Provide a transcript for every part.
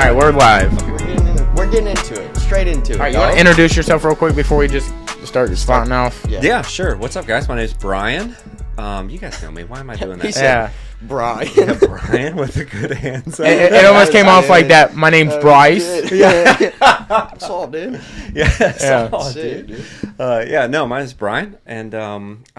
right, we're live. We're getting into it. Straight into it. All right, you want to introduce yourself real quick before we just start spouting off? Yeah, sure. What's up, guys? My name's Brian. You guys know me. Why am I doing that? Yeah. Brian. Yeah, Brian with a good answer. It almost came off like that. My name's Bryce. Yeah. That's all, dude. Yeah, that's Yeah. all, Sick, dude. No, mine is Brian, and I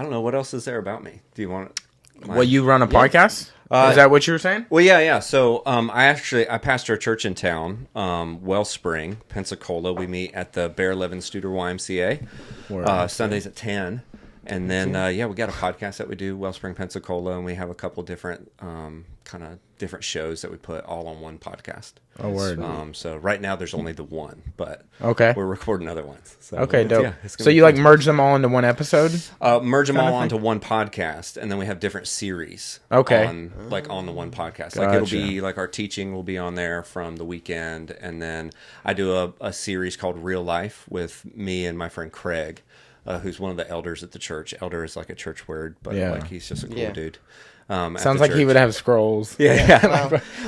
don't know what else is there about me. Do you want? Well, you run a podcast? Is that what you were saying? Well, yeah. So, I pastor a church in town, Wellspring, Pensacola. We meet at the Bear Living Studer YMCA, Sundays at 10. And then, we got a podcast that we do, Wellspring, Pensacola, and we have a couple different different shows that we put all on one podcast. Oh, word. So right now there's only the one, but Okay. we're recording other ones. So Okay, dope. Yeah, So you merge them all into one episode? merge them all thing? onto one podcast, and then we have different series. Okay. On the one podcast. Gotcha. Like it'll be like our teaching will be on there from the weekend, and then I do a series called Real Life with me and my friend Craig, who's one of the elders at the church. Elder is like a church word, but he's just a cool dude. Sounds like he would have scrolls. Yeah.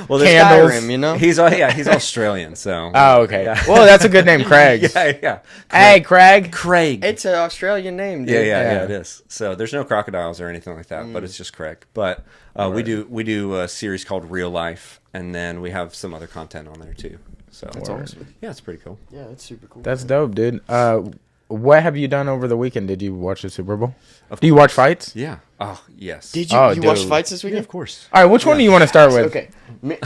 Well, Candles. Skyrim, you know? He's Australian, so. Oh, okay. Yeah. Well, that's a good name, Craig. Yeah. Hey, Craig. Craig. It's an Australian name, dude. Yeah, it is. So there's no crocodiles or anything like that, but it's just Craig. But we do a series called Real Life, and then we have some other content on there too. So That's awesome. Yeah, it's pretty cool. Yeah, that's super cool. That's dope, dude. What have you done over the weekend? Did you watch the Super Bowl? Do you watch fights? Yeah. Oh, yes. Did you dude. watch fights this Yeah, weekend? of course. All right, which one do you want to start with? Okay.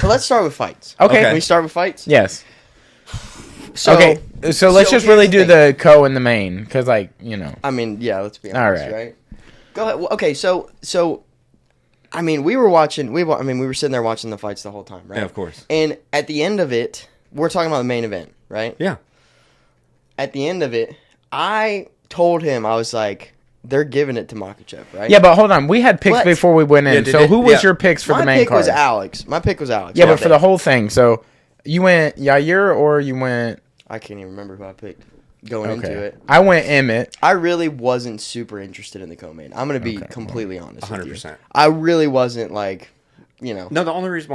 Let's start with fights. Okay. Can we start with fights? Yes. So, Okay, so let's just here's really the do thing. the co and the main, because, I mean, let's be honest, All right. right? Go ahead. Well, okay, so I mean, we were sitting there watching the fights the whole time, right? Yeah, of course. And at the end of it, we're talking about the main event, right? Yeah. At the end of it, I told him, I was like, they're giving it to Makachev, right? Yeah, but hold on. We had picks What? before we went in. Yeah, So who was your picks for My the main pick card? was Alex. My pick was Alex. Yeah, but for the whole thing. So you went Yair or you went... I can't even remember who I picked going into it. I went Emmett. I really wasn't super interested in the co-main. I'm going to be completely honest with you. 100%. I really wasn't No, the only reason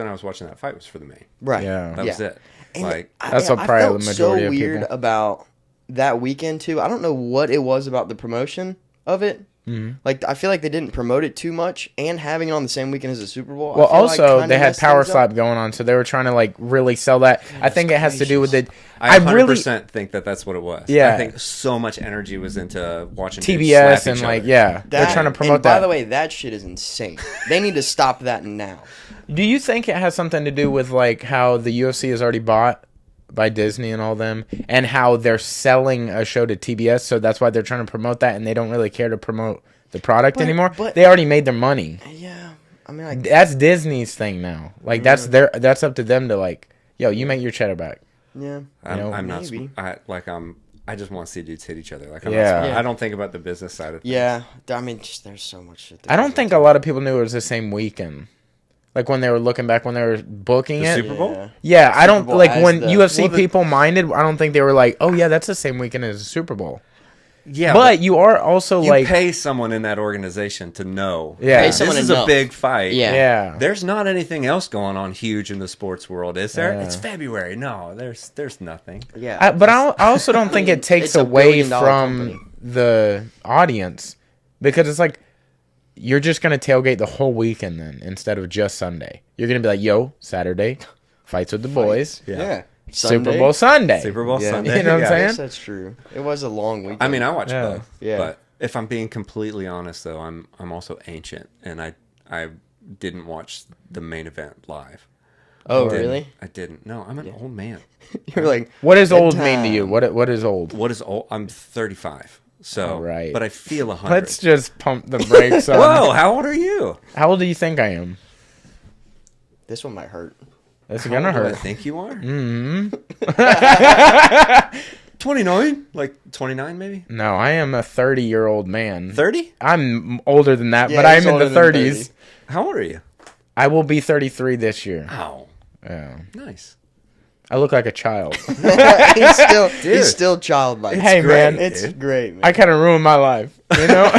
I was watching that fight was for the main. Right. Yeah. That was it. And That's I probably felt the majority so of weird people. about that weekend too. I don't know what it was about the promotion of it. Mm-hmm. Like, I feel like they didn't promote it too much, and having it on the same weekend as the Super Bowl. Well, I feel also, like they had messed Power things up. Slap going on, so they were trying to, really sell that. I think it has to do with the... I 100% think that's what it was. Yeah. I think so much energy was into watching dudes TBS slap and, each other. they're trying to promote and by that. the way, that shit is insane. They need to stop that now. Do you think it has something to do with, how the UFC is already bought by Disney and all them, and how they're selling a show to TBS, so that's why they're trying to promote that, and they don't really care to promote the product anymore? but- They already made their money. Yeah. I mean, That's Disney's thing now. That's up to them to, yo, you make your cheddar back. yeah. I'm not. maybe. I just want to see dudes hit each other. Yeah. I don't think about the business side of things. Yeah. I mean, just, there's so much shit. that I goes don't think into a lot of people knew it was the same weekend. When they were looking back, when they were booking The it. Super Bowl? Yeah. Yeah, I don't, Bowl when as the- UFC people minded, I don't think they were like, oh, yeah, that's the same weekend as the Super Bowl. Yeah, But you are also, you pay someone in that organization to know. Yeah. Pay this someone is to a know. big fight. Yeah. There's not anything else going on huge in the sports world, is there? Yeah. It's February. No, there's nothing. Yeah. But I also don't think it takes it's a away billion-dollar from company. the audience, because it's you're just going to tailgate the whole weekend then instead of just Sunday. You're going to be like, yo, Saturday, fights with the boys. Yeah. Super Bowl Sunday. Super Bowl Yeah. Sunday. You know what I'm I saying? guess that's true. It was a long weekend. I mean, I watch Yeah. both. Yeah. But if I'm being completely honest, though, I'm also ancient, and I didn't watch the main event live. Oh, Didn't. really? I didn't. No, I'm an old man. You're like, What does old Good mean to you? time. What is old? What is old? I'm 35. So, All right. but I feel 100. Let's just pump the brakes on. Whoa! How old are you? How old do you think I am? this one might hurt. It's How going to old do I hurt. think you are? Mm-hmm. 29? Like 29 maybe? No, I am a 30-year-old man. 30? I'm older than that, Yeah, but I'm he's in older the than 30s. How old are you? I will be 33 this year. Oh, Yeah. nice. I look like a child. he's still childlike. Hey, great, man. It's dude. great, man. I kind of ruined my life, you know?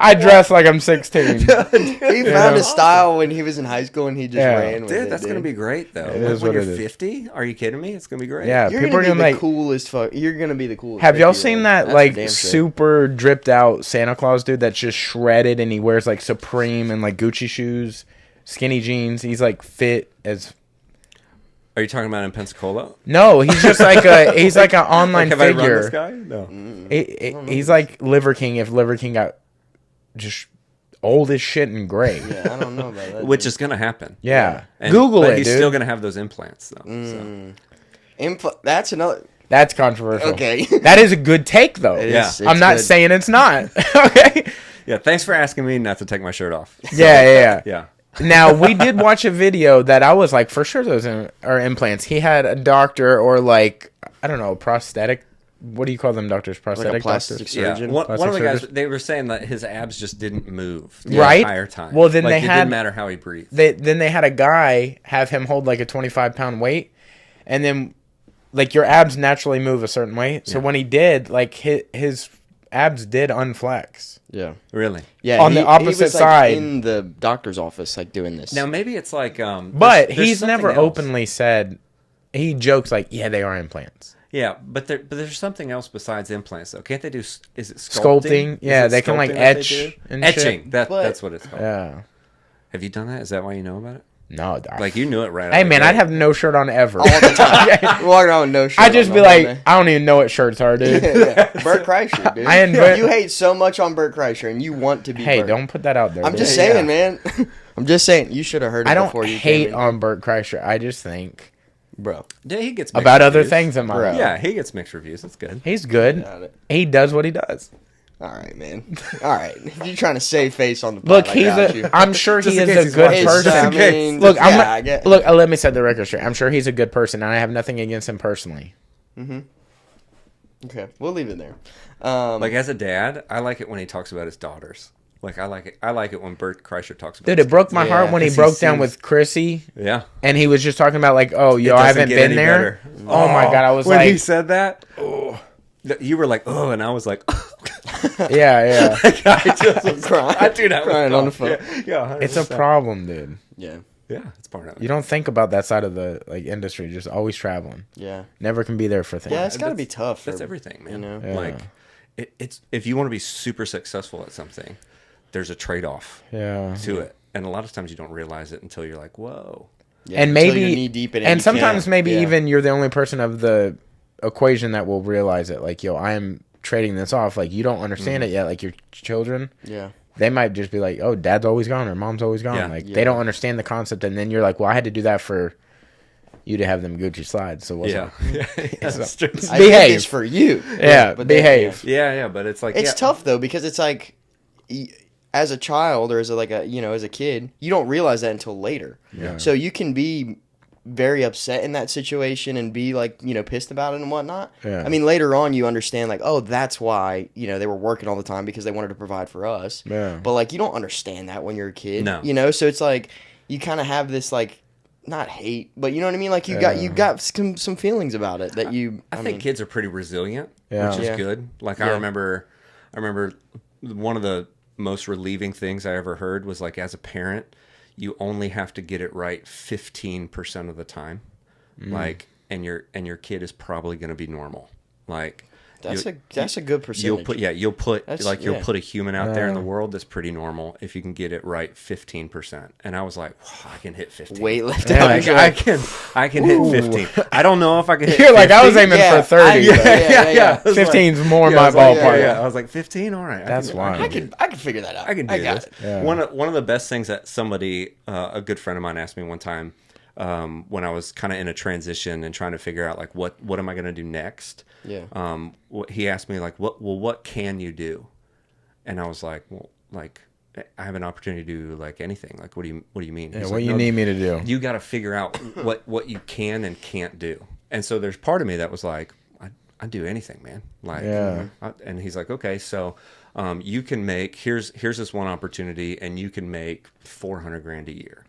I dress like I'm 16. He found a style when he was in high school and he just ran with it. Dude, that's going to be great, though. It is when what you're it is. 50? Are you kidding me? It's going to be great. Yeah, You're people are gonna be gonna the like. coolest fuck. You're gonna be the coolest. Have y'all 50-year-old. seen that That's like for damn sure. super dripped out Santa Claus dude that's just shredded and he wears like Supreme and like Gucci shoes, skinny jeans. He's like fit as. Are you talking about in Pensacola? No, he's just like he's like an online Have I run figure. this guy? No. He's like Liver King if Liver King got just old as shit and gray. Yeah, I don't know about that. Which is going to happen. Yeah. And- Google but it, he's dude. still going to have those implants, though. So. That's another. That's controversial. Okay. That is a good take, though. It Yeah. is- I'm it's not good. saying it's not. Okay. Yeah, thanks for asking me not to take my shirt off. So, Yeah. Yeah. Now, we did watch a video that I was like, for sure those are implants. He had a doctor or like, I don't know, prosthetic. What do you call them doctors? Like Prosthetic a plastic doctors? surgeon. Yeah. One of the Plastic guys, surgeons? they were saying that his abs just didn't move the Right? entire time. Well, then like, they it had- didn't matter how he breathed. Then they had a guy have him hold like a 25-pound weight. And then like your abs naturally move a certain way. So when he did, like his abs did unflex. Yeah. Really? Yeah. On the opposite he was, like, side. in the doctor's office, like doing this. Now, maybe it's like... But there's he's something never else. openly said, he jokes like, yeah, they are implants. Yeah, but there's something else besides implants, though. Can't they do... Is it Sculpting? sculpting? Yeah, Is it they can like sculpting that they etch do? and Etching. shit. That's what it's called. Yeah. Have you done that? Is that why you know about it? No. Like, you knew it right Hey, out of man, the I'd gate. have no shirt on ever. All the time. Walking around with no shirt. I'd just on be the whole like, day. I don't even know what shirts are, dude. Yeah. Bert Kreischer, dude. I invent- You hate so much on Bert Kreischer, and you want to be. Hey, Bert. don't put that out there. I'm dude. just Yeah. saying, man. I'm just saying. You should have heard it I don't before you hate came in. on Bert Kreischer. I just think Bro. Yeah, he gets mixed about other reviews. things in my Bro. life. Yeah, he gets mixed reviews. That's good. He's good. Got it. He does what he does. All right, man. All right. If you're trying to save face on the pod, Look, I he's got you. I'm sure he Just in is case a he's good watching. person. I mean, Look, yeah, I'm I get. look. Let me set the record straight. I'm sure he's a good person, and I have nothing against him personally. Okay, we'll leave it there. Like, as a dad, I like it when he talks about his daughters. Like, I like it when Bert Kreischer talks about Dude, his it broke kids. my Yeah, heart when he 'cause he broke down seems- with Chrissy, Yeah. and he was just talking about like, oh, yo, It I doesn't haven't get been any there. better. Oh my god, I was when like, he said that, you were like, oh, and I was like, yeah. I just was crying, dude, I was crying on the phone. Yeah, It's a 100%. problem, dude. Yeah, Yeah, it's part of it. You don't think about that side of the like industry. Just always traveling. yeah, Never can be there for things. yeah. It's got to be That's- tough. That's for- everything, man. you know? Yeah. Like, it's if you want to be super successful at something, there's a trade-off Yeah. to it, and a lot of times you don't realize it until you're like, whoa. Yeah, And until maybe you're knee deep in it, and you sometimes can't. maybe Yeah. even you're the only person of the equation that will realize it. Like, yo, I am trading this off. Like, you don't understand it yet. Like your children, Yeah, they might just be like, oh, dad's always gone or mom's always gone. Yeah. Like Yeah. they don't understand the concept, and then you're like, well, I had to do that for you to have them Gucci slides. So what's Yeah, up? that's true. I Behave. did this for you. Yeah, but then- behave. Yeah, but it's like It's yeah. tough though because it's like, as a child or as a kid, you don't realize that until later. Yeah. So you can be very upset in that situation and be like, pissed about it and whatnot. Yeah. I mean, later on you understand like, oh, that's why, they were working all the time because they wanted to provide for us. Yeah. But like, you don't understand that when you're a kid. No. So it's like, you kind of have this like, not hate, but you know what I mean? Like you got some feelings about it that you, I think kids are pretty resilient, Yeah. which is Yeah. good. Like Yeah. I remember one of the most relieving things I ever heard was like, as a parent, you only have to get it right 15% of the time. Like, and your kid is probably going to be normal. Like, that's a good percentage. You'll put That's- a human out there in the world that's pretty normal if you can get it right 15%. And I was like, wow, I can hit 15. Weightlifting. Yeah, I can hit 15. I don't know if I can hit You're like, I was 50. aiming Yeah, for 30. yeah. I was like- 15's more Yeah, my I was like, ballpark. yeah. I was like, 15? All right. That's wild. I can figure that out. I can do got this. it. Yeah. One of the best things that somebody, a good friend of mine, asked me one time when I was kind of in a transition and trying to figure out like what am I going to do next. Yeah. He asked me like, what can you do? And I was like, well, like I have an opportunity to do like anything. Like, what do you mean? Yeah, He's what like, you "No, need me to do. you got to figure out what you can and can't do. And so there's part of me that was like, I'd do anything, man. Like, Yeah. and he's like, okay, so you can make here's this one opportunity, and you can make $400,000 a year,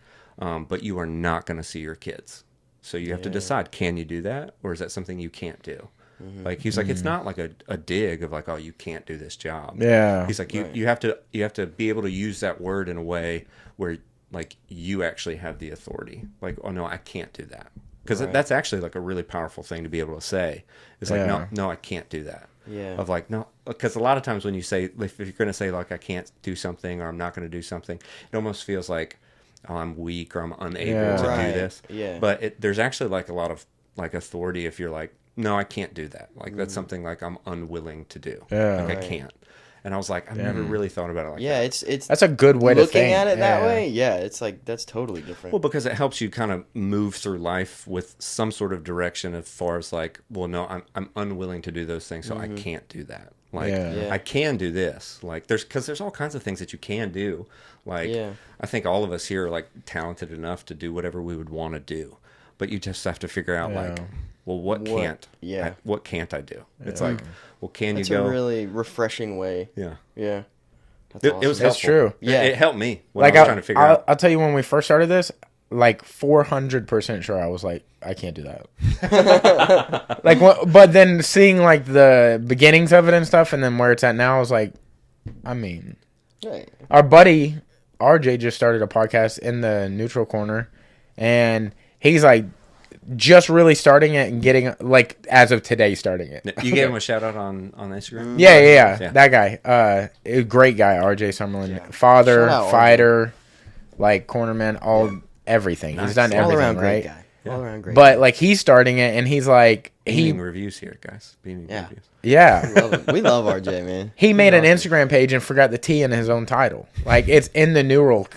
but you are not going to see your kids. So you have to decide: can you do that, or is that something you can't do? Like he's like, it's not like a dig of like, oh, you can't do this job. Yeah. He's like, you have to be able to use that word in a way where like you actually have the authority. Like, oh no, I can't do that. Because that's actually like a really powerful thing to be able to say. It's like, no, I can't do that. Yeah. Of like, no, because a lot of times when you say, if you're going to say like, I can't do something or I'm not going to do something, it almost feels like, oh, I'm weak or I'm unable to do this. Yeah. But there's actually like a lot of like authority if you're like, no, I can't do that. Like that's something like I'm unwilling to do. Yeah. Like I can't. And I was like, I've never really thought about it like that. Yeah, it's That's a good way to think. looking at it that way. Yeah, it's like that's totally different. Well, because it helps you kind of move through life with some sort of direction as far as like, well, no, I'm unwilling to do those things, so I can't do that. Like, I can do this. Like, there's all kinds of things that you can do. Like, I think all of us here are like talented enough to do whatever we would want to do, but you just have to figure out like, well, what can't I do? It's like, well, That's you go? a really refreshing way. Yeah. Yeah. That's It awesome. was That's helpful. true. Yeah. It helped me when Like I was trying to figure out. I'll tell you, when we first started this, like 400% sure I was like, I can't do that. Like, but then seeing like the beginnings of it and stuff, and then where it's at now, I was like, I mean, Right. our buddy RJ just started a podcast in the Neutral Corner, and he's like just really starting it and getting like as of today starting it. You gave him a shout out on Instagram? Yeah. That guy, a great guy, RJ Summerlin, father, Shout out, fighter, like cornerman, everything. Nice. He's done All everything, around right? great guy. All around great. But like he's starting it, and he's like Beaming reviews here, guys. Beaming reviews. we love RJ, man. He made an Instagram page and forgot the T in his own title. Like it's in the Neural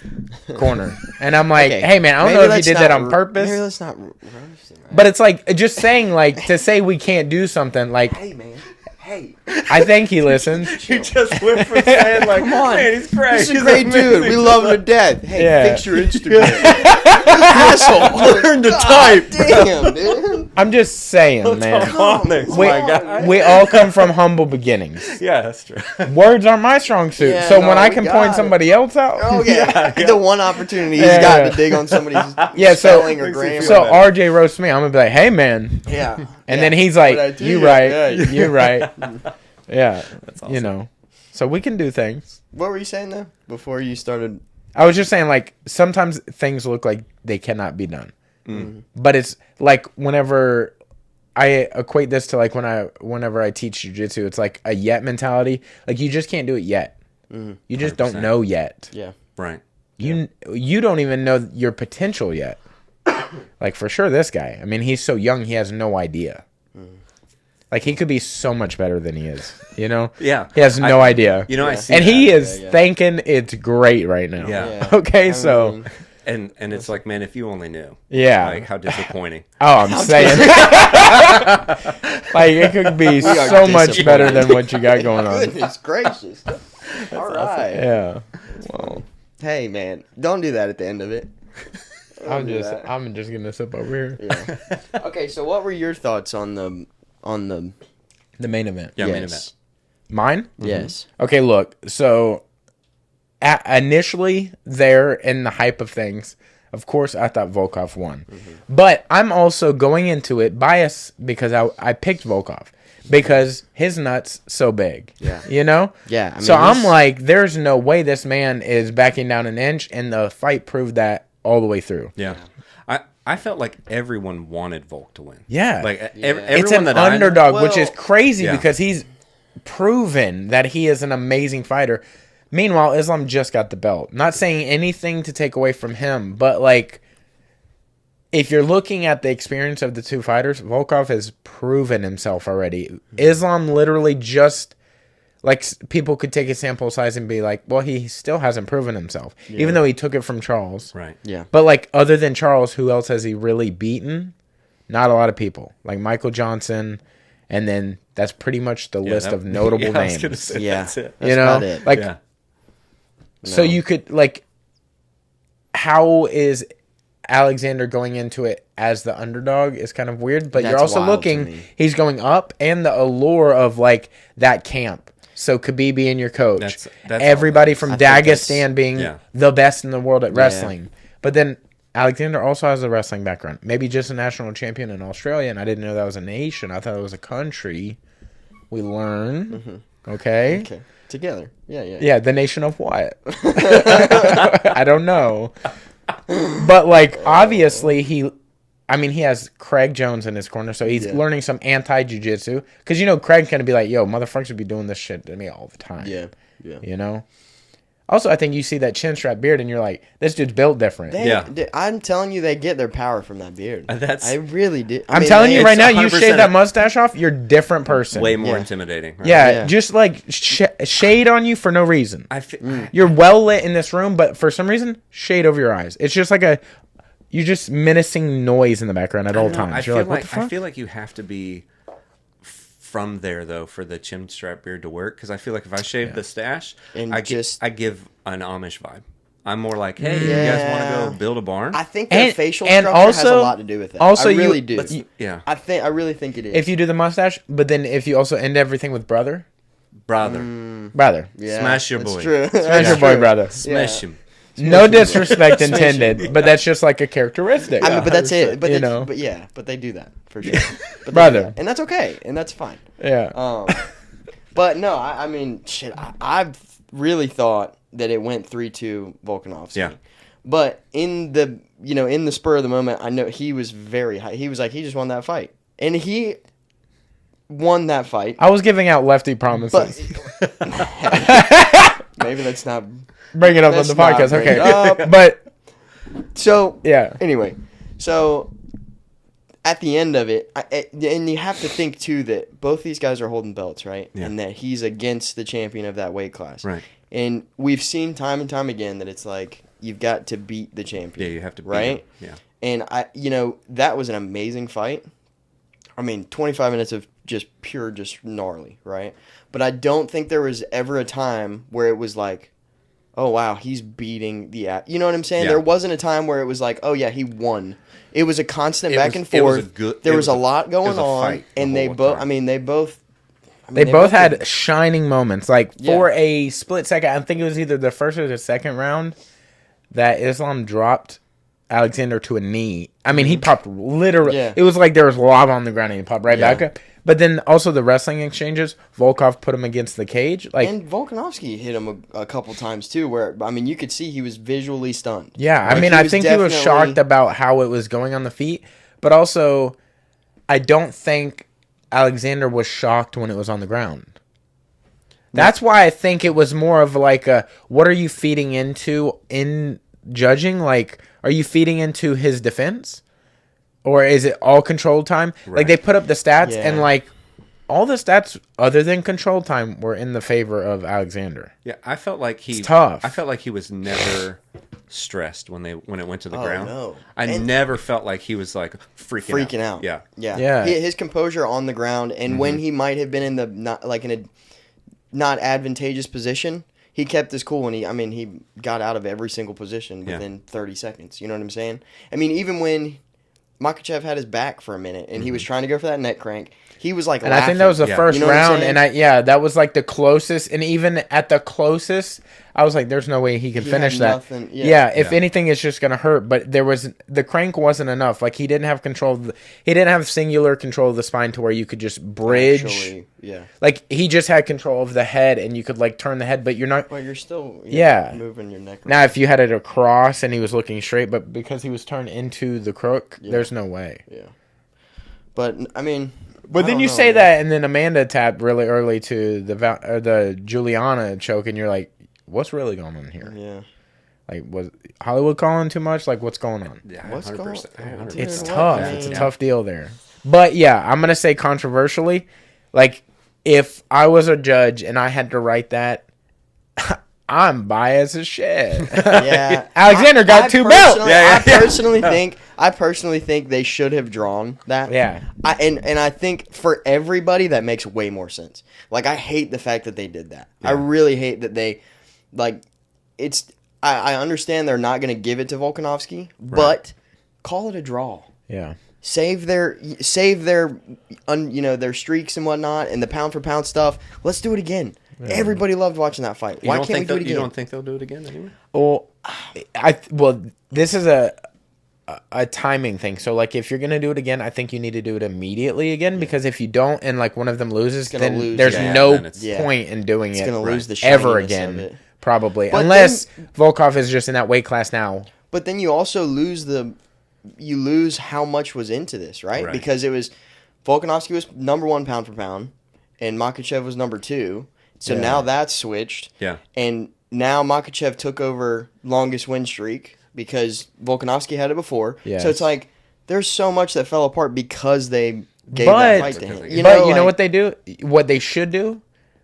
Corner, and I'm like, Okay, hey man, I don't know if you did that on purpose. Maybe let's not roast him. Right? But it's like just saying like to say we can't do something like. Hey man, hey. I think he listens. You just went from saying like, Come on. man, he's great. He's a great dude. We love him to death. Hey, Yeah. fix your Instagram. Asshole. Learn to type. Damn, dude. I'm just saying, man. Phonics, We, my guy. we all come from humble beginnings. Yeah, that's true. Words aren't my strong suit. Yeah, so no, when I we can got point it. somebody else out. Oh yeah. Yeah. The one opportunity he's Yeah. got to dig on somebody's Yeah, so, spelling or grammar. so RJ roasts me. I'm going to be like, hey, man. yeah. And then he's like, What'd I do? you right. Yeah. You right. Yeah. That's awesome. You know. So we can do things. What were you saying though? Before you started. I was just saying, like, sometimes things look like they cannot be done. But it's like whenever I equate this to like whenever I teach jiu-jitsu, it's like a yet mentality. Like you just can't do it yet. You just don't 100%. know yet. Yeah. Right. You don't even know your potential yet. Like for sure this guy. I mean, he's so young, he has no idea. Like he could be so much better than he is, you know? Yeah. He has no idea. You know, I see And that. he is Yeah. thinking it's great right now. Yeah. Okay, so And it's like, man, if you only knew. yeah. Like, how disappointing. Oh, I'm saying. Like, it could be are so much disappointed. better than what you got going on. Goodness gracious. All right. Yeah. Well, Hey man, don't do that at the end of it. I'm do just that. gonna sip over here. Yeah. Okay, so what were your thoughts on the The main event. Yeah, yes. main event. Mine? Yes. Okay, look. So, initially, there in the hype of things, of course, I thought Volkov won. But I'm also going into it biased because I picked Volkov. Because his nut's so big. Yeah. You know? Yeah. I mean, So I'm he's- like, there's no way this man is backing down an inch, and the fight proved that all the way through. Yeah. I felt like everyone wanted Volk to win. Yeah. Like, Yeah. everyone It's an that I know- underdog, which is Well, crazy yeah. because he's proven that he is an amazing fighter. Meanwhile, Islam just got the belt. Not saying anything to take away from him, but like, if you're looking at the experience of the two fighters, Volkov has proven himself already. Islam literally just, like, people could take a sample size and be like, well, he still hasn't proven himself, even though he took it from Charles. Right. Yeah. But, like, other than Charles, who else has he really beaten? Not a lot of people. Like Michael Johnson, and then that's pretty much the list of notable I was gonna names. say, Yeah. That's it. That's You know? about it. Like, Yeah. so No. you could, like, how is Alexander going into it as the underdog is kind of weird, but That's you're also wild to looking, me. he's going up, and the allure of, like, that camp. So Khabib being your coach. That's all everybody that from I think that's- Dagestan being Yeah. the best in the world at wrestling. But then Alexander also has a wrestling background. Maybe just a national champion in Australia, and I didn't know that was a nation. I thought it was a country. We learn. Mm-hmm. Okay. Together. Yeah. Yeah, the nation of what? I don't know. But, like, obviously, he has Craig Jones in his corner, so he's learning some anti-jiu-jitsu. Because, Craig can be like, yo, motherfuckers would be doing this shit to me all the time. Yeah. Also, I think you see that chin strap beard, and you're like, this dude's built different. I'm telling you, they get their power from that beard. I really do. I'm telling you right now, you shave that mustache off, you're a different person. Way more intimidating. Right? Yeah, just like shade on you for no reason. You're well lit in this room, but for some reason, shade over your eyes. It's just like you're just menacing noise in the background at all times. You're like, what the fuck? I feel like you have to be from there though for the chin strap beard to work, because I feel like if I shave the stash, I give an Amish vibe. I'm more like, hey, you guys want to go build a barn? I think their facial structure has a lot to do with it. Also, I really do. I really think it is. If you do the mustache, but then if you also end everything with brother. Yeah. Smash your boy. True. Smash your boy, brother. Smash him. No disrespect intended, but that's just like a characteristic. But that's it. But but they do that for sure. Brother, and that's okay, and that's fine. Yeah. But no, I mean, shit. I really thought that it went 3-2 Volkanovski. Yeah. But in the spur of the moment, I know he was very high. He was like, he just won that fight, and he won that fight. I was giving out lefty promises. Maybe that's not. Bring it up on the podcast, okay? But so yeah. Anyway, so at the end of it, and you have to think too that both these guys are holding belts, right? Yeah. And that he's against the champion of that weight class, right? And we've seen time and time again that it's like you've got to beat the champion. Yeah, you have to beat right? him. Yeah. And that was an amazing fight. I mean, 25 minutes of just gnarly, right? But I don't think there was ever a time where it was like, oh, wow, he's beating the... You know what I'm saying? Yeah. There wasn't a time where it was like, oh, yeah, he won. It was a constant back and forth. There was a lot going on. And they both had shining moments. Like, for a split second, I think it was either the first or the second round that Islam dropped Alexander to a knee. I mean, he popped literally... Yeah. It was like there was lava on the ground and he popped right back up. But then also the wrestling exchanges, Volkov put him against the cage. And Volkanovski hit him a couple times too, where, I mean, you could see he was visually stunned. Yeah, I mean, I think he was shocked about how it was going on the feet. But also, I don't think Alexander was shocked when it was on the ground. That's why I think it was more of like what are you feeding into in judging? Like, are you feeding into his defense? Or is it all controlled time? Right. Like, they put up the stats, and, like, all the stats other than controlled time were in the favor of Alexander. Yeah, I felt like it's tough. I felt like he was never stressed when it went to the ground. No. I never felt like he was, like, freaking out. Yeah. His composure on the ground, and when he might have been in a not advantageous position, he kept his cool, and he got out of every single position within 30 seconds. You know what I'm saying? I mean, even when Makhachev had his back for a minute, and he was trying to go for that neck crank. He was like, and laughing. I think that was the first round, and that was like the closest. And even at the closest, I was like, "There's no way he can finish that." If anything, it's just gonna hurt. But the crank wasn't enough. Like, he didn't have control. He didn't have singular control of the spine to where you could just bridge. Actually, like, he just had control of the head, and you could like turn the head, but you're not. Well, you're still moving your neck. Now, if you had it across and he was looking straight, but because he was turned into the crook, there's no way. Yeah. But I mean. But then you say that, and then Amanda tapped really early to the Juliana choke, and you're like, what's really going on here? Yeah. Like, was Hollywood calling too much? Like, what's going on? Yeah, what's 100%. going on? It's tough. It's a tough deal there. But, yeah, I'm going to say controversially, like, if I was a judge and I had to write that, I'm biased as shit. Yeah. Alexander got 2 belts. I personally think they should have drawn that. Yeah. I think for everybody that makes way more sense. Like, I hate the fact that they did that. Yeah. I really hate that they, like, I understand they're not going to give it to Volkanovski, but call it a draw. Yeah. Save their their streaks and whatnot and the pound for pound stuff. Let's do it again. Yeah. Everybody loved watching that fight. Why can't we do it again? You don't think they'll do it again anyway? Well, this is a timing thing. So like if you're gonna do it again, I think you need to do it immediately again, because if you don't and like one of them loses, then there's no point in doing it. It's gonna lose the ever shininess again, of it. probably, But unless Volkov is just in that weight class now. But then you also lose how much was into this, right? Because it was Volkanovski was number 1 pound for pound, and Makhachev was number 2. So now that's switched. Yeah. And now Makhachev took over longest win streak because Volkanovski had it before. Yes. So it's like there's so much that fell apart because they gave that fight to him. You know what they do? What they should do?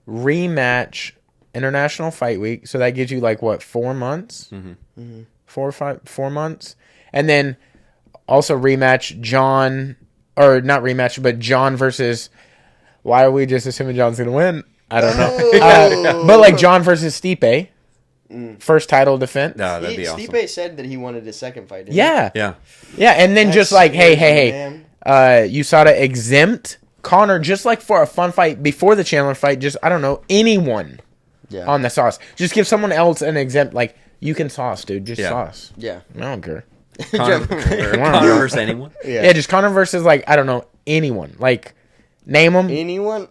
Rematch International Fight Week. So that gives you like what, 4 months? Mm-hmm. 4 months, and then also rematch John, or not rematch, but John versus. Why are we just assuming John's gonna win? I don't know. But like John versus Stipe, first title defense. No, that'd be awesome. Stipe said that he wanted his second fight. Didn't Yeah, yeah, and then That's just like, hey, man. USADA exempt Conor just like for a fun fight before the Chandler fight. Just I don't know anyone on the sauce. Just give someone else an exempt. Like you can sauce, dude. Just sauce. Yeah. I don't care. Conor versus anyone. Yeah, just Conor versus like I don't know anyone. Like name them. Anyone?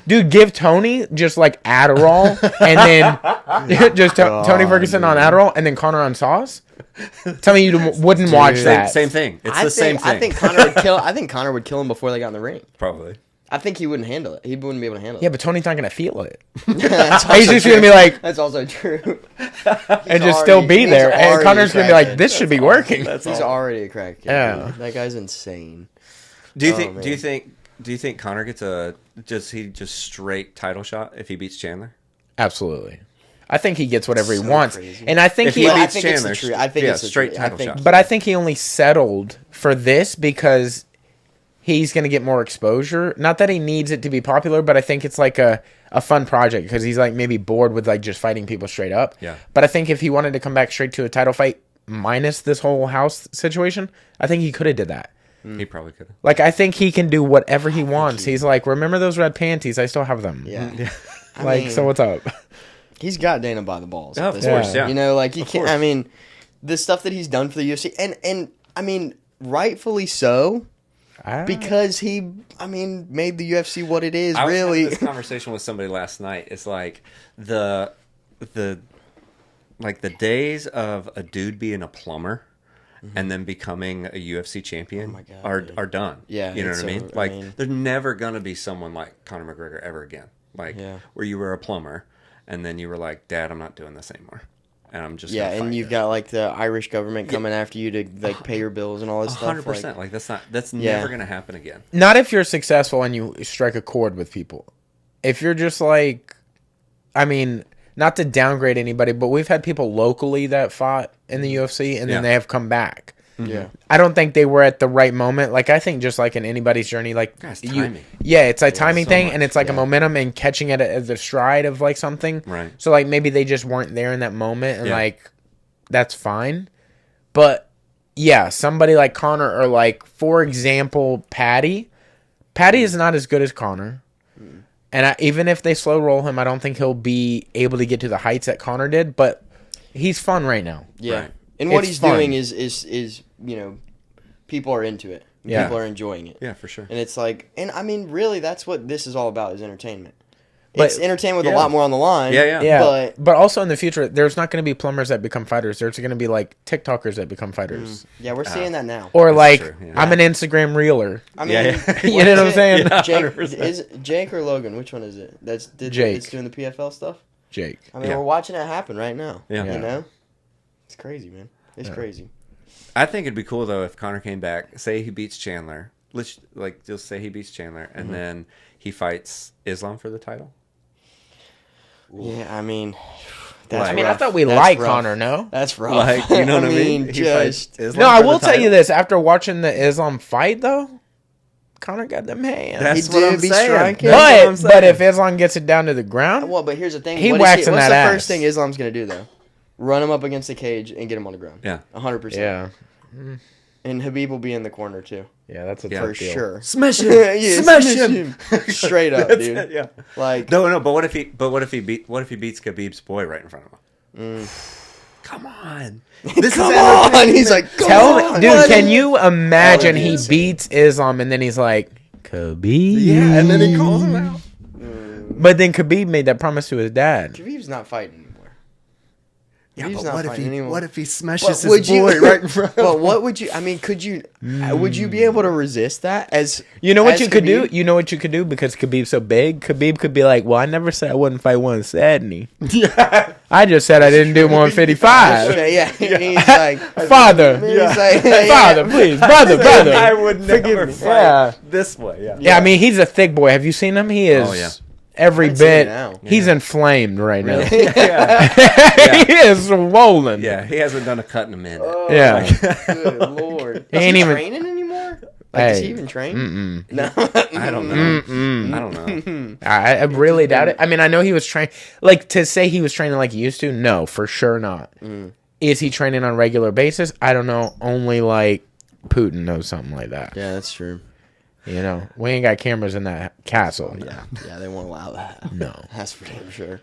Dude, give Tony just like Adderall, and then just Tony Ferguson on Adderall, and then Conor on sauce. Tell me you wouldn't watch that. Same thing. It's the same thing. I think Conor would kill. I think Conor would kill him before they got in the ring. Probably. I think he wouldn't handle it. He wouldn't be able to handle it. Yeah, but Tony's not gonna feel it. That's He's also just true. gonna be like, That's also true. and just still be there. And Conor's gonna be like, this should be working. He's already a crackhead. Yeah. Dude. That guy's insane. Do you think Conor gets just straight title shot if he beats Chandler? Absolutely. I think he gets whatever he wants, crazy. and I think If he beats I think Chandler, it's the truth. I think it's the straight truth. title I think, shot. But I think he only settled for this because he's going to get more exposure. Not that he needs it to be popular, but I think it's like a fun project because he's like maybe bored with like just fighting people straight up. Yeah. But I think if he wanted to come back straight to a title fight minus this whole house situation, I think he could have did that. He probably could have. Like, I think he can do whatever he wants. He's like, remember those red panties? I still have them. Yeah. So what's up? He's got Dana by the balls. Yeah, at of this course, point. yeah. You know, like you Of can't. course. I mean, the stuff that he's done for the UFC, and I mean, rightfully so, because he, I mean, made the UFC what it is. I was Really, having this conversation with somebody last night. It's like the days of a dude being a plumber and then becoming a UFC champion Oh my God, are done. Yeah, you know what it's I mean? over. Like, I mean- there's never gonna be someone like Conor McGregor ever again. Like, Yeah. where you were a plumber and then you were like, Dad, I'm not doing this anymore, and I'm just yeah, gonna and fight you've this." got like the Irish government coming after you to like pay your bills and all this stuff. 100%. Like, that's Yeah. never gonna happen again. Not if you're successful and you strike a chord with people. If you're just like, I mean, not to downgrade anybody, but we've had people locally that fought in the UFC and then Yeah. they have come back. Yeah. I don't think they were at the right moment. Like, I think just like in anybody's journey, like Guys, timing. it's a timing so thing, much. and it's like a momentum and catching it as a stride of like something. Right. So like maybe they just weren't there in that moment, and Yeah. like that's fine. But yeah, somebody like Conor, or like for example, Patty is not as good as Conor. And even if they slow roll him, I don't think he'll be able to get to the heights that Conor did. But he's fun right now. Yeah. Right. And what It's he's fun. doing is you know, people are into it. Yeah. People are enjoying it. Yeah, for sure. And it's like, and I mean, really, that's what this is all about, is entertainment. But- It's entertainment with Yeah. a lot more on the line. Yeah. Yeah, But but also in the future, there's not going to be plumbers that become fighters. There's going to be like TikTokers that become fighters, yeah, we're seeing that now. or That's like true, yeah. I'm an Instagram reeler. I mean, Yeah. You know what I'm saying? Jake, 100%. is Jake or Logan? Which one is it? Jake. That's doing the PFL stuff. Jake. I mean, Yeah. we're watching it happen right now. Yeah. You Yeah. know, it's crazy, man. It's crazy. I think it'd be cool though if Conor came back. Say he beats Chandler. Let's just say he beats Chandler, and then he fights Islam for the title. Yeah, I mean, Like- I mean, I rough. thought we That's like rough. Conor, no? That's rough. Like, you know what I mean? He fights Just Islam No, I for the will tell title. you this. After watching the Islam fight, though, Conor got them hands. That's He what did I'm be saying. striking. That's what I'm but saying. if Islam gets it down to the ground, well, but here's the thing. He What is waxing what's that the ass. first thing Islam's gonna do though? Run him up against the cage and get him on the ground. Yeah. 100%. yeah, And Habib will be in the corner too, that's a Yeah. tough for deal. sure. Smash him! Yeah, Smash him! Straight up, That's dude. it, yeah. Like, No. But what if he beats Khabib's boy right in front of him? come on. This come on. He's like, dude, can you imagine he beats Islam and then he's like, Khabib? Yeah, and then he calls him out. But then Khabib made that promise to his dad. Khabib's not fighting anymore. Yeah, Khabib's but not what if he smashes but his boy right in front? But what would you? I mean, could you? Would you be able to resist that? As you know what you could do? Khabib? You know what you could do? Because Khabib's so big, Khabib could be like, well, I never said I wouldn't fight 170. Yeah. I just said I didn't do 155. Yeah. He's like, Father. he's like, Father, please. Brother. I would never me. fight Yeah. this way. Yeah. Yeah, I mean, he's a thick boy. Have you seen him? He is. Oh, yeah. Every I've seen it bit. now. He's inflamed right now. Yeah. He is swollen. Yeah, he hasn't done a cut in a minute. Oh, Yeah. good lord. He Is ain't he even- training anymore? Like, does Hey. he even train? Mm-mm. No. I don't know. Mm-mm. I don't know. I really doubt it. I mean, I know he was training. Like, to say he was training like he used to, no, for sure not. Is he training on a regular basis? I don't know. Only, like, Putin knows something like that. Yeah, that's true. You know? We ain't got cameras in that castle. Yeah, they won't allow that. No. That's for damn sure.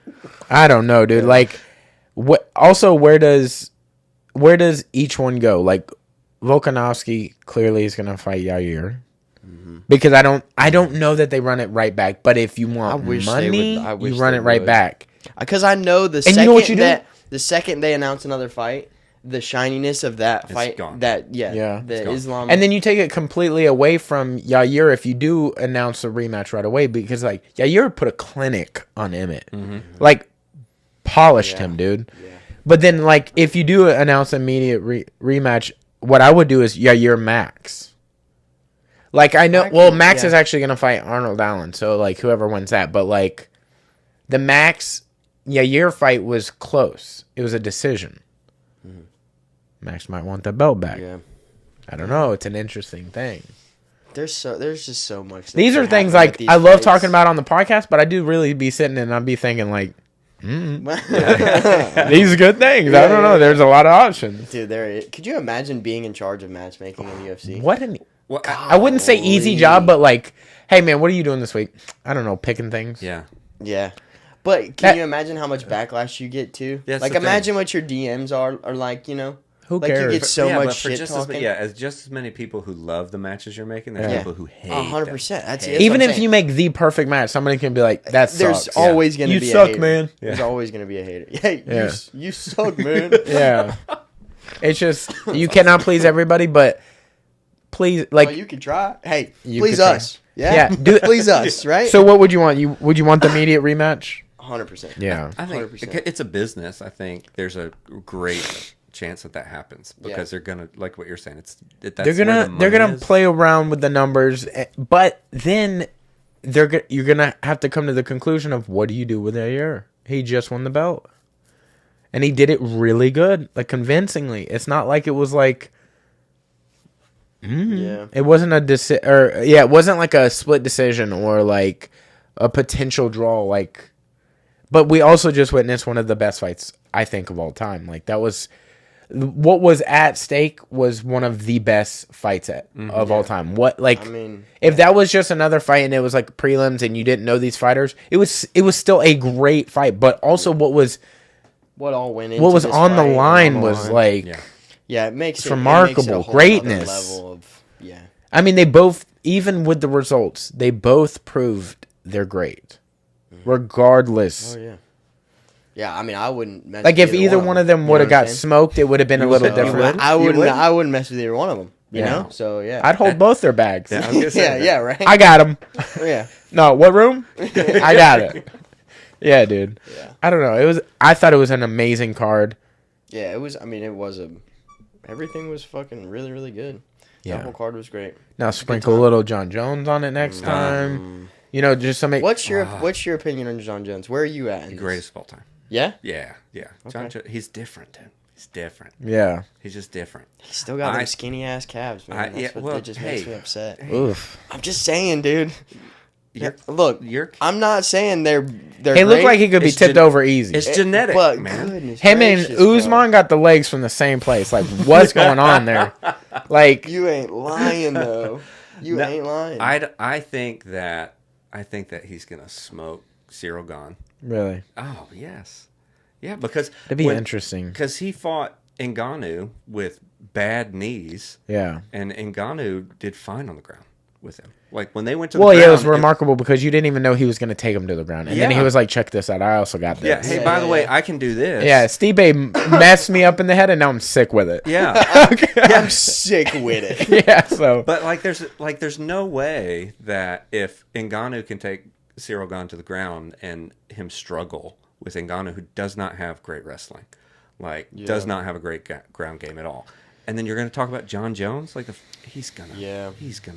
I don't know, dude. Like, what? Also, where does each one go? Like, Volkanovski clearly is gonna fight Yair because I don't know that they run it right back. But if you want money, you run it right back. Because I know the And second you know what you do? the second they announce another fight, the shininess of that fight, gone. the gone. Islam, And then you take it completely away from Yair if you do announce a rematch right away because like Yair put a clinic on Emmett, like polished him, dude. Yeah. But then like if you do announce an immediate rematch, what I would do is Yair Max. Like I know, Max is actually gonna fight Arnold Allen, so like whoever wins that. But like the Max Yair fight was close; it was a decision. Max might want the belt back. Yeah. I don't know. It's an interesting thing. There's just so much. These are things like I love talking about on the podcast, but I do really be sitting and I'll be thinking like, these are good things. I don't know. There's a lot of options. Dude, could you imagine being in charge of matchmaking in UFC? What an Well, I wouldn't say easy job, but like, hey man, what are you doing this week? I don't know, picking things. yeah. Yeah. But can you imagine how much backlash you get too? That's like the thing. imagine what your DMs are like, you know? Who Like cares? you get so yeah, much but for shit just talking. as just as many people who love the matches you're making, there's Yeah. people who hate 100%. them. That's Hate it. Even what I'm if saying. you make the perfect match, somebody can be like, that There's sucks. always going to You be a suck, hater. man. There's Yeah. always going to be a hater. Hey, Yeah. you suck, man. Yeah. It's just you cannot please everybody, but please like Well, you can try. Hey, You please could try. us. Yeah, Yeah, do- please us, right? so what would you want? Would you want the immediate rematch? 100%. Yeah. I think 100%. it's a business. I think there's a great chance that happens because they're gonna like what you're saying. That's They're gonna play around with the numbers, but then you're gonna have to come to the conclusion of what do you do with Yair? He just won the belt, and he did it really good, like convincingly. It's not like it was like, Yeah. it wasn't it wasn't like a split decision or like a potential draw. Like, but we also just witnessed one of the best fights I think of all time. Like that was. What was at stake was one of the best fights of all time. What like I mean, if that was just another fight and it was like prelims and you didn't know these fighters, it was still a great fight. But also what was what went into what was this on the fight line and was on. like Yeah, it makes it remarkable. it makes it a whole Greatness. other level of, yeah. I mean they both even with the results, they both proved they're great. Regardless. Oh yeah. Yeah, I mean, I wouldn't mess Like with if either one of them would have got smoked, it would have been a little would? You different. would? I wouldn't. would? I wouldn't mess with either one of them. You Yeah. know. So yeah. I'd hold both their bags. Yeah, I was gonna say that. yeah. Right. I got them. yeah. No, what room? I got it. Yeah, dude. Yeah. I don't know. I thought it was an amazing card. Yeah. It was. I mean, it was a. Everything was fucking really, really good. Yeah. The whole card was great. Now sprinkle a little John Jones on it next time. You know, just something. What's your opinion on John Jones? Where are you at? In this? Greatest of all time. Yeah. Yeah. John, he's different, dude. He's different. Yeah. He's just different. He's still got them skinny ass calves, man. That just makes me upset. Oof. I'm just saying, dude. You're- Look, you're- I'm not saying they're. He looked like he could be It's tipped over easy. It's genetic, But man. goodness Him and gracious, bro. Usman got the legs from the same place. Like, what's going on there? Like, You ain't lying though. You ain't lying. I think that he's gonna smoke Cyril Gane. really? Oh yes, Yeah, because That'd be interesting. Because he fought Ngannou with bad knees. Yeah. And Ngannou did fine on the ground with him. Like when they went to the Well, ground. yeah, it was remarkable because you didn't even know he was going to take him to the ground. And then he was like, check this out. I also got this. Yeah. Hey, by the way, I can do this. Yeah, Stipe messed me up in the head, and now I'm sick with it. Yeah. I'm sick with it. Yeah, so. But there's no way that if Ngannou can take Cyril Gane to the ground and him struggle with Ngannou, who does not have great wrestling, does not have a great ground game at all. And then you're going to talk about John Jones? He's going to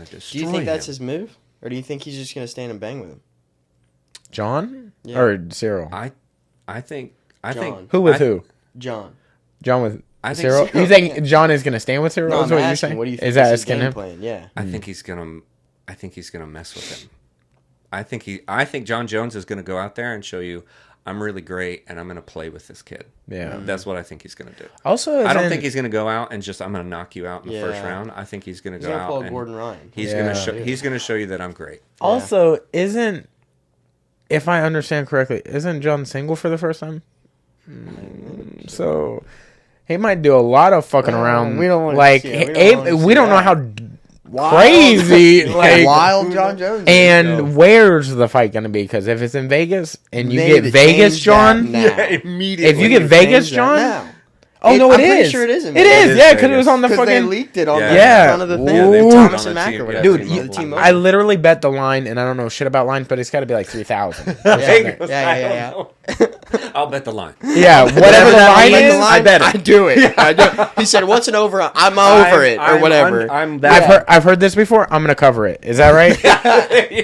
destroy Do you think that's him. his move? Or do you think he's just going to stand and bang with him? John? Yeah. Or Cyril? I think John. Who with who? John. John with I think Cyril? Cyril. You think John is going to stand with Cyril? No, Is I'm what you're asking, saying? what do you think Is that his asking game him? plan? Yeah. I think he's gonna mess with him. I think John Jones is gonna go out there and show you I'm really great and I'm gonna play with this kid. Yeah. That's what I think he's gonna do. Also, I don't think he's gonna go out and just I'm gonna knock you out in the first Yeah. round. I think he's gonna He's go going to out pull and Gordon Ryan. he's Yeah. gonna show you that I'm great. Also, if I understand correctly, isn't John single for the first time? So he might do a lot of fucking around. we don't wanna like see it. We don't wanna we see don't know that. how crazy like Wild John Jones. and where's the fight going to be? Because if it's in Vegas and you They get need to Vegas, change John, that now. Immediately. if you get Vegas, John, I'm it pretty is. sure it is in It Vegas. is, yeah, because it Vegas. was on the Because they fucking. leaked it on Yeah. the Yeah. front of the Ooh. thing. Yeah, They they put it Thomas on and the Mack team- or yeah, whatever. Dude, T-Mobile. The T-Mobile. I literally bet the line, and I don't know shit about lines, but it's got to be like 3,000. Yeah. I'll bet the line. Yeah, whatever the line Like is, the line, I bet it. I do it. I do it. He said, "What's an over? I'm over it, or whatever." I'm that. I've heard this before. I'm gonna cover it. Is that right?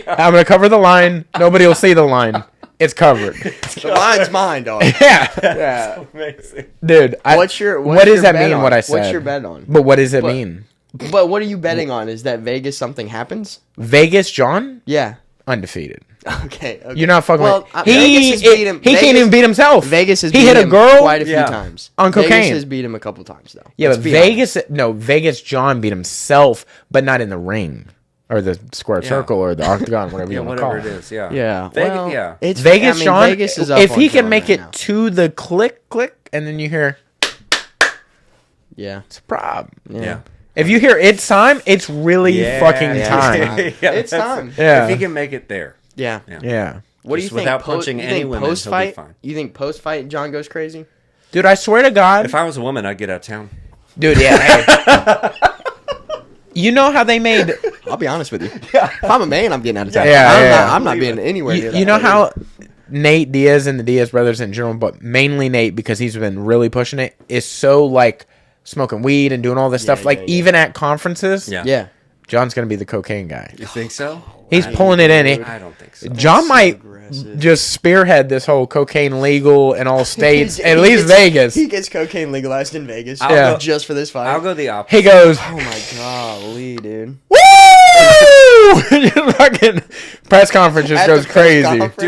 I'm gonna cover the line. Nobody will see the line. It's covered. The line's mine, dog. Yeah, Yeah. Amazing. dude. What does your that mean? On? What I said. What's your bet on? But what does it mean? But what are you betting on? Is that Vegas something happens? Vegas, John, Yeah. undefeated. Okay. You're not fucking. Well, with, Vegas has beat him. He can't even beat himself. Vegas has he beat hit a him girl quite a few Yeah. times. on cocaine. Vegas has beat him a couple times though. Yeah, Let's but be Vegas. No, Vegas. John beat himself, but not in the ring or the square circle or the octagon, whatever you want to call Whatever it. it is. Yeah. Yeah. Vegas, Well, yeah. It's Vegas, John. Vegas is up If on he can John make right it now. to the click, and then you hear Yeah. it's a problem. Yeah. If you hear it's time, it's really Yeah. fucking Yeah. time. Yeah, It's that's- time. Yeah. If he can make it there. Yeah. Yeah. What do Just you think? without punching any women, he'll post be fight? fine. You think post fight John goes crazy? Dude, I swear to God. If I was a woman, I'd get out of town. Dude, yeah. Hey. You know how they made. I'll be honest with you. If I'm a man, I'm getting out of town. Yeah, I'm not being anywhere near that. You know how Nate Diaz and the Diaz brothers in general, but mainly Nate because he's been really pushing it, is so like smoking weed and doing all this stuff. Like even at conferences, Yeah. Yeah. John's gonna be the cocaine guy. You think so? He's pulling it in. I don't think so. John so might aggressive. just spearhead this whole cocaine legal in all states, at He least gets- Vegas. He gets cocaine legalized in Vegas. Yeah. Just for this fight. I'll go the opposite. He goes, Oh my golly, dude. woo! Fucking press conference just At goes the press crazy. conference? Do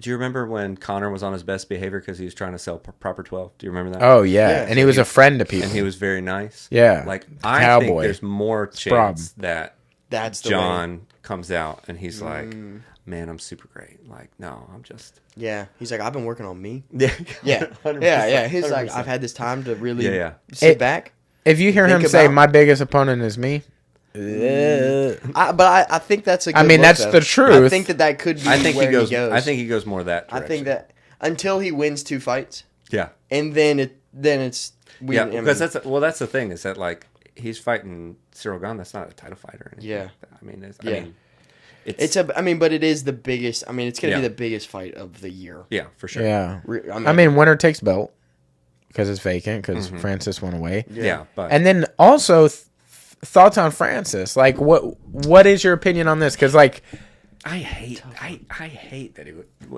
you remember when Connor was on his best behavior because he was trying to sell Proper 12? Do you remember that? Oh yeah, Yeah, and he was a friend to people. And he was very nice. Yeah. Like I think Cowboy. there's more problem. chance that That's the John comes out and he's like, "Man, I'm super great." Like, no, I'm just. Yeah. He's like, I've been working on me. Yeah. Yeah. 100%, Yeah. He's like, 100%. I've had this time to really Yeah. sit back. If you hear Think him say, about- "My biggest opponent is me," I think that's a good I mean, look, that's though. the truth. I think that could be I think where he goes. goes. I think he goes more that I direction. think that until he wins 2 fights, Yeah. and then it's Yeah. I mean, Because that's the thing is that like he's fighting Cyril Gane. That's not a title fight or anything. Yeah. Like that. I mean, but it is the biggest. I mean, it's gonna Yeah. be the biggest fight of the year. yeah, for sure. yeah. I I mean, winner takes belt because it's vacant because Mm-hmm. Francis went away. Yeah, but And then also thoughts on Francis. Like, what is your opinion on this? Because like I hate that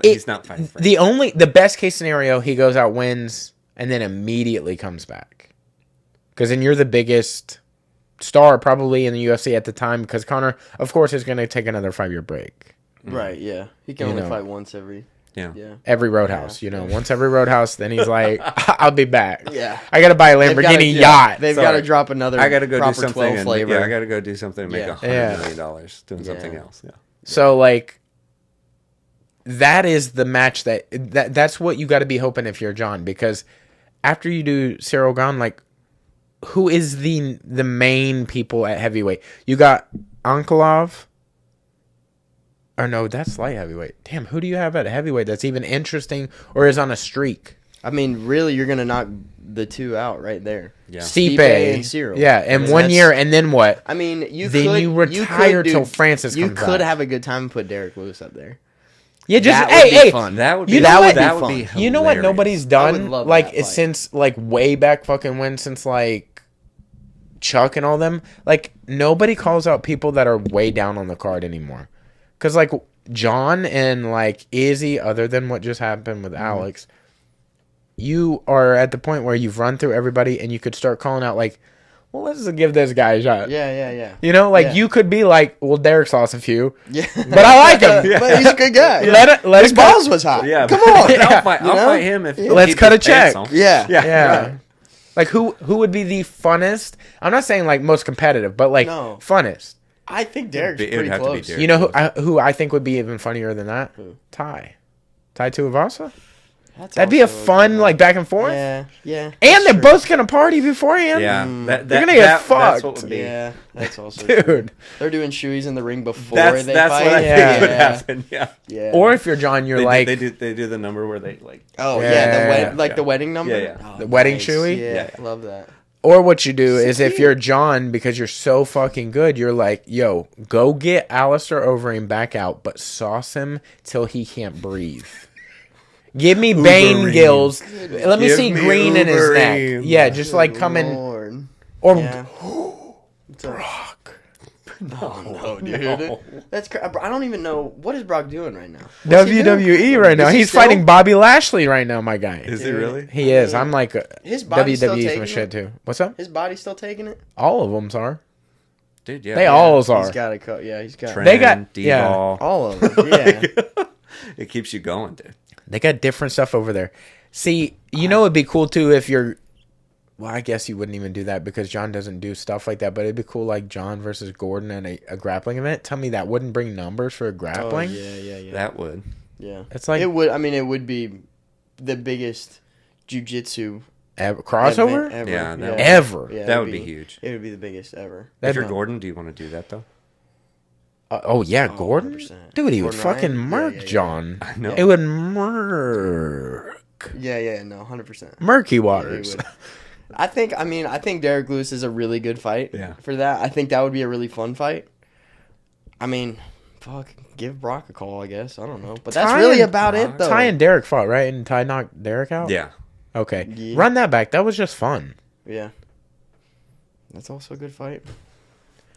he's not fighting. For the best case scenario, he goes out, wins, and then immediately comes back. Because then you're the biggest star probably in the UFC at the time. Because Conor, of course, is going to take another 5-year break. right. Yeah, he can You only know. fight once every. yeah. Yeah. Every Roadhouse, once every Roadhouse, then he's like, I'll be back. Yeah. I got to buy a They've gotta- Lamborghini yeah, yacht. They've Sorry. got to drop another. I got to go do proper something. 12 flavor. I got to go do something and make Yeah. $100 million doing something Yeah. else. Yeah. So like that is the match that's what you got to be hoping if you're John, because after you do Ciryl Gane, like, who is the main people at heavyweight? You got Anklov. Or no, that's light heavyweight. Damn, who do you have at heavyweight that's even interesting or is on a streak? I mean, really, you're gonna knock the two out right there. Yeah. Stipe and Ciryl. Yeah, in 1 year, and then what? I mean, you retire till Francis comes You could back. have a good time and put Derek Lewis up there. Yeah, just That would be fun. That would be You know what? that would fun. be hilarious. You know what nobody's I would done love like that fight. since like way back fucking when, since like Chuck and all them, like nobody calls out people that are way down on the card anymore. Cuz like John and like Izzy, other than what just happened with Alex, you are at the point where you've run through everybody and you could start calling out like, well, let's just give this guy a shot. Yeah. You know, like Yeah. you could be like, well, Derek's lost a few, Yeah. but I like him. But he's a good guy. Let His it cut- balls was hot. Yeah, Come but on. I'll fight You know? him if Let's he cut a puts pants check. on. Yeah. Yeah. Right. Like who would be the funnest? I'm not saying like most competitive, but like No. funnest. I think Derek's It would pretty have to be close. Derek. You know who I think would be even funnier than that? Ty Tuivasa. That's That'd be a also fun good like one. back and forth. Yeah. And That's they're true. both gonna party beforehand. Yeah, They're gonna get That's fucked. what would be. Yeah, that's also true. Dude. They're doing shoeies in the ring before That's they that's fight. what I Yeah. think would happen. Yeah. Yeah. Or if you're John, you're like they do the number where they like. oh Yeah. yeah, Yeah. the wedding number. Yeah, yeah. Oh, The wedding nice. shoey? Yeah, Yeah. love that. or what you do is if you're John, because you're so fucking good, you're like, yo, go get Alistair Overeem back out, but sauce him till he can't breathe. Give me Bane Uberine. gills. Let me Give see me green in his neck. Uberine. Yeah, just like Good coming Lord. or Yeah. Brock. No, dude. That's I don't even know what is Brock doing right now. WWE right now. Is he He's still- fighting Bobby Lashley right now, my guy. Is he Dude. really? He is. I'm like His body's still WWE's my taking shit it? too. What's up? His body's still taking it. All of them are. Dude, yeah. They all He's are. got a cut. Yeah, he's got Trent, They got- D-ball. all of them. Yeah. It keeps you going, dude. They got different stuff over there. See, you know it'd be cool too if you're. Well, I guess you wouldn't even do that because John doesn't do stuff like that. But it'd be cool like John versus Gordon at a grappling event. Tell me that wouldn't bring numbers for Oh, grappling. yeah. That would. Yeah. It's like It would. I mean, it would be the biggest jiu-jitsu crossover event ever. Yeah, that would- ever. Yeah, That it'd would be huge. It would be the biggest ever. If That'd you're be- Gordon, do you want to do that though? Oh yeah, Gordon. 100%. Dude, he would Gordon fucking Ryan? murk Yeah. John. I know. It would murk. Yeah, no, 100%. Murky It waters. would. I think Derek Lewis is a really good fight. Yeah. For that, I think that would be a really fun fight. I mean, fuck, give Brock a call, I guess. I don't know, but that's Ty really and- about it, though. Ty and Derek fought, right? And Ty knocked Derek out? Yeah. Okay. Yeah. Run that back. That was just fun. Yeah, that's also a good fight.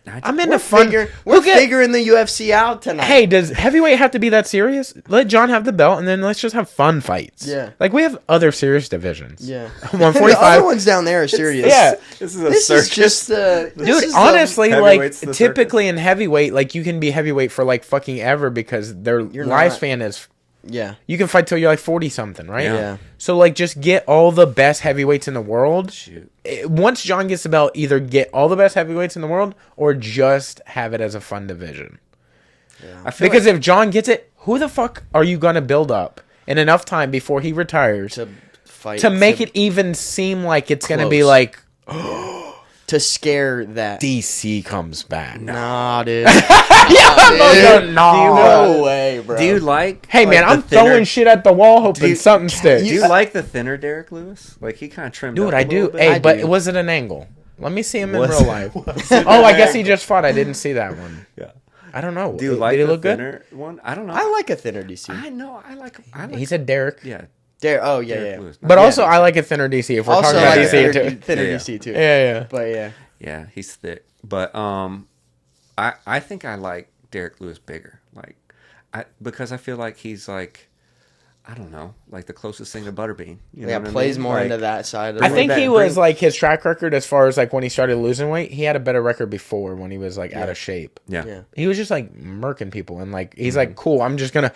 I'm into fun. We're figuring the UFC out tonight. Hey, does heavyweight have to be that serious? Let John have the belt, and then let's just have fun fights. Yeah. Like, we have other serious divisions. Yeah, 145. The other ones down there are serious. Yeah. This is a This circus. is just the Dude, honestly, Heavyweight's like, the typically in heavyweight, like, you can be heavyweight for, like, fucking ever because their You're lifespan is... yeah, You can fight till you're, like, 40-something, right? yeah. So, like, just get all the best heavyweights in the world. Shoot. Once John gets the belt, either get all the best heavyweights in the world or just have it as a fun division. I feel Because like, if John gets it, who the fuck are you going to build up in enough time before he retires To fight to make it even seem like it's going to be Close. like to scare that. DC comes back? Nah, dude. no, No way, bro. do you like? Hey, man, like, I'm the thinner- throwing shit at the wall hoping you- something sticks. Do you like the thinner Derek Lewis? Like he kind of trimmed. Dude, up I a do. little bit? Hey, I but do. was it an angle? Let me see him in Was- real life. was it Oh, an I guess he angle? just fought. I didn't see that one. Yeah. I don't know. Do you like Did he the look good? thinner one? I don't know. I like a thinner DC. I know. I like. He said Derek. Yeah. Oh yeah, Derek yeah. Lewis. But Yeah. also, I like a thinner DC. If we're Also, talking I about like DC, thinner, too. thinner Yeah. DC too. Yeah. But yeah, Yeah, he's thick. But I think I like Derek Lewis bigger. Like because I feel like he's like I don't know, like the closest thing to Butterbean. You know yeah, what I plays mean? more Like, into that side. Of I it. think he bring- was like his track record as far as like when he started losing weight. He had a better record before when he was like out of shape. Yeah. Yeah. He was just like murking people and like he's like, cool, I'm just gonna,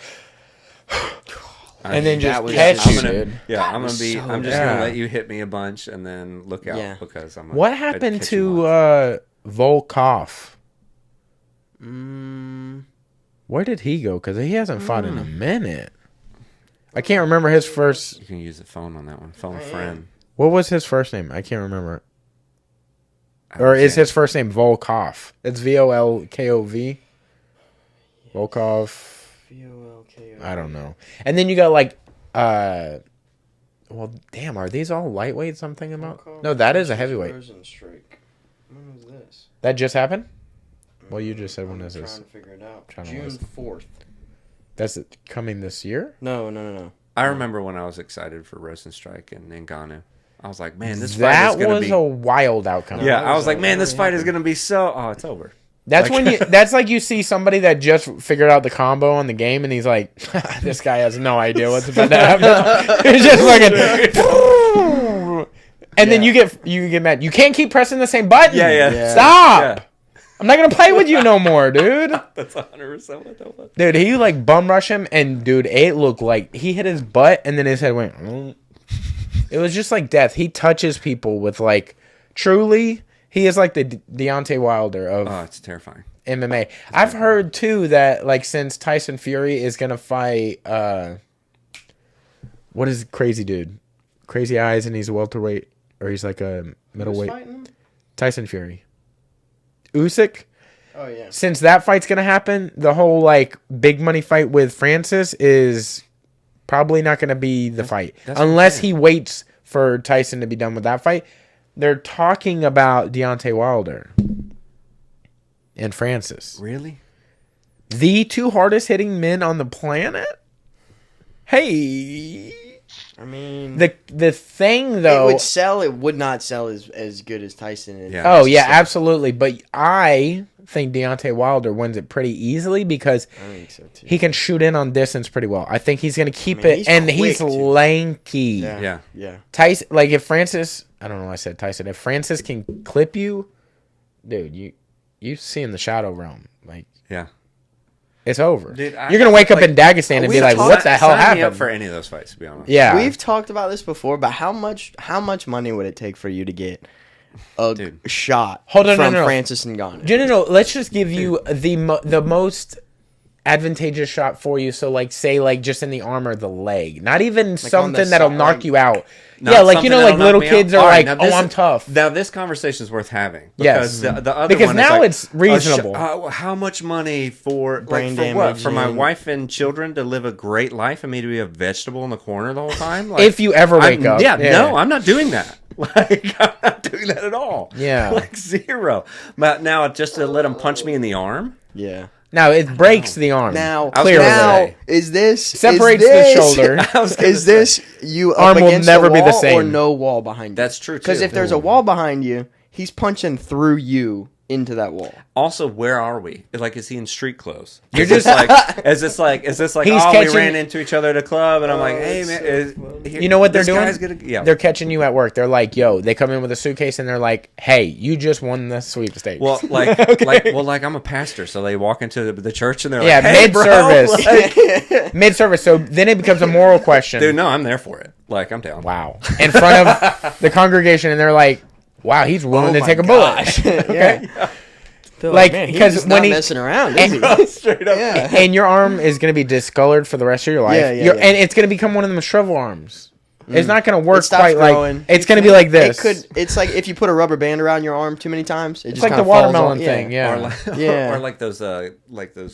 and then just was- catch I'm you, gonna, dude. yeah, I'm gonna was be. so I'm just bad. gonna let you hit me a bunch and then look out Yeah. because I'm. What I'd happened catch you to once. Volkov? Where did he go? Because he hasn't fought in a minute. I can't remember his first. You can use the phone on that one. Phone a friend. What was his first name? I can't remember. Or is his first name Volkov? It's Volkov. Volkov. Volkov. I don't know. And then you got like, well, damn, are these all lightweights I'm thinking about? Volkov No, that is a heavyweight. Rosenstrike. When was this? That just happened? Well, you just said when is this? Trying to figure it out. Trying to June listen. 4th. That's coming this year? No. I remember when I was excited for Rosenstrike and Ngannou. I was like, man, this fight That is going to was be... a wild outcome. Yeah, I was like, that man, this really fight is happened. going to be so... Oh, it's over. That's Like- when you. That's like you see somebody that just figured out the combo on the game, and he's like, "This guy has no idea what's about to happen." He's just fucking. And then you get mad. You can't keep pressing the same button. Yeah. Stop. Yeah. I'm not gonna play with you no more, dude. That's 100% what that was. Dude, he like bum rush him, and dude, it looked like he hit his butt, and then his head went. It was just like death. He touches people with like, truly, he is like the Deontay Wilder of Oh, it's terrifying. MMA. I've heard too that like since Tyson Fury is gonna fight, what is crazy dude? Crazy eyes, and he's a welterweight, or he's like a middleweight. Who's fighting him? Tyson Fury. Usyk. Oh yeah. Since that fight's gonna happen, the whole like big money fight with Francis is probably not gonna be the fight that's unless what I'm he waits for Tyson to be done with that fight. They're talking about Deontay Wilder and Francis, Really? the two hardest hitting men on the planet. Hey, I mean, the thing though. it would sell. It would not sell as good as Tyson. And Yeah. Oh yeah, absolutely. But I think Deontay Wilder wins it pretty easily because I think so too. he can shoot in on distance pretty well. I think he's gonna keep I mean, it, he's and quick, he's too. lanky. Yeah. Tyson, like if Francis, I don't know, why I said Tyson. If Francis can clip you, dude, you see in the shadow realm, like Yeah. it's over. Dude, You're gonna wake up in Dagestan and be we've like, talked- "What the hell Sign me up happened?" for any of those fights, to be honest. Yeah, We've talked about this before, but how much money would it take for you to get a Dude. shot Hold on, from no. Francis Ngannou? No. Let's just give you the most advantageous shot for you. So, like, say, like, just in the arm or the leg, not even on something the that'll side, knock like- you out. Not Yeah, like something you know, that'll like little knock me out? kids are All right, like, now "Oh, this I'm is- tough." Now this conversation is worth having Yes. because the other Because one now is like, it's reasonable. how much money for Brain like, for what? damage For my and- wife and children to live a great life and me to be a vegetable in the corner the whole time? Like, If you ever wake up, yeah, no, I'm not doing that. Like I'm not doing that at all. Yeah. like zero. But now just to let him punch me in the arm. Yeah. Now it breaks the arm. Now, I was clearly, gonna now say. is this Separates is the this- shoulder. I was gonna Is this you up Arm will against never the be the wall or same. no wall behind you? That's true, Because too. if there's a wall behind you, he's punching through you into that wall. Also, where are we? Like, is he in street clothes? You're Is this just- like, is this like, He's oh, catching- we ran into each other at a club, and I'm like, hey that's man, so is, funny. here- You know what they're this doing? guy's Gonna, yeah. They're catching you at work. They're like, "Yo," they come in with a suitcase and they're like, "Hey, you just won the sweepstakes." Well, like I'm a pastor, so they walk into the church and they're yeah, like, hey, mid-service, bro, like- mid-service. So then it becomes a moral question. dude, no, I'm there for it. Like, I'm down. Wow, in front of the congregation, and they're like, "Wow, he's willing to my take a gosh. bullet." Yeah. Feel Like, man, he's 'cause just when not he- messing around, is he? Straight up. Yeah. And your arm is going to be discolored for the rest of your life. Yeah, yeah, You're- yeah. And it's going to become one of them shrivel arms. It's not going to It work stops quite growing. like. It's going to be like this. It could. It's like if you put a rubber band around your arm too many times. It It's just like the kinda falls watermelon off. thing. Yeah. Or like, Yeah. or like those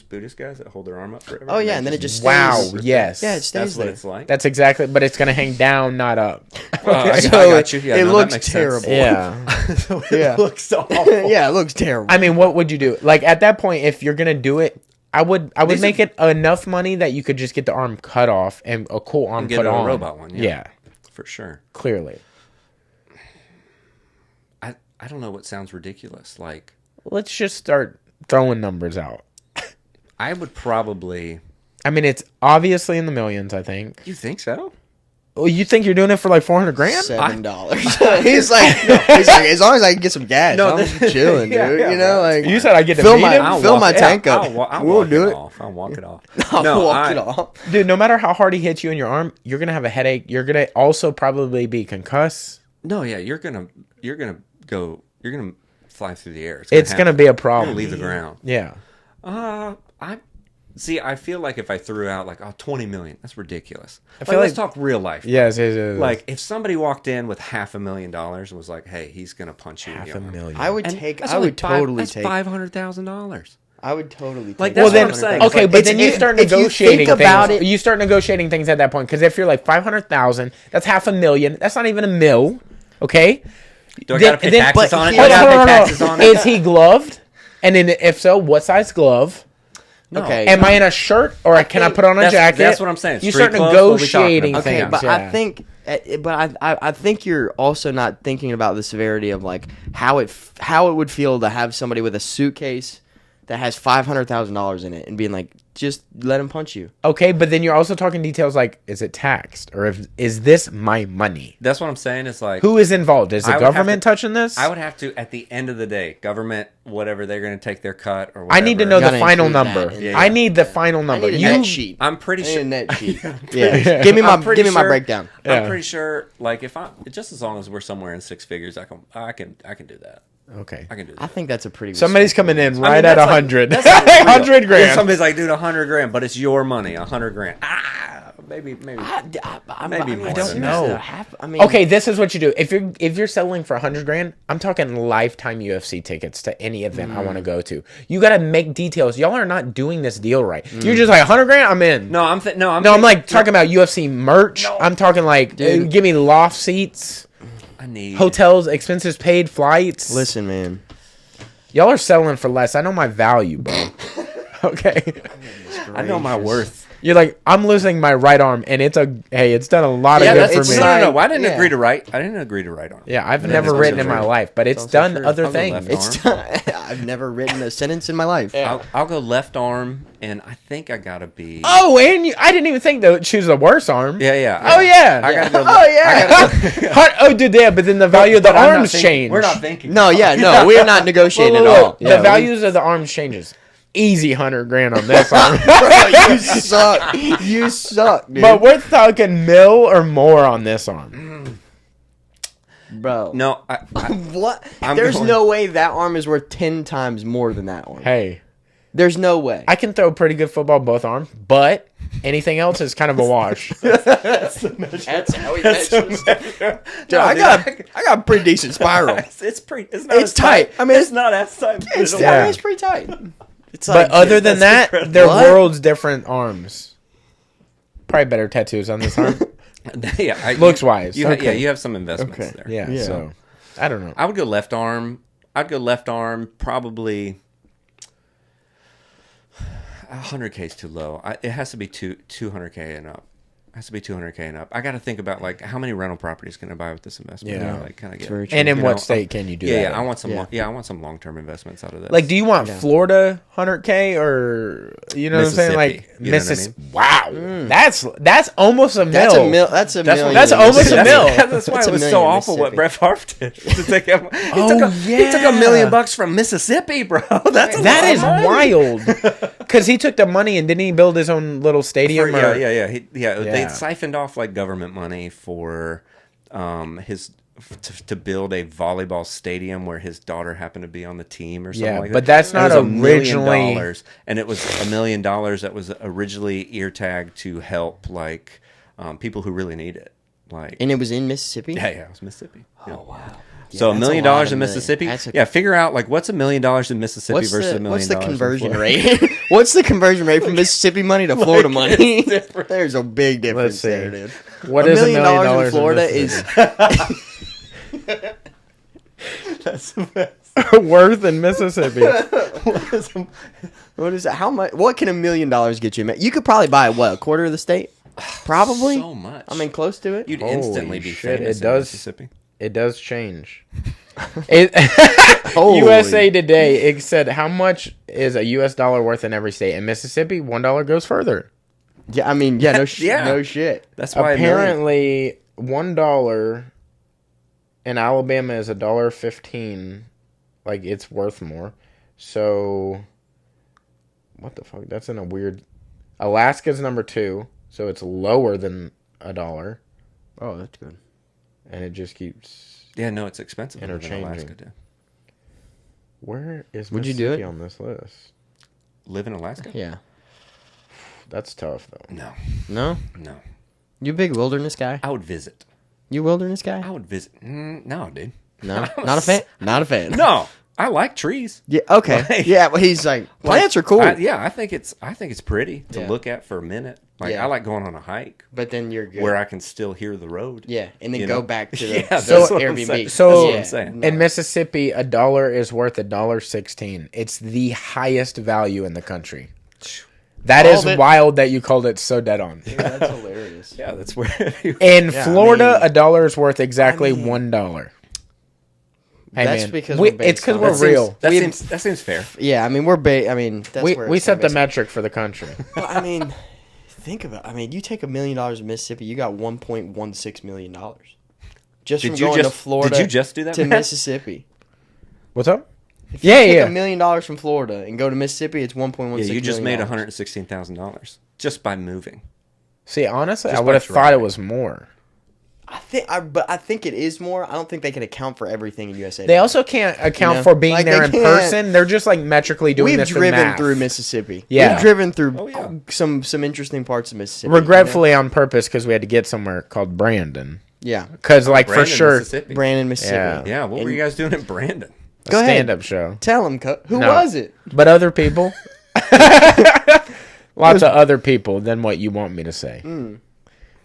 Buddhist guys that hold their arm up forever. Oh yeah, and then it just stays. Wow. Yes. Yeah, it stays That's what there. it's like. That's exactly. But it's going to hang down, not up. I So got you. Yeah, it no, that looks makes terrible. sense. Yeah. Yeah. looks awful. Yeah, it looks terrible. I mean, what would you do? Like at that point, if you're gonna do it, I would These make it enough money that you could just get the arm cut off and a cool arm And get put a on. robot one, yeah. For sure. Clearly. I don't know what sounds ridiculous. Like, Let's just start throwing numbers out. I would probably. I mean, it's obviously in the millions. I think. You think so? Well, you think you're doing it for like $400,000? $7. He's like, as long as I can get some gas, No, I'm chilling, yeah, dude. yeah, you know, like You said I get to fill meet my him? fill my tank up. I'll We'll walk do it it. off. I'll walk it off. I'll walk it off. Dude, no matter how hard he hits you in your arm, you're gonna have a headache. You're gonna also probably be concussed. No, yeah, you're gonna fly through the air. It's gonna be a You're problem. gonna leave the ground. Yeah. I See, I feel like if I threw out like, 20 million, that's ridiculous. I feel let's like- talk real life. Yes. Like if somebody walked in with $500,000 and was like, "Hey, he's gonna punch you in the arm." $500,000. I would And take. that's I only would totally that's take. $500,000. I would totally take. Like, that's what I'm saying. Okay, but then you It's- start if you negotiating think about things. it- You start negotiating things at that point because if you're like 500,000, that's $500,000. That's not even a mil. Okay. Do I Then- gotta pay then- taxes but on it? here- Do I Hold gotta on, pay hold on, taxes hold on on. it? Is he gloved? And then if so, what size glove? No. Okay. Am I in a shirt or can I think put on a that's- jacket? that's what I'm saying. You Street start clothes, what are we talking negotiating about? Okay, things. but yeah. I think you're also not thinking about the severity of like how it would feel to have somebody with a suitcase that has $500,000 in it and being like, just let him punch you. Okay, but then you're also talking details like, is it taxed or is this my money? That's what I'm saying. It's like Who is involved? Is the I would have government to- touching this? I would have to, at the end of the day, government, whatever they're going to take their cut or I whatever. need to know the Gotta final include that number. in there. I need the final I number. need a net sheet. I'm pretty I need sure. a net sheet. Yeah, give me my I'm pretty my sure- breakdown. Yeah. I'm pretty sure. Like if I just as long as we're somewhere in six figures, I can do that. Okay. I can do that. I think that's a pretty. Somebody's coming in I right mean, at that's like- 100. that's like real. 100 grand. If somebody's like, dude, 100 grand, but it's your money, 100 grand. Maybe. Maybe more I don't than know. that. Okay, this is what you do. If you're selling for 100 grand, I'm talking lifetime UFC tickets to any event I want to go to. You got to make details. Y'all are not doing this deal right. You're just like 100 grand, I'm in. No, I'm I'm like talking about UFC merch. No. I'm talking like, Dude. give me loft seats, I need hotels, expenses paid, flights. Listen, man. Y'all are selling for less. I know my value, bro. Okay. I know my worth. You're like, I'm losing my right arm, and it's done a lot of Yeah, good that's for me. No. I didn't Yeah. agree to write. I didn't agree to write on. Yeah, I've Yeah, never that's written also in my true. life, but it's also done true. other I'll go things. left arm. I've never written a sentence in my life. I'll go left arm, and I think I gotta be. Oh, and I didn't even think to choose the worse arm. Yeah. Oh, yeah. I gotta go. Oh, yeah. Oh, dude, yeah, but then the value of the But I'm not arms thinking- change. We're not thinking. No, yeah, no, we're not negotiating at all. The values of the arms changes. Easy 100 grand on this arm. You suck. You suck, dude. But we're talking mil or more on this arm. Bro. No, I What? I'm There's going- no way that arm is worth 10 times more than that arm. Hey, There's no way. I can throw pretty good football both arms, but anything else is kind of a wash. That's how he measures. Dude, No, I dude, got a pretty decent spiral. It's pretty. It's not. It's as tight. tight. I mean, it's not as tight. It's, Yeah. I mean, it's pretty tight. It's But other than that's that, incredible. they're What? worlds different arms. Probably better tattoos on this arm. yeah, Looks wise. You Okay. you have some investments Okay. there. Yeah, Yeah. so I don't know. I would go left arm. I'd go left arm. Probably 100K is too low. It has to be 200K and up. It has to be 200K and up. I got to think about like how many rental properties can I buy with this investment? Yeah. like kind of get. very true. And in you what know, state can you do Yeah, that? yeah. I want some. Yeah. I want some long-term investments out of this. Like, do you want Yeah. Florida 100K or you know what I'm saying? Like Mississippi, you know what I Mississippi. Wow, that's almost a mil. That's a mil. That's a That's million. That's almost a mil. That's why That's it a was so million in awful what Mississippi. Brett Favre did. He took $1 yeah. million from Mississippi, bro. That's a That lot of is money. wild. Because he took the money and didn't he build his own little stadium? Yeah. or- They Yeah. siphoned off like government money for to build a volleyball stadium where his daughter happened to be on the team or something Yeah, like that. but that's And not it was $1 million, originally- and it was $1 million that was originally ear tagged to help like people who really need it. Like And it was in Mississippi. yeah, it was Mississippi. Yeah. Oh wow. So Yeah, $1 that's million a lot in of million. Mississippi. That's a- Figure out like what's $1 million in Mississippi versus $1 million. What's the in conversion Florida. rate? What's the conversion rate from Mississippi money to Florida money? There's a big difference see. there, dude. What $1 is million $1 million in Florida is worth in Mississippi? what is it? How much? What can $1 million get you? You could probably buy what, a quarter of the state? Probably. So much. I mean, close to it. You'd Holy instantly be shit, famous it in does. Mississippi. It does change. It, Holy. USA Today, it said how much is a US dollar worth in every state. In Mississippi, $1 goes further. Yeah, I mean, yeah, no, Yeah. no shit. That's why Apparently, $1 in Alabama is $1.15. Like, it's worth more. So, what the fuck? That's in a weird. Alaska's number 2, so it's lower than $1, Oh, that's good. and it just keeps. Yeah, no, it's expensive. to live in Interchanging. Alaska, dude. Where is Would you do Mississippi it? on this list? Live in Alaska? Yeah. That's tough though. No. No? No. You a big wilderness guy? I would visit. You a wilderness guy? I would visit. No, dude. No? Not a fan? Not a fan. No. I like trees. Yeah, okay. Like- Yeah, well, he's like, plants are cool. I think it's pretty to Yeah. look at for a minute. Like Yeah. I like going on a hike but then you're good. where I can still hear the road. Yeah, and then You go know? back to the Yeah, that's what I'm Airbnb. saying. So That's what I'm saying. in Mississippi, $1 is worth $1.16. It's the highest value in the country. That is Called it. wild that you called it so dead on. Dude, that's hilarious. Yeah, that's where. In Yeah, Florida, I mean- $1 is worth exactly I mean- $1. Hey, That's man, because we, we're based it's because on- we're That real. That seems fair. Yeah, I mean, that's We where we it's set the based. metric for the country. But, I mean, think about it. I mean, you take $1 million in Mississippi, you got $1.16 million. Just from going to Florida Did you just do that? to Matt? Mississippi. What's up? If you Yeah, take yeah. $1 million from Florida and go to Mississippi, it's $1.16 Yeah, you just made million. $116,000 just by moving. See, honestly, Just I would have by thought it driving. was more. But I think it is more. I don't think they can account for everything in USA. They also can't account You know, for being like, there they in can't- person. They're just like metrically doing We've this driven math. through Mississippi. Yeah. We've driven through Oh, yeah. some interesting parts of Mississippi. Regretfully on purpose because we had to get somewhere called Brandon. You know? Because like for Brandon, sure, Mississippi. Yeah. Brandon, Mississippi. Yeah, what were you guys doing in Brandon? a Go ahead. stand-up show. Tell him, who No. was it? But other people, lots of other people than what you want me to say.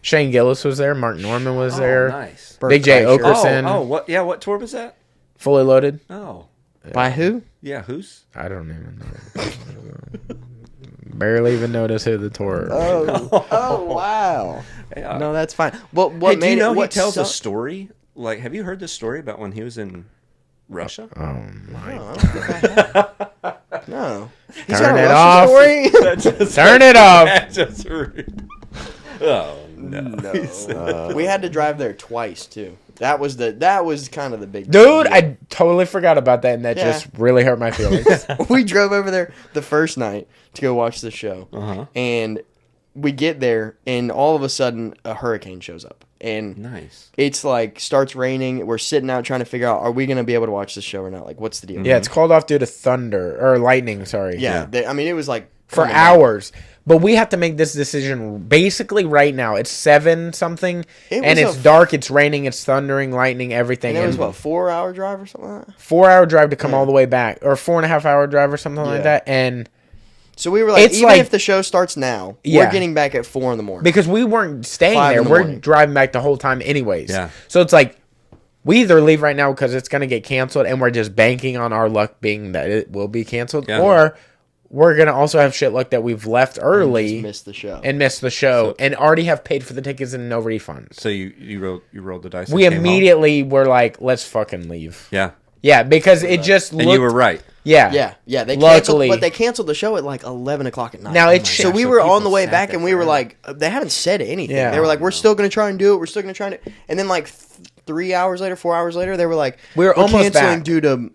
Shane Gillis was there. Mark Norman was there. Nice. Big J Kreischer. Okerson. What? Yeah, what tour was that? Fully loaded. Oh, By who? yeah. Who's? I don't even know. Barely even notice who the tour. Oh, wow. Yeah. No, that's fine. What Hey, made do you know it? he What tells a sucked- story? Like, have you heard this story about when he was in Russia? Oh my! No, I don't think I have. No. He's Turn got a it Russian off. story? That just- Turn it off. that just rude. Oh no! We had to drive there twice too. That was kind of the big Dude, deal. I totally forgot about that, and that Yeah. just really hurt my feelings. We drove over there the first night to go watch the show, Uh-huh. and we get there, and all of a sudden a hurricane shows up, and Nice. it's like starts raining. We're sitting out trying to figure out, are we going to be able to watch the show or not? Like, what's the deal? Yeah, it's called off due to thunder or lightning. Sorry. Yeah. I mean, it was like For coming down. hours. But we have to make this decision basically right now. It's 7 something, It and was it's dark. It's raining. It's thundering, lightning, everything. And it was And what, 4-hour drive or something like that? 4-hour drive to come Yeah. all the way back, or 4.5-hour drive or something like Yeah. that. And So we were like, It's even like- if the show starts now, Yeah. we're getting back at 4 in the morning. because we weren't staying 5 there, in the we're morning. driving back the whole time anyways. Yeah. So it's like we either leave right now because it's going to get canceled, and we're just banking on our luck being that it will be canceled, Yeah. or we're going to also have shit luck that we've left early Just missed the show. and missed the show So- and already have paid for the tickets and no refunds. So you rolled the dice. We and came home? immediately were like, let's fucking leave. Yeah. Yeah, because it just looked. And you were right. Yeah. Yeah, they Luckily- canceled, but they canceled the show at like 11 o'clock at night. Now it's so shit. we So were on the people way sat back, there and we were forever. like, they haven't said anything. Yeah. They were like, we're still gonna try and do it. We're still gonna try to. And then like 3 hours later, 4 hours later, they were like, We're almost canceling back. due to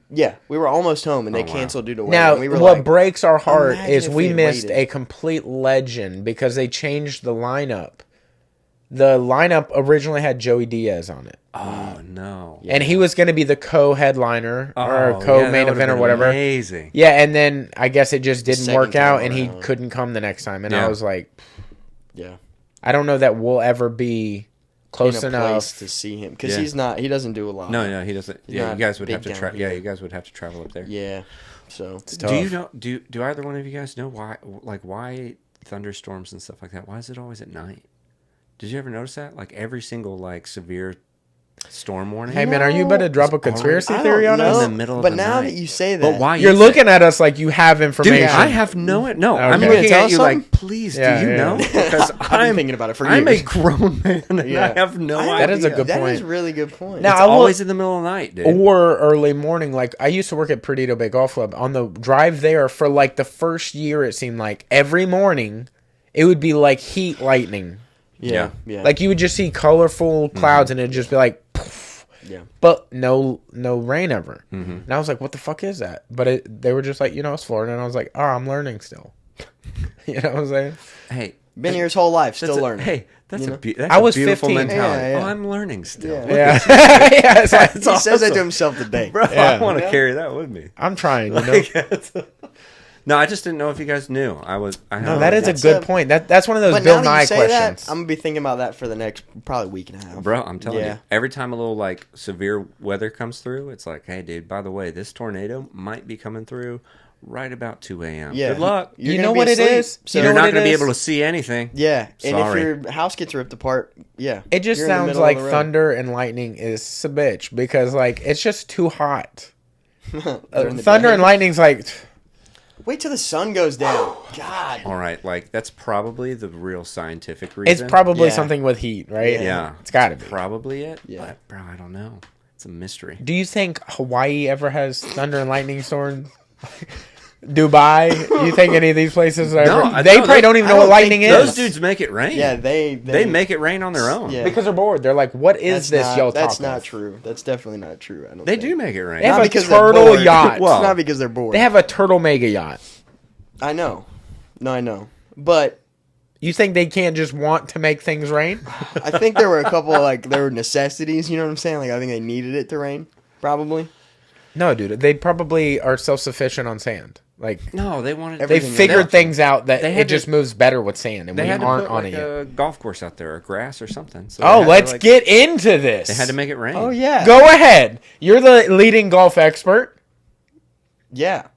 we were almost home, and they Oh, wow. canceled due to weather. Now, and we were what like, breaks our heart imagine is if we had missed waited. a complete legend because they changed the lineup. The lineup originally had Joey Diaz on it. Oh no. And he was going to be the co-headliner or Oh, co-main yeah, that event or would've been whatever. Amazing. Yeah, and then I guess it just didn't Second work time out, and he around. couldn't come the next time. And I Yeah. was like, yeah, I don't know that we'll ever be close in a enough. place to see him because Yeah. he doesn't do a lot. No, he doesn't. He's Yeah, not you guys would big have to down travel. here. Yeah, you guys would have to travel up there. Yeah, so Do you know? Do either one of you guys know why thunderstorms and stuff like that? Why is it always at night? Did you ever notice that? Like every single severe storm warning. Hey, man, are you about to drop a conspiracy I theory don't on know, us? In the middle of but the now night. that you say that, But why? You're is looking at us like you have information. Dude, I have no. No, I'm Okay. looking Tell at us you something? like, please, Yeah, do you yeah. know? Because I've been thinking about it for I'm a years. grown man, and Yeah. I have no idea. That is a good That point. is a really good point. Now, It's I will- always in the middle of the night, dude. Or early morning. Like, I used to work at Perdido Bay Golf Club. On the drive there, for like the first year, it seemed like every morning, it would be like heat lightning. yeah. Like, you would just see colorful clouds, and it'd just be like, poof, yeah. but no rain ever. And I was like, what the fuck is that? But they were just like, it's Florida. And I was like, oh, I'm learning still. You know what I'm saying? Hey, Been here his whole life, that's still a- learning. Hey, that's You a know? that's I a was beautiful 15. mentality. Yeah, yeah. Oh, I'm learning still. Yeah. Yeah. It's like, he says that awesome. to himself today. Bro, Yeah. I want to Yeah. carry that with me. I'm trying, you know? Like, No, I just didn't know if you guys knew. No, that is a good point. That's one of those But Bill now that Nye you say questions. that, I'm gonna be thinking about that for the next probably week and a half. Bro, I'm telling Yeah. you, every time a little like severe weather comes through, it's like, hey, dude, by the way, this tornado might be coming through right about 2 a.m. Yeah. Good luck. You're You gonna know be what it asleep, is? So You know You're what not it going to be is? able to see anything. Yeah, and Sorry. if your house gets ripped apart, yeah, It just you're in the sounds middle like of the road. thunder and lightning is a bitch because like it's just too hot. During the Thunder day. and lightning's like Wait till the sun goes down. God. All right, like that's probably the real scientific reason. it's probably Yeah. something with heat, right? yeah, It's got to be. probably it. Yeah. But, bro, I don't know. It's a mystery. Do you think Hawaii ever has thunder and lightning storms? Dubai? You think any of these places are? No, They no, probably don't even I know what don't lightning think is. Those dudes make it rain. Yeah, they make it rain on their own. Yeah. because they're bored. They're like, "What is this, y'all talk That's of?" not true. That's definitely not true. I don't. They think. do make it rain. They have Not a because they're turtle bored. yacht. Well, It's not because they're bored. They have a turtle mega yacht. I know. No, I know. But You think they can't just want to make things rain? I think there were a couple there were necessities. You know what I'm saying? Like I think they needed it to rain. Probably. No, dude. They probably are self-sufficient on sand. Like no, they wanted. they Everything figured else. things out that They it had just to- moves better with sand, and They we had to aren't put on like it yet. a golf course out there, or grass or something. So Oh, they had let's to, like, get into this. They had to make it rain. Oh yeah. Go ahead. You're the leading golf expert. Yeah.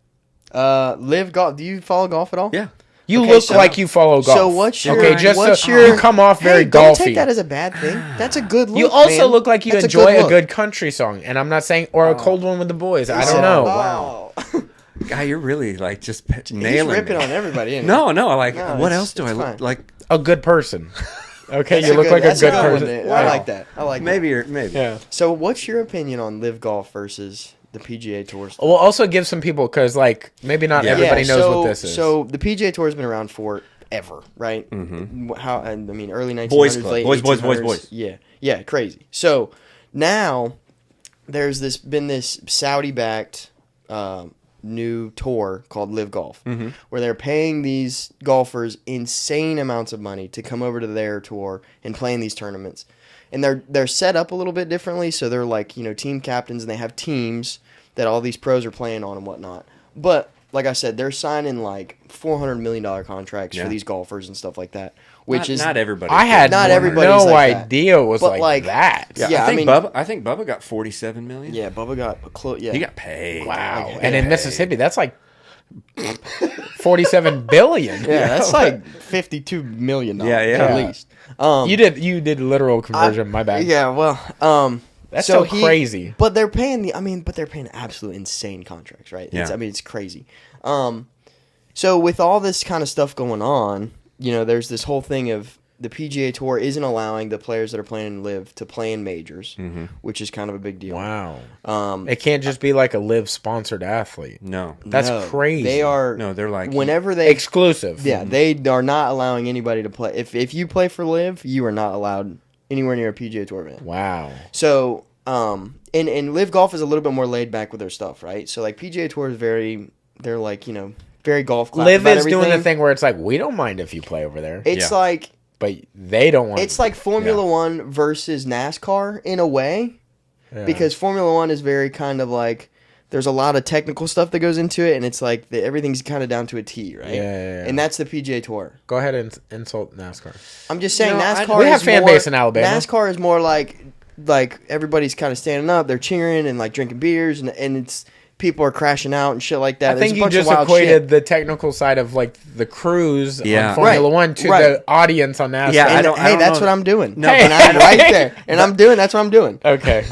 Live golf. Do you follow golf at all? Yeah. You Okay, look so- like you follow golf. So what's your? okay? Just what's so your? you come off very hey, don't take golfy. that as a bad thing. That's a good look. You also man. look like you That's enjoy a look. good country song, and I'm not saying or a cold one with the boys. I don't know. Wow. Guy, you're really like just He's nailing ripping me. on everybody. Isn't he? No, like No, what it's- else do I it's look fine. like? A good person. Okay, That's you look like a that's good one, person. Nick. Yeah. I like that. I like Maybe that. you're maybe. Yeah. So, what's your opinion on live golf versus the PGA Tour? Stuff? We'll also give some people because, like, maybe not Yeah. everybody knows so, what this is. So the PGA Tour has been around forever, right? Mm-hmm. How? I mean, early 1900s, Boys club. late Boys, 1800s. Yeah, crazy. So now there's been this Saudi-backed new tour called Live Golf, where they're paying these golfers insane amounts of money to come over to their tour and play in these tournaments. And they're set up a little bit differently, so they're like, team captains, and they have teams that all these pros are playing on and whatnot. But like I said, they're signing like $400 million contracts for these golfers and stuff like that, which is not everybody. I had Not everybody's no like that. idea it was But, like that. Yeah, I think I mean- Bubba got 47 million. yeah. Bubba got close. Yeah, He got paid. Wow. Like, and in yeah. Mississippi, that's like 47 billion. yeah. That's like $52 million. Yeah, yeah. at least. You did literal conversion. My bad. Yeah, well, That's so crazy. But they're paying they're paying absolute insane contracts, right? Yeah. It's crazy. So with all this kind of stuff going on, there's this whole thing of the PGA Tour isn't allowing the players that are playing in Live to play in majors, which is kind of a big deal. Wow. Um, It can't just be like a live sponsored athlete. No. That's no, crazy. They are No, they're like whenever they Exclusive. yeah they are not allowing anybody to play. If you play for Live, you are not allowed anywhere near a PGA Tour event. Wow. So, and Live Golf is a little bit more laid back with their stuff, right? So, like, PGA Tour is they're like, very golf class. Live about is doing the everything. thing where it's like, we don't mind if you play over there. It's Yeah. like, but they don't want it's like Formula One versus NASCAR in a way, because Formula One is very kind of like, there's a lot of technical stuff that goes into it, and it's like, everything's kind of down to a T, right? Yeah. And that's the PGA Tour. Go ahead and insult NASCAR. I'm just saying, No, NASCAR we have is fan more, base in Alabama. NASCAR is more like everybody's kind of standing up, they're cheering and like drinking beers, and it's people are crashing out and shit like that. I There's think a you bunch of just wild equated shit. the technical side of like the crews Yeah. on Formula Right, One to right. the audience on NASCAR. Yeah, I And, don't hey, that's know. what I'm doing. No, and but- I'm right there, and that's what I'm doing. Okay.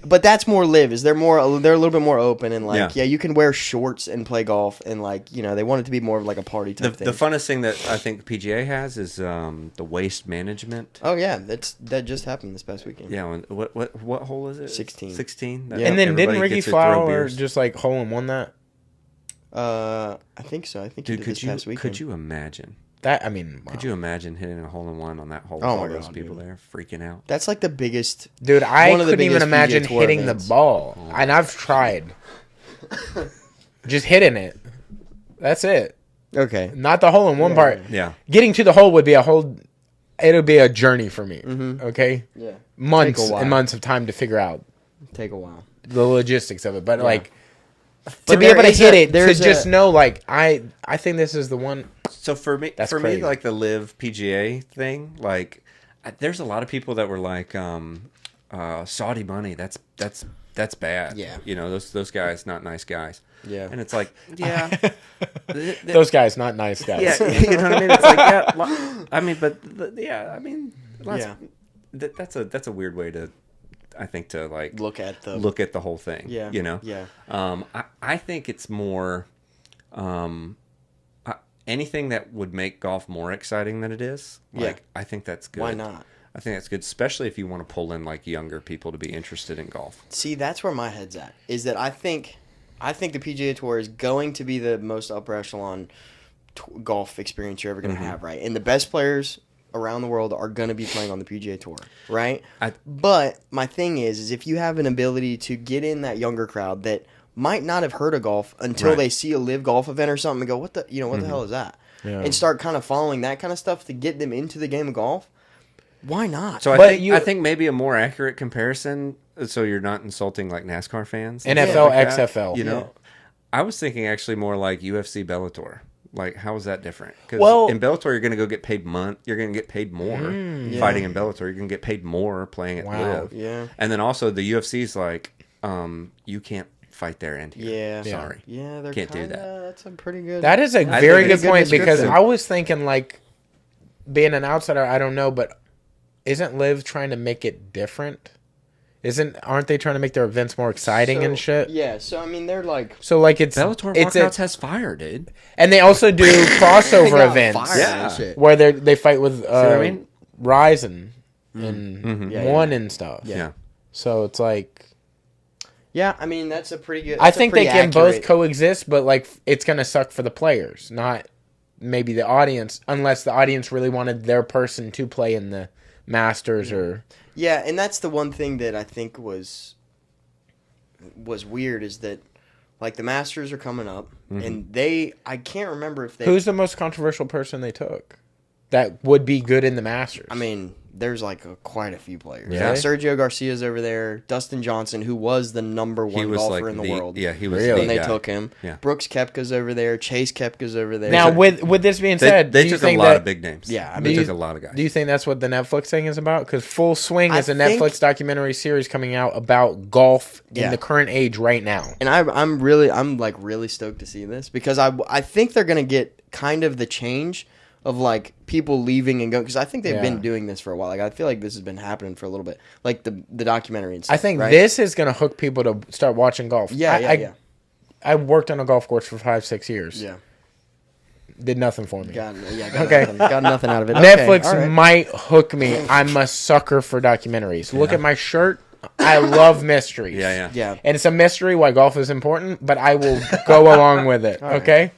But that's more Live. They're a little bit more open and like Yeah. you can wear shorts and play golf and like they want it to be more of like a party type thing. The funnest thing that I think PGA has is the waste management. Oh yeah, that just happened this past weekend. Yeah, what hole is it? 16. 16. Yeah. And then didn't Ricky Fowler beers. just like hole in one that? I think so. I think he Dude, did this past weekend. could you imagine? That I mean, wow. Could you imagine hitting a hole in one on that hole with Oh all my those God, people dude. there freaking out? That's like the biggest. Dude, I one of the couldn't even biggest PGA imagine Tour hitting events. the ball, and I've tried. Just hitting it. That's it. Okay. Not the hole in one part. Yeah. Getting to the hole would be it'll be a journey for me. Okay. Yeah. Months Take a while. and months of time to figure out Take a while. the logistics of it, but like to be able to hit it, to there's just know, like, I think this is the one. So for me, crazy. like the Live PGA thing, like there's a lot of people that were like, Saudi money. That's bad. Yeah. You know, those guys, not nice guys. Yeah. And it's like, yeah, Those guys, not nice guys. yeah, you know what I mean? It's like, yeah, I mean, but yeah, I mean, Yeah. that's a weird way to, I think, to like look at the whole thing. Yeah. You know. Yeah. I think it's more, anything that would make golf more exciting than it is. Like, Yeah. I think that's good. Why not? I think that's good, especially if you want to pull in like younger people to be interested in golf. See, that's where my head's at. Is that I think the PGA Tour is going to be the most upper echelon golf experience you're ever going to have, right? And the best players around the world are going to be playing on the PGA Tour, right? But my thing is if you have an ability to get in that younger crowd that might not have heard of golf until they see a live golf event or something and go, what the hell is that? Yeah. And start kind of following that kind of stuff to get them into the game of golf. Why not? So I think maybe a more accurate comparison, so you're not insulting like NASCAR fans. NFL, like XFL. You know, I was thinking actually more like UFC, Bellator. Like, how is that different? Because in Bellator, you're going to go get paid you're going to get paid more fighting in Bellator. You're going to get paid more playing at Live. Yeah. And then also the UFC's like, you can't fight there and here. Yeah. Sorry. Yeah, they're Can't do kinda, that. That's a pretty good. That is a I very think good point because description. I was thinking, like, being an outsider, I don't know, but isn't Liv trying to make it different? Aren't they trying to make their events more exciting and shit? Yeah, so I mean, they're like, So like it's Bellator it's Walkouts has fire, dude. and they also do they crossover got events fire Yeah. and shit. where they fight with what I mean? Ryzen and Yeah, One yeah. and stuff. Yeah. So it's like Yeah, I mean, that's a pretty good. I that's a think they pretty can both accurate- coexist, but like it's gonna suck for the players, not maybe the audience, unless the audience really wanted their person to play in the Masters or. Yeah, and that's the one thing that I think was weird is that, like, the Masters are coming up, and I can't remember if they. Who's the most controversial person they took that would be good in the Masters? I mean, there's like quite a few players. Yeah. Sergio Garcia's over there. Dustin Johnson, who was the number He one was golfer like in the world. Yeah, he was Really? When the they guy. took him. Yeah. Brooks Koepka's over there. Chase Koepka's over there. now, with this being said, They do you took a think lot that, of big names. Yeah, I they mean, took a lot of guys. Do you think that's what the Netflix thing is about? Because Full Swing is a think- Netflix documentary series coming out about golf in Yeah. the current age right now. And I'm really stoked to see this because I think they're gonna get kind of the change of like people leaving and going because I think they've been doing this for a while. Like I feel like this has been happening for a little bit, like the documentary and stuff. I think right? this is going to hook people to start watching golf. Yeah. I worked on a golf course for 5-6 years. Yeah. Did nothing for me. Got Okay. nothing, got nothing out of it. Netflix Okay, all right. might hook me. I'm a sucker for documentaries. Look at my shirt. I love mysteries. Yeah. Yeah. And it's a mystery why golf is important, but I will go along with it. right. Okay?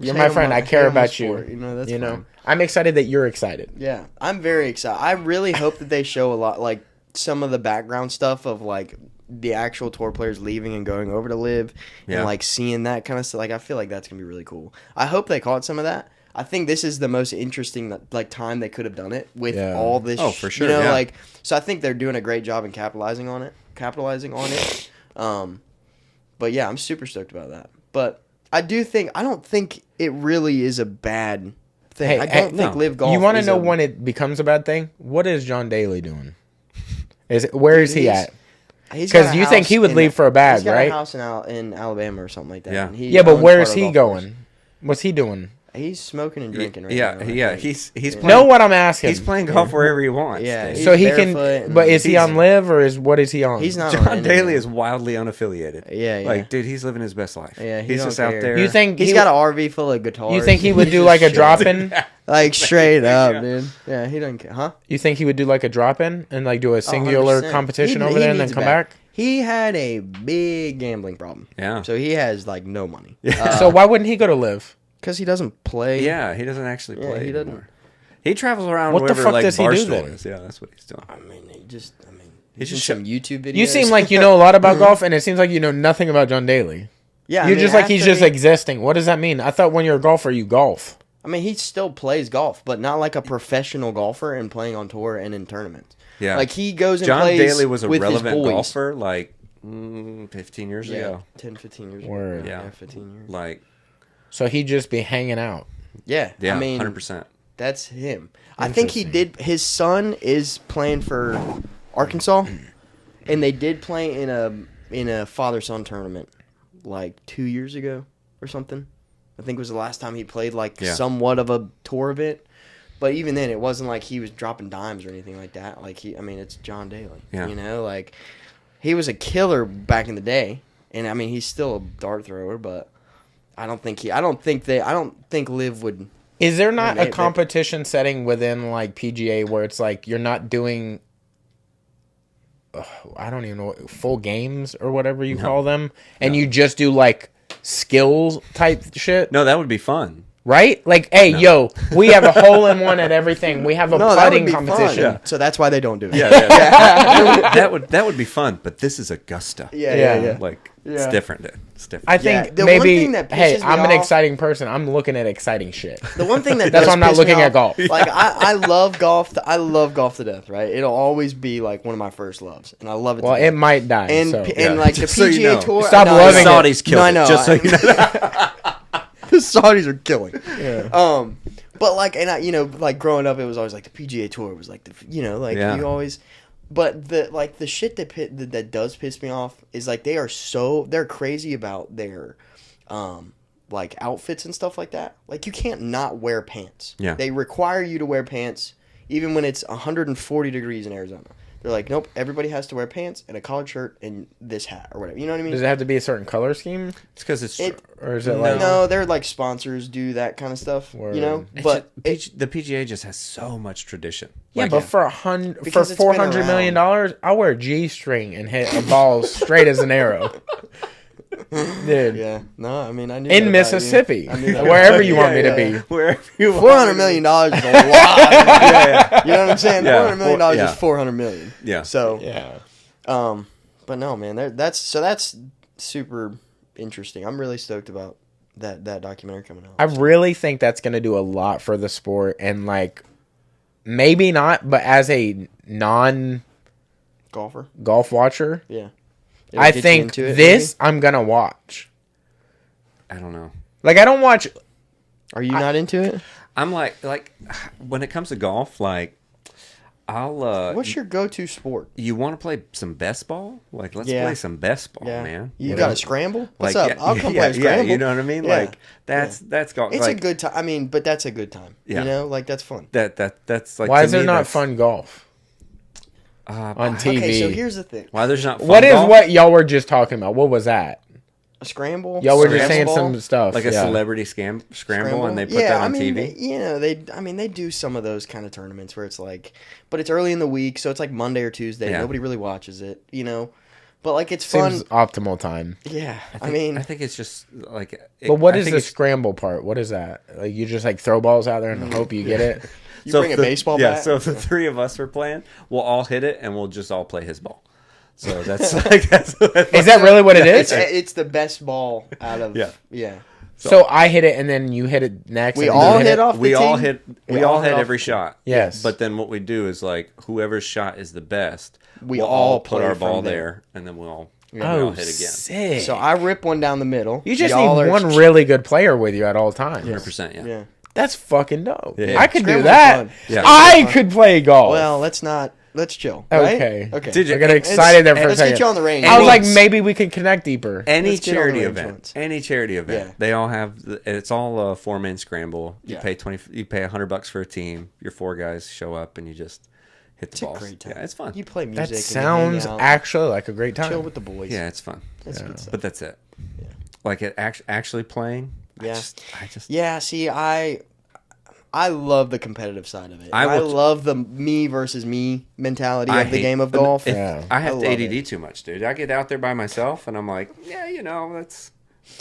You're my Hang on friend. I hang care on my about you. sport, that's fine. I'm excited that you're excited. Yeah, I'm very excited. I really hope that they show a lot, like some of the background stuff of like the actual tour players leaving and going over to Live, and like seeing that kind of stuff. Like I feel like that's gonna be really cool. I hope they caught some of that. I think this is the most interesting like time they could have done it with all this. Oh, for sure. You know, yeah. like so. I think they're doing a great job in capitalizing on it. But yeah, I'm super stoked about that. But I don't think it really is a bad thing. Hey, I don't think Live Golf. You want to is know a- when it becomes a bad thing? What is John Daly doing? Where is he he's- at? He's got 'Cause a you think house he would in- leave for a bag, he's got right? A house in Alabama or something like that. Yeah. and he Yeah, but owns where part is of he the golf course. going? What's he doing? He's smoking and drinking right yeah, now. I yeah. think. He's playing, Know what I'm asking? he's playing golf wherever he wants. Yeah, Dave. So he barefoot can. and But is he he's- on Live or what is he on? He's not on John anything. Daly is wildly unaffiliated. Yeah. Like, dude, he's living his best life. Yeah, he he's don't just care. out there. You think He's got an RV full of guitars. You think he would He's do just like a chilling. drop in? Like straight up, dude. Yeah, he doesn't care, huh? You think he would do like a drop in and like do a singular 100%. competition He over there and then needs come a back? He had a big gambling problem. Yeah. So he has like no money. So why wouldn't he go to Live? Because he doesn't play. Yeah, he doesn't actually Yeah, play. he doesn't. Anymore. He travels around What the wherever fuck like does he do Barstool then? is. Yeah, that's what he's doing. I mean, he's He's in just some YouTube videos. You seem like you know a lot about golf, and it seems like you know nothing about John Daly. yeah. You're just like he's just existing. What does that mean? I thought when you're a golfer, you golf. I mean, he still plays golf, but not like a professional golfer and playing on tour and in tournaments. Yeah. Like he goes and John plays Daly was a with his relevant boys. golfer like 15 years Yeah, ago. 10, 15 years Word. ago. Yeah. 15 years. Like, So he'd just be hanging out. Yeah, yeah, I mean, 100%. that's him. I think he did. His son is playing for Arkansas, and they did play in a father-son tournament like 2 years ago or something. I think it was the last time he played like somewhat of a tour event. But even then, it wasn't like he was dropping dimes or anything like that. Like it's John Daly. Yeah. You know, like he was a killer back in the day, and I mean he's still a dart thrower, but I don't think Liv would. Is there not They- a competition setting within like PGA where it's like you're not doing, I don't even know, full games or whatever you call them, and you just do like skills type shit? No, that would be fun. Right? Like, hey, yo, we have a hole in one at everything. We have a No, that would putting be competition. fun. So that's why they don't do it. Yeah. that would be fun. But this is Augusta. Yeah. Like, Yeah. it's different, dude. It's different. I think Yeah, the one maybe, thing that hey, pisses me I'm an off- exciting person. I'm looking at exciting shit. The one thing that That's does why I'm not piss me looking at off- golf. Like I love golf. I love golf to death. Right? It'll always be like one of my first loves, and I love it. Well, to it death. might die. and so. and like the Just so PGA you know. Tour. Stop no, loving no, it. Saudis killed No, I know. it. Just so you know. The Saudis are killing. Yeah. But like, and I, like growing up, it was always like the PGA Tour was like you always. But the shit that does piss me off is like they're crazy about their, like outfits and stuff like that. Like you can't not wear pants. Yeah. They require you to wear pants even when it's 140 degrees in Arizona. They're like, nope, everybody has to wear pants and a collared shirt and this hat or whatever. You know what I mean? Does it have to be a certain color scheme? It's because it's... Or is it like... No, they're like sponsors do that kind of stuff. Word. You know? It's But just- the PGA just has so much tradition. Yeah, Like, but for Because it's been $400 million, I'll wear a G-string and hit a ball straight as an arrow. Dude. yeah, no, I mean I knew that In about Mississippi. you. I knew that wherever you want me Yeah, to yeah. be. wherever you $400 million is a lot. You know what I'm saying? Yeah. $400 million Yeah. is $400 million. Yeah. So, Yeah. but no, man, that's super interesting. I'm really stoked about that documentary coming out. I really think that's going to do a lot for the sport. And, like, maybe not, but as a non-golf Golfer, watcher, yeah. I think this I'm going to watch. I don't know. Like, I don't watch... Are you not into it? I'm like when it comes to golf, like I'll What's your go-to sport? you want to play some best ball? Like let's Yeah. play some best ball, Yeah, man. you got a scramble? What's Like, up? yeah, I'll come yeah, play a scramble. Yeah, you know what I mean? Yeah. Like that's golf. It's like, a good time. I mean, but that's a good time. Yeah. You know, like that's fun. that's like Why to is there me, not that's- fun golf on TV? Okay, so here's the thing: Why there's not fun What is golf? what y'all were just talking about? What was that? a scramble. Y'all were just scramble saying ball, some stuff. Like a yeah. celebrity scramble and they put that on TV? You know, they do some of those kind of tournaments where it's like, but it's early in the week, so it's like Monday or Tuesday. Yeah. Nobody really watches it, you know. But like it's Seems fun. optimal time. Yeah, I think it's just like. But what I is think the it's- scramble part? What is that? Like you just like throw balls out there and hope you get it? You so bring if a the- baseball Yeah, bat. so if the three of us are playing, we'll all hit it and we'll just all play his ball. So that's like Is that really what it is? it's the best ball out of Yeah. So I hit it and then you hit it next. We and then all you hit off the we all tee? hit We we all all hit hit off every the tee. shot. Yes. But then what we do is like whoever's shot is the best, We we'll all put play our from ball there. there and then we'll Oh, hit again. sick. So I rip one down the middle. You just Y'all need are- one really good player with you at all times. 100%, yeah. Yeah. That's fucking dope. Yeah. I could do Scramble's that. fun. Yeah. I could play golf. Well, let's chill. Right? Okay. Okay. Did you- I got excited there for a Let's second. get you on the range. I was like, Once- maybe we could connect deeper. Any Let's get on the charity range event, once. any charity event, Yeah. they all have. It's all a 4-man scramble. You Yeah. pay You pay $100 for a team. Your 4 guys show up and you just hit the It's a balls. great time. Yeah, it's fun. You play music. That and you sounds hang out, actually like a great time. chill with the boys. Yeah, it's fun. That's good stuff. But that's it. Yeah. Like it actually playing. Yeah. I just. Yeah, see, I love the competitive side of it. I I will- love the me versus me mentality I of the hate- game of golf. Yeah. I have I the love ADD it. too much, dude. I get out there by myself and I'm like, yeah, that's.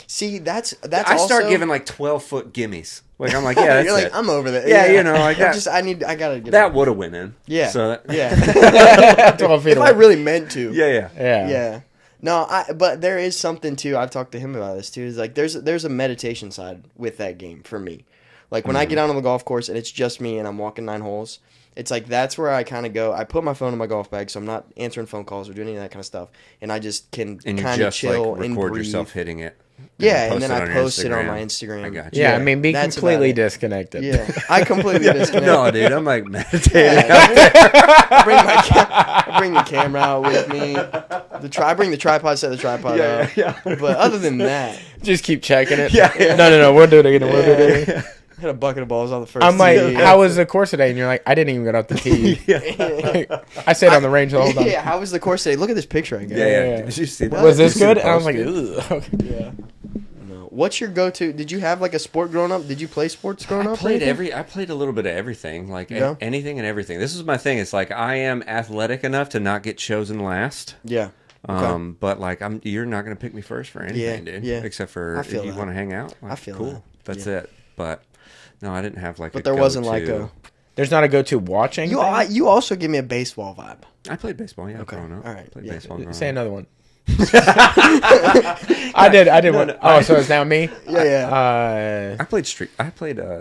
See, that's I start also, giving like 12-foot gimmies. Like I'm like, yeah, that's You're like, it. I'm over that. Yeah, you know, like that. I gotta get That would have went in. Yeah. So that, yeah. 12 feet If I away. really meant to. yeah. Yeah. No, but there is something too. I've talked to him about this too. Is like there's a meditation side with that game for me. Like when I get out on the golf course and it's just me and I'm walking 9 holes, It's like that's where I kind of go. I put my phone in my golf bag, so I'm not answering phone calls or doing any of that kind of stuff, and I just can kind of chill and record breathe. yourself hitting it. And then I post it on my Instagram. I got you. Yeah, I mean, be that's completely disconnected. Yeah, I completely disconnect. No, dude, I'm like meditating. I bring the camera out with me. I bring the tripod, set the tripod up. Yeah. But other than that, Just keep checking it. Yeah. No, we'll do it again. We'll do it again. I had a bucket of balls on the first I'm like, tee. how was the course today? And you're like, I didn't even get out the tee. I stayed on the range the whole time. Yeah, how was the course today? Look at this picture I got. Yeah. Did you see that? Was this Did you see good? the And I was post, like, dude? ugh. Okay. Yeah. No. What's your go-to? Did you have like a sport growing up? Did you play sports growing up? I played a little bit of everything, like anything and everything. This is my thing. It's like I am athletic enough to not get chosen last. Yeah. Okay. But like you're not gonna pick me first for anything, dude. Yeah. Except for if you want to hang out. Like, I feel cool. that. That's it. But no, I didn't have like. But there wasn't like a. There's not a go-to watching. You also give me a baseball vibe. I played baseball. Yeah, growing up. All right. Played baseball. Growing Say up. another one. I did one. No. Oh, so it's now me? Yeah. I played street.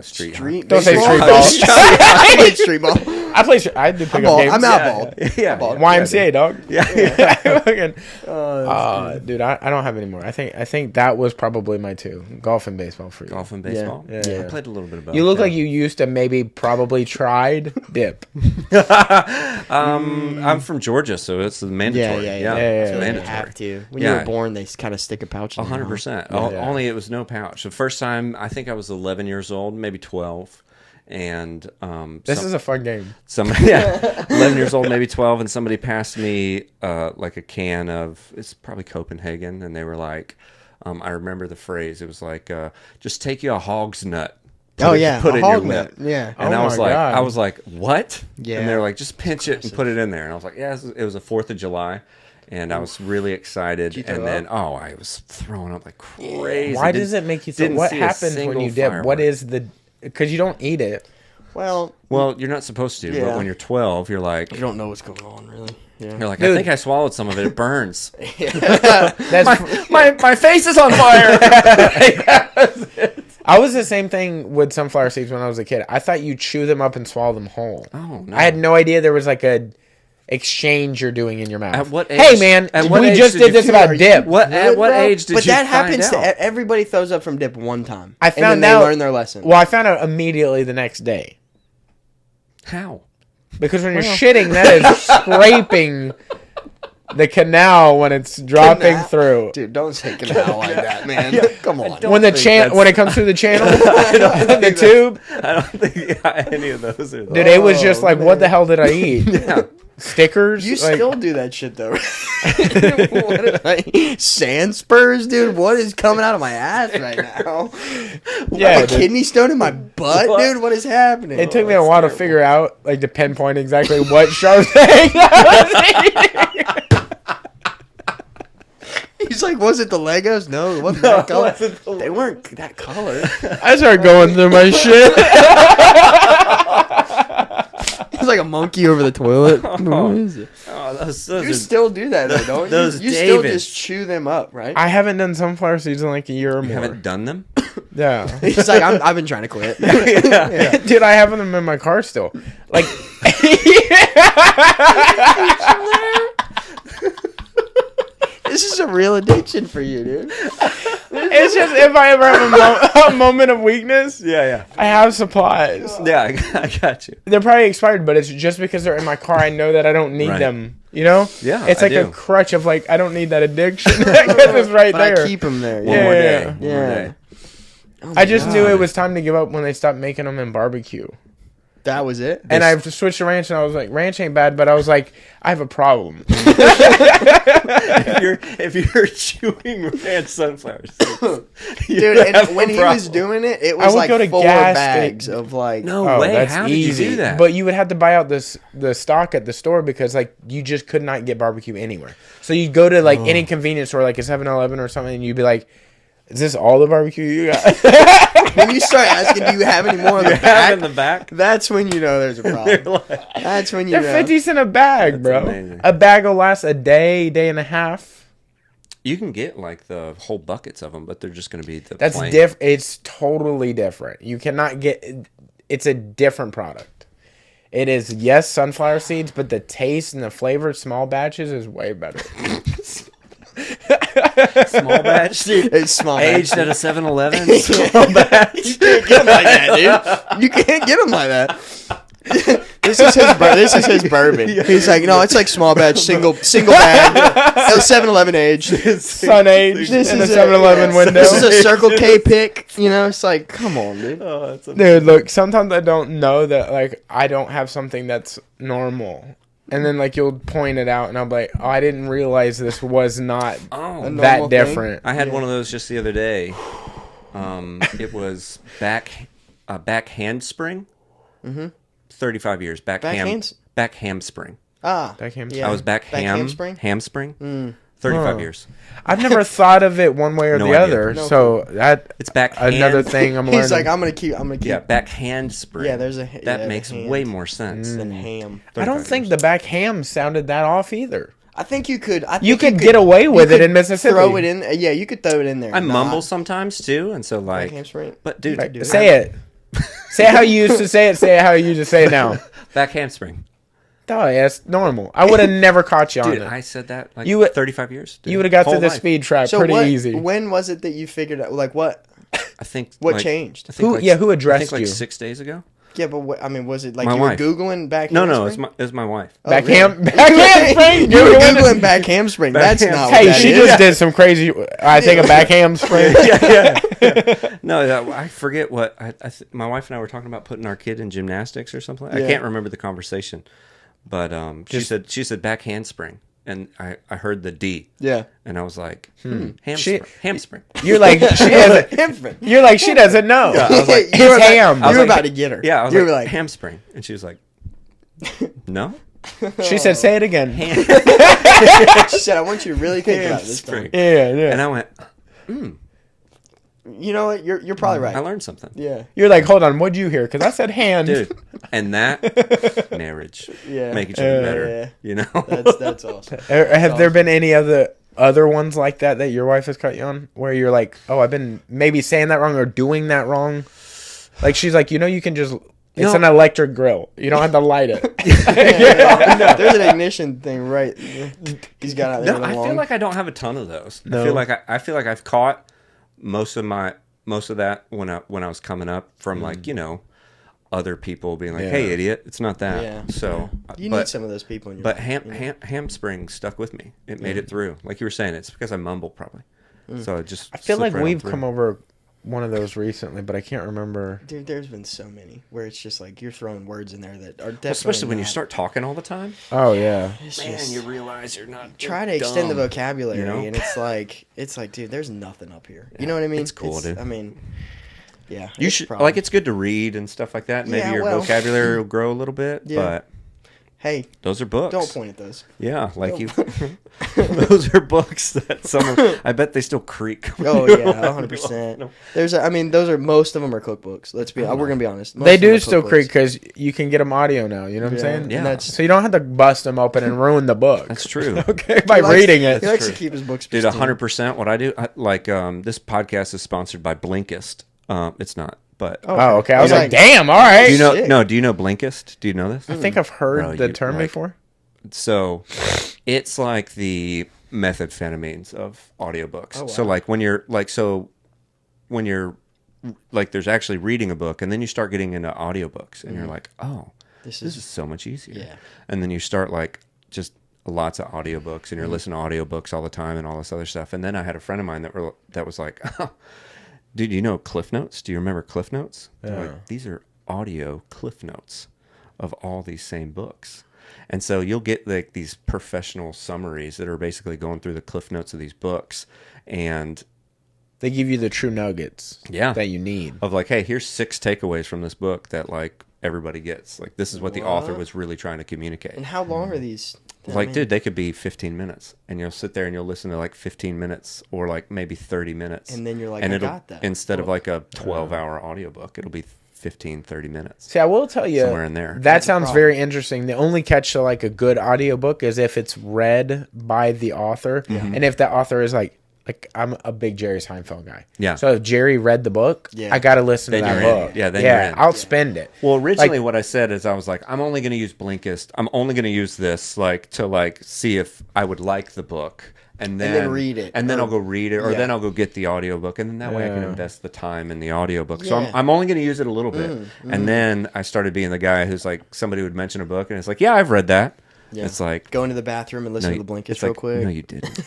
Street. Don't say baseball? street ball. I played street ball. I do pick up games. I'm outballed. Yeah. YMCA, dog. Yeah. Fucking- dude, I don't have any more. I think that was probably my two. Golf and baseball for you. Golf and baseball. Yeah. I played a little bit of both. You look like you used to maybe probably tried dip. I'm from Georgia, so it's mandatory. Yeah. It's You mandatory. have to. When you were born, they kind of stick a pouch in your mouth. 100%. Only it was no pouch. The first time, I think I was 11 years old, maybe 12. And This is a fun game. 11 years old, maybe 12, and somebody passed me like a can of, it's probably Copenhagen, and they were like, I remember the phrase. It was like, just take you a hog's nut. Put it in your lip. Yeah. And Oh I was like, what? Yeah. And they were like, just pinch it and put it in there. And I was like, yeah, it was the 4th of July. And I was really excited. And then, I was throwing up like crazy. Why does it make you think? What see a happens when single you dip? firework. What is the? Because you don't eat it. Well, Well, you're not supposed to, but when you're 12, you're like, you don't know what's going on, really. Yeah. you're like, Dude. I think I swallowed some of it. It burns. That's my face is on fire. I was the same thing with sunflower seeds when I was a kid. I thought you chew them up and swallow them whole. Oh, no. I had no idea there was like a exchange you're doing in your mouth. At what age- Hey man, at what we age just did did you this feel- about are you- dip. At what age did But you that find happens out? to everybody. Throws up from dip one time. I found and then out- they learn their lesson. Well, I found out immediately the next day. How? Because when you're shitting, that is scraping the canal when it's dropping Canal? through. Dude, don't say canal like that, man. Come on. When it comes through the channel, the tube, I don't think any of those are. dude, it was just like, what the hell did I eat? Yeah. Stickers? You Like, still do that shit though. What did sand spurs, dude? What is coming out of my ass right now? Yeah, a dude. kidney stone in my butt, dude. What is happening? It took me a while to figure out, like, to pinpoint exactly what Shark Tank He's like, was it the Legos? No, it wasn't that color. They weren't that color. I started going through my shit. It's like a monkey over the toilet. What is it? Oh, those You are, still do that though, don't you? those You still Davids. just chew them up, right? I haven't done sunflower seeds in like a year or you more. haven't done them. Yeah. He's like, I've been trying to quit. Dude, I have them in my car still. Like, This is a real addiction for you, dude. it's just if I ever have a moment of weakness, Yeah. I have supplies. Yeah, I got you. They're probably expired, but it's just because they're in my car, I know that I don't need Right. them. You know? Yeah, It's I like a do. crutch of like, I don't need that addiction. Because it's right But there. I keep them there. One Yeah, more yeah, day. yeah. One more Yeah. day. Oh I my just God. knew it was time to give up when they stopped making them in barbecue. That was it. And I switched to ranch, and I was like, ranch ain't bad, but I was like, I have a problem. if you're chewing ranch sunflower seeds, you Dude, have and when a he was problem. doing it, it I was would like go to 4 gas bags station. of like. No way. That's How easy. did you do that? But you would have to buy out the stock at the store because like you just could not get barbecue anywhere. So you'd go to like any convenience store, like a 7-Eleven or something, and you'd be like, "Is this all the barbecue you got?" When you start asking, do you have any more in the have back? in the back. That's when you know there's a problem. That's when you They're know. 50 cents a bag, bro. amazing. A bag will last a day and a half. You can get like the whole buckets of them, but they're just going to be the That's plain. It's totally different. You cannot get. It's a different product. it is, yes, sunflower seeds, but the taste and the flavor, small batches, is way better. Small batch, It's small. aged at a 7-Eleven. Small batch. You can't get them like that, dude. You can't get them like that. This is his bourbon. He's like, no, it's like small batch, single bag, 7-Eleven aged, Sun aged in a 7-Eleven window. This is a Circle K pick. You know, it's like, come on, dude. Oh, that's Dude, look, sometimes I don't know that, like, I don't have something that's normal. And then, like, you'll point it out, and I'll be like, oh, I didn't realize this was not that different. I had one of those just the other day. It was back handspring. Mm-hmm. 35 years. Back hamstring. Back hamstring. Yeah. I was hamstring. 35 years. I've never thought of it one way or No the idea. other, No so that It's back another thing I'm learning. He's like, I'm gonna keep. Yeah, back handspring. Yeah, there's a that the makes hand. way more sense. Than ham. I don't 35 think years. the back ham sounded that off either. I think you could. You could get away with it in Mississippi. Throw it in. Yeah, you could throw it in there. I mumble sometimes too, and so Back like, hamstring. but dude, Like, say it. Say it how you used to say it. Say it how you used to say it now. back hamstring. Oh, yeah, it's normal. I would have never caught you on Dude, it. I said that like You would- 35 years. Dude. You would have got Whole through the life. speed trap So pretty what, easy. When was it that you figured out? Like what? I think What like, changed? I think, Who- like, yeah, who I addressed think like you? 6 days ago. Yeah, but what, I mean, was it like My you wife. were googling back? No, hamstring? it was my wife. Oh, back really? ham, back hamstring. You were Googling it? googling back hamstring. That's ham- not. What Hey, that she is. just did some crazy. I think a back hamstring. No, I forget what my wife and I were talking about putting our kid in gymnastics or something. I Yeah. can't remember the conversation, but she said back handspring, and I heard the D. Yeah. And I was like, She- hamstring. You're like she doesn't. Hamstring. You're like she doesn't know. I was like, You were about- ham. I You was were like- about to get her. Yeah, I was You like, were like, hamstring, and she was like, no, She said, "Say it again." she said, I want you to really think about this. hamstring. Time. Yeah. And I went, You know what? You're probably right. I learned something. Yeah. You're like, hold on, what'd you hear? Because I said hand. Dude, and that marriage, Yeah. make each other better. Yeah. You know, That's awesome. Have there been any other ones like that you your wife has cut you on, where you're like, oh, I've been maybe saying that wrong or doing that wrong? Like she's like, you can just. It's an electric grill. You don't have to light it. Yeah. There's an ignition thing, right? He's got out there. No, with a I long- feel like I don't have a ton of those. No. I feel like I've caught most of that when I was coming up from like other people being like, Yeah. "Hey, idiot, it's not that." Yeah. So You but, need some of those people in your But life. hamstring stuck with me. It made it through. Like you were saying, it's because I mumble probably. So it just. I feel slipped like right on we've through. come over one of those recently, but I can't remember. Dude, there's been so many where it's just like you're throwing words in there that are definitely Especially when you not- start talking all the time. Oh yeah. It's Man, just- you realize you're not. try to extend the dumb, vocabulary, you know? and it's like, dude, there's nothing up here. You know what I mean? it's cool, dude. I mean, yeah, You it's should a problem. like it's good to read and stuff like that. Maybe Yeah, your well. vocabulary will grow a little bit, Yeah. but Hey, those are books. don't point at those. Yeah, like you. Those are books that I bet they still creak. Oh yeah, 100%. Those are most of them are cookbooks. Let's be. We're gonna be honest. Most They of them do are still cookbooks. creak because you can get them audio now. You know what I'm saying? Yeah. and that's So you don't have to bust them open and ruin the book. That's true. Okay, by he likes- reading it. He likes to true. keep his books. Dude, pristine. 100%. What I do, this podcast is sponsored by Blinkist. It's not, but Oh, okay. I was He's like, like, damn, all right. do you know? shit. No, do you know Blinkist? Do you know this? I think I've heard Bro, the you- term like- before. So, it's like the methamphetamines of audiobooks. Oh, wow. So, like when you're like, there's actually reading a book, and then you start getting into audiobooks, and you're like, oh, This this is is so much easier. Yeah. And then you start like just lots of audiobooks, and you're listening to audiobooks all the time and all this other stuff. And then I had a friend of mine that was like, oh, dude, you know Cliff Notes? Do you remember Cliff Notes? They're like, these are audio Cliff Notes of all these same books. And so you'll get like these professional summaries that are basically going through the Cliff Notes of these books, and They give you the true nuggets Yeah. that you need. of like, hey, here's 6 takeaways from this book that like everybody gets. Like this is what the author was really trying to communicate. And how long are these? Like, dude, they could be 15 minutes, and you'll sit there and you'll listen to like 15 minutes or like maybe 30 minutes. And then you're like, and I it'll, got that instead of book. like a 12-hour audiobook, it'll be 15, 30 minutes. See, I will tell you, Somewhere in there. that That's a sounds problem. very interesting. The only catch to like a good audiobook is if it's read by the author, and if that author is like like I'm a big Jerry Seinfeld guy. Yeah. So if Jerry read the book, I got to listen to that book. Yeah, then you're in. I'll spend it. Well, originally what I said is I was like, I'm only going to use Blinkist. I'm only going to use this like to like see if I would like the book. And then read it. And then I'll go read it, or then I'll go get the audiobook, and then that way I can invest the time in the audiobook. So Yeah. I'm only going to use it a little bit. And then I started being the guy who's like, somebody would mention a book, and it's like, yeah, I've read that. Yeah. It's like... Go into the bathroom and listen to the Blinkist real quick. No, you didn't.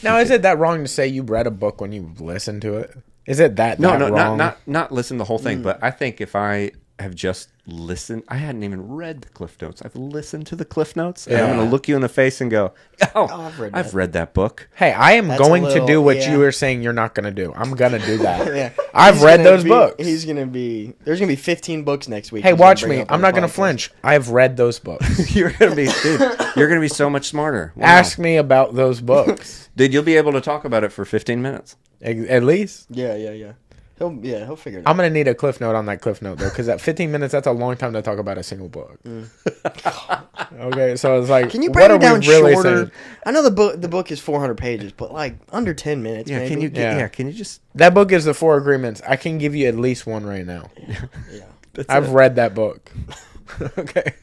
Now, is it that wrong to say you read a book when you listened to it? Is it that wrong? Not listen to the whole thing, but I think if I have just listened, I hadn't even read the Cliff Notes. I've listened to the Cliff Notes, and I'm going to look you in the face and go, I've read that book. Hey, I am going to do what you were saying you're not going to do. I'm going to do that. I've read those books. There's going to be 15 books next week. Hey, watch me. I'm not going to flinch. I've read those books. You're going to be so much smarter. Wow. Ask me about those books. Dude, you'll be able to talk about it for 15 minutes. At least. Yeah. He'll figure it out. I'm going to need a cliff note on that cliff note, though, because at 15 minutes, that's a long time to talk about a single book. Okay, so it's like, can you break it down really shorter? saying? I know the book is 400 pages, but like under 10 minutes. Yeah, maybe. can you just... That book is the 4 Agreements. I can give you at least one right now. Yeah. I've read that book. Okay.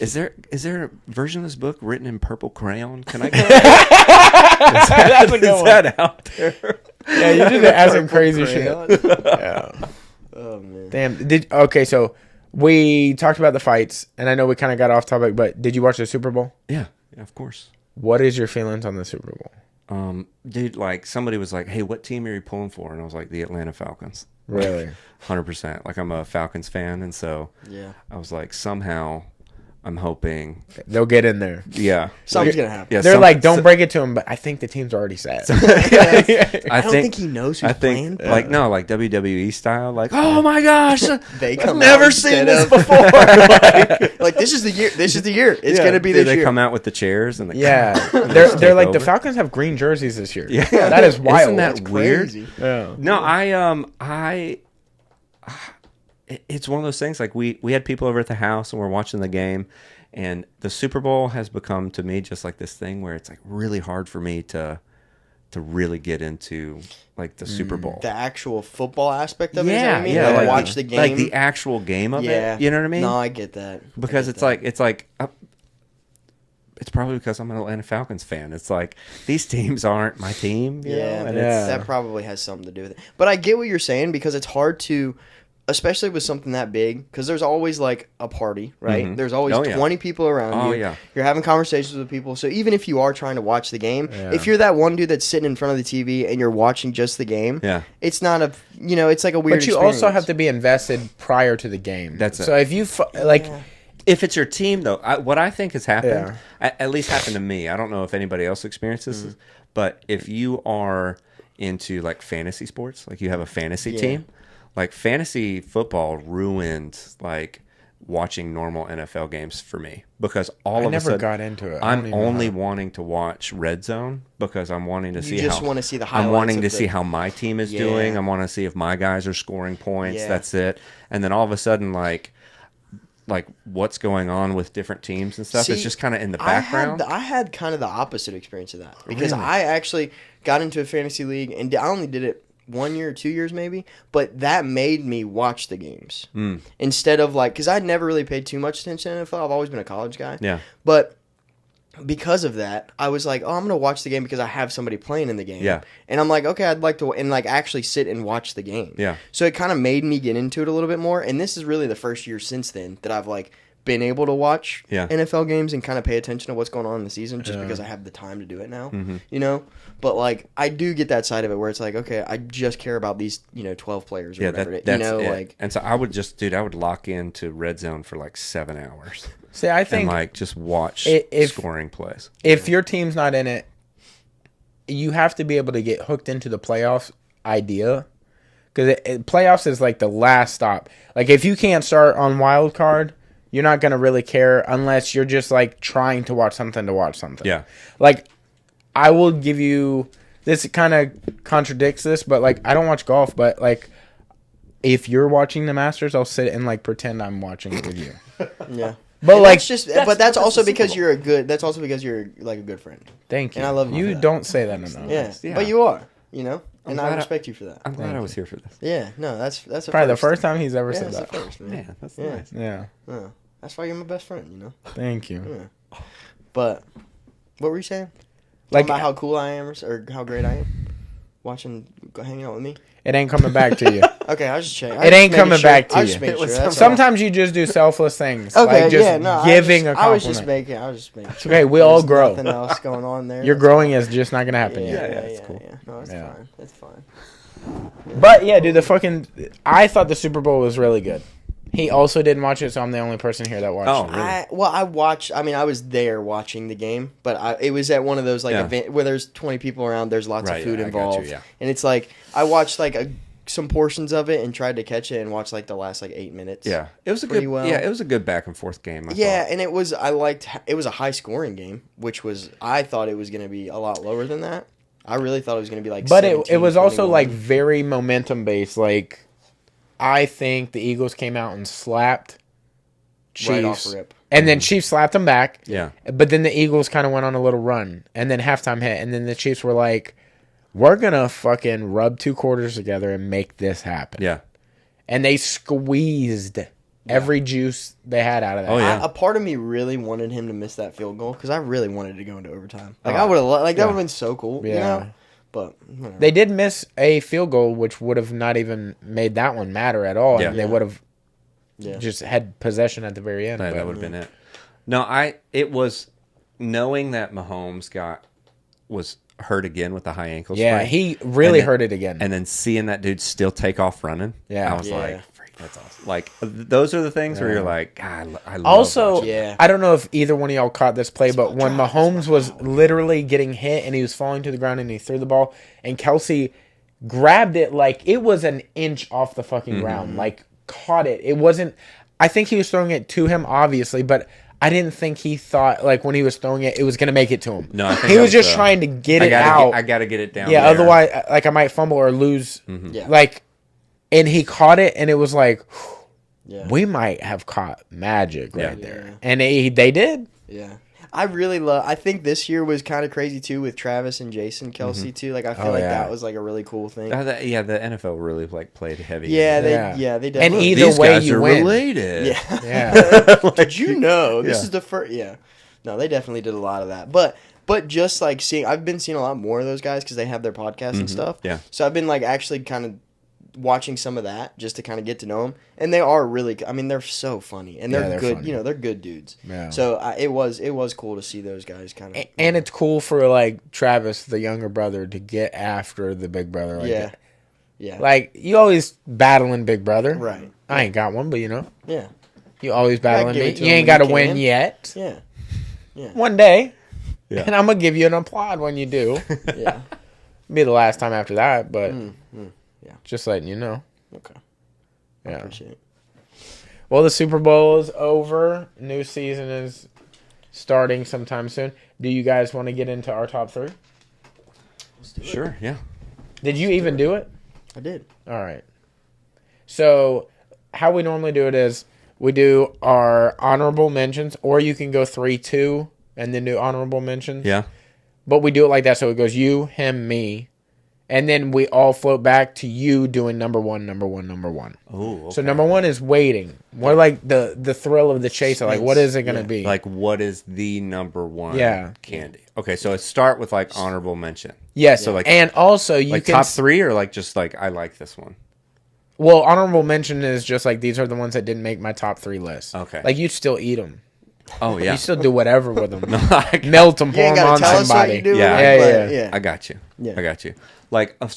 Is there a version of this book written in purple crayon? Can I go? Is that out there? Yeah, you did ask some crazy shit. Yeah. Oh man. Damn. So we talked about the fights, and I know we kind of got off topic, but did you watch the Super Bowl? Yeah, of course. What is your feelings on the Super Bowl? Dude, like somebody was like, "Hey, what team are you pulling for?" And I was like, "The Atlanta Falcons." Really? 100%. Like I'm a Falcons fan, and so I was like, somehow I'm hoping they'll get in there. Yeah, something's gonna happen. Yeah, they're like, don't break it to him, but I think the team's already set. I don't think he knows who's playing. Like like WWE style. Like, oh my gosh, I've never seen this before. like this is the year. This is the year. It's gonna be this year. They come out with the chairs and they're like the Falcons have green jerseys this year. Yeah, that is wild. Isn't that weird? Yeah. No, it's one of those things. Like we had people over at the house and we're watching the game, and the Super Bowl has become to me just like this thing where it's like really hard for me to really get into like the Super Bowl, the actual football aspect of it. Yeah, is that what I mean? Like watch the game, like the actual game of it. You know what I mean? No, I get that because it's like it's probably because I'm an Atlanta Falcons fan. It's like these teams aren't my team. You know? And that probably has something to do with it. But I get what you're saying because it's hard to. Especially with something that big, because there's always like a party, right? Mm-hmm. There's always 20 people around you. Yeah. You're having conversations with people. So even if you are trying to watch the game, if you're that one dude that's sitting in front of the TV and you're watching just the game, it's not a, it's like a weird But you experience. also have to be invested prior to the game. That's it. So if you, if it's your team, though, what I think has happened, at least happened to me, I don't know if anybody else experiences this, but if you are into like fantasy sports, like you have a fantasy team, like fantasy football ruined like watching normal NFL games for me because all of a sudden I never got into it. I'm only wanting to watch Red Zone because I'm wanting to see want to see the highlights. I'm wanting to see how my team is doing. I want to see if my guys are scoring points. That's it. And then all of a sudden like what's going on with different teams and stuff. It's just kind of in the background. I had kind of the opposite experience of that because I actually got into a fantasy league and I only did it 1 year or 2 years maybe, but that made me watch the games instead of like, because I'd never really paid too much attention to NFL. I've always been a college guy. Yeah. But because of that, I was like, oh, I'm going to watch the game because I have somebody playing in the game. Yeah. And I'm like, okay, I'd like to, and like actually sit and watch the game. Yeah. So it kind of made me get into it a little bit more. And this is really the first year since then that I've like been able to watch NFL games and kind of pay attention to what's going on in the season just because I have the time to do it now, But like I do get that side of it where it's like, okay, I just care about these, 12 players or whatever. That's it. Like, and so I would lock into Red Zone for like 7 hours. See, I think and like just watch scoring plays. If your team's not in it, you have to be able to get hooked into the playoffs idea. Because playoffs is like the last stop. Like if you can't start on wild card, you're not going to really care unless you're just like trying to watch something. Yeah. Like I will give you, this kind of contradicts this, but like I don't watch golf, but like if you're watching the Masters, I'll sit and like pretend I'm watching it with you. Yeah. But like, that's also because you're a good. That's also because you're like a good friend. Thank you. And I love you. You don't say that enough. Yeah, but you are. And I respect you for that. I'm glad I was here for this. Yeah, no, that's probably the first time he's ever said that. First, yeah, that's nice. Yeah. That's why you're my best friend. Thank you. Yeah. But what were you saying? Like about how cool I am or how great I am? Hanging out with me? It ain't coming back to you. Okay, I was just checking. It ain't coming back to you. Sometimes you just do selfless things. Okay, like just giving a compliment. I was just making It's okay, we all grow. Nothing else going on there. Your growing is just not going to happen yet. Yeah, it's cool. Yeah. No, it's fine. It's fine. But yeah, dude, I thought the Super Bowl was really good. He also didn't watch it, so I'm the only person here that watched it. Really? I watched. I mean, I was there watching the game, but it was at one of those event where there's 20 people around. There's lots of food involved, and it's like I watched some portions of it and tried to catch it and watch the last 8 minutes. Yeah, it was a good. Well. Yeah, it was a good back and forth game. I thought. And it was. It was a high scoring game, which was. I thought it was going to be a lot lower than that. I really thought it was going to be But 17, it was also 21. very momentum based. I think the Eagles came out and slapped Chiefs. Right off rip. And then Chiefs slapped them back. Yeah. But then the Eagles kind of went on a little run. And then halftime hit. And then the Chiefs were like, we're going to fucking rub 2 quarters together and make this happen. Yeah. And they squeezed every juice they had out of that. Oh, yeah. A part of me really wanted him to miss that field goal because I really wanted to go into overtime. I would have that would have been so cool. Yeah. But whatever. They did miss a field goal, which would have not even made that one matter at all. Yeah. And they would have just had possession at the very end. That would have been it. No, it was knowing that Mahomes was hurt again with the high ankle sprain. Yeah, he really hurt it again. And then seeing that dude still take off running, I was like, that's awesome. Those are the things where you're like, God, I love also, watching. I don't know if either one of y'all caught this play, but when Mahomes was literally getting hit and he was falling to the ground and he threw the ball, and Kelsey grabbed it it was an inch off the fucking ground, caught it. It wasn't. I think he was throwing it to him, obviously, but I didn't think he thought when he was throwing it, it was gonna make it to him. No, I think he was just trying to get it out. I gotta get it down. Yeah, there. otherwise, I might fumble or lose. And he caught it, and it was we might have caught magic right there. And they did. Yeah. I think this year was kind of crazy, too, with Travis and Jason Kelsey, too. I feel that was, a really cool thing. The NFL really, played heavy. Yeah, they definitely. And either These way, guys you are win. related. Yeah. Did you know? This is the first... Yeah. No, they definitely did a lot of that. But just, seeing... I've been seeing a lot more of those guys because they have their podcasts and stuff. Yeah. So I've been, actually kind of watching some of that just to kind of get to know them, and they are really. I mean, they're so funny, and they're good. Funny. They're good dudes. Yeah. So it was cool to see those guys kind of. And it's cool for Travis, the younger brother, to get after the big brother. That. Yeah. You always battling big brother. Right. I ain't got one, but Yeah. You always battling me. You him ain't got to when you win can. yet. Yeah. Yeah. One day. Yeah. And I'm gonna give you an applaud when you do. Yeah. Be the last time after that, but yeah. just letting you know. Okay. Yeah. I appreciate it. Well, the Super Bowl is over. New season is starting sometime soon. Do you guys want to get into our top 3? Sure. Yeah. Did you even do it? I did. All right. So how we normally do it is we do our honorable mentions, or you can go 3-2 and then do honorable mentions. Yeah. But we do it like that, so it goes you, him, me. And then we all float back to you doing number one. Oh, okay. So number 1 is waiting. More the thrill of the chase. What is it going to be? What is the number 1 candy? Okay, so let's start with honorable mention. Yes. So and also you can top 3 or just I like this one. Well, honorable mention is just these are the ones that didn't make my top 3 list. Okay. You still eat them. Oh yeah. You still do whatever with them. Melt them, pour them on somebody. Yeah. I got you. Yeah. I got you.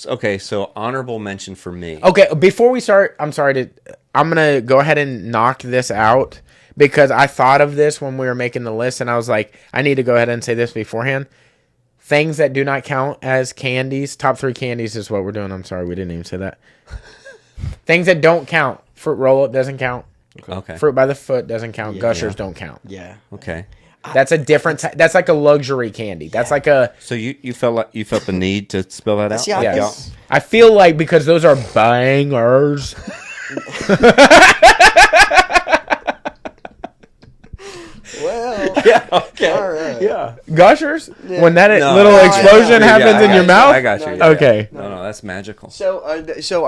Okay, so honorable mention for me. Okay, before we start, I'm going to go ahead and knock this out because I thought of this when we were making the list and I was like, I need to go ahead and say this beforehand. Things that do not count as candies, top 3 candies is what we're doing. I'm sorry, we didn't even say that. Things that don't count. Fruit roll-up doesn't count. Okay. Fruit by the foot doesn't count. Gushers don't count. Yeah. Okay. That's a different. That's like a luxury candy. That's like a. So you felt the need to spell that out? See, Yes. I feel because those are bangers. Yeah. Okay. All right. Yeah. Gushers? Yeah. When that No, little yeah, explosion yeah, happens in I your got mouth? I got you. No, Okay. No, that's magical. So are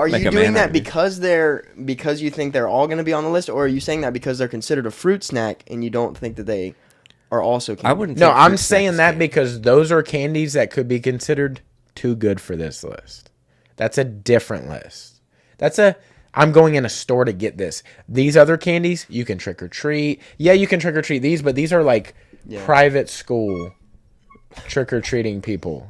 Make you a doing man out that of you. because you think they're all going to be on the list, or are you saying that because they're considered a fruit snack and you don't think that they are also candy? I wouldn't. No, think I'm fruit snack saying is that candy. because those are candies that could be considered too good for this list. That's a different list. I'm going in a store to get this. These other candies, you can trick or treat. Yeah, you can trick or treat these, but these are like private school trick or treating people,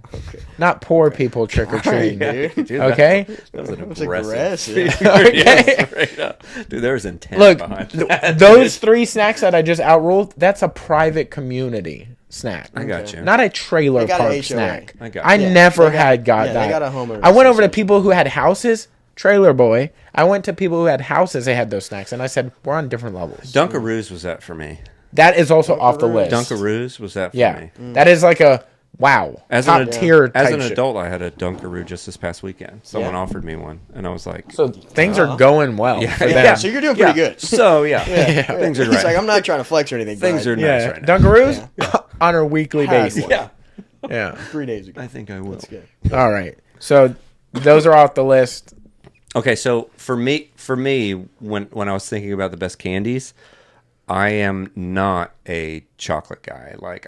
not poor people trick or treating. Dude. Okay. That was an It's aggressive. aggressive. Okay. Straight up. Dude, there was intent Look, behind that. those 3 snacks that I just outruled, that's a private community snack. I got you. Not a trailer They got an park HOA. snack. I got I you. never They had got yeah, that. they got a homeowner I went over to association. people who had houses, trailer boy. I went to people who had houses, they had those snacks, and I said, we're on different levels. Dunkaroos was that for me. That is also off the list. Dunkaroos was that for Yeah. me. That is like a wow. As top an, tier as type an shit. adult, I had a Dunkaroo just this past weekend. Someone Yeah. offered me one, and I was like, So things are going well Yeah. for Yeah. them. Yeah, so you're doing pretty good. So yeah, things are He's right. like, I'm not trying to flex or anything. Things but are nice Yeah. right now. Dunkaroos on a weekly Had basis. one. Yeah, Yeah. 3 days ago. I think I will. That's good. All right. So those are off the list. Okay, so for me, when I was thinking about the best candies, I am not a chocolate guy. Like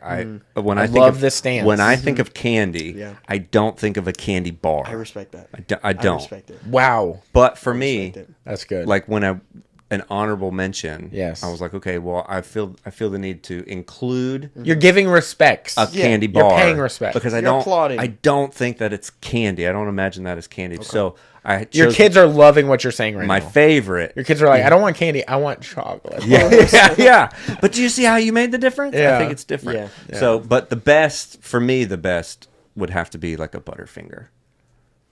when I think love of this stance. when I think of candy, Yeah. I don't think of a candy bar. I respect that. I don't. respect it. Wow. But for me, Respect it. That's good. like when an honorable mention, Yes. I was like, okay, well, I feel the need to include You're giving respects. a candy You're bar. paying respect. because You're applauding. I don't think that it's candy. I don't imagine that as candy. So I chose Your kids are loving what you're saying right my now. favorite. Your kids are like, I don't want candy. I want chocolate. yeah. But do you see how you made the difference? Yeah. I think it's different. Yeah. So, but the best for me, the best would have to be like a Butterfinger.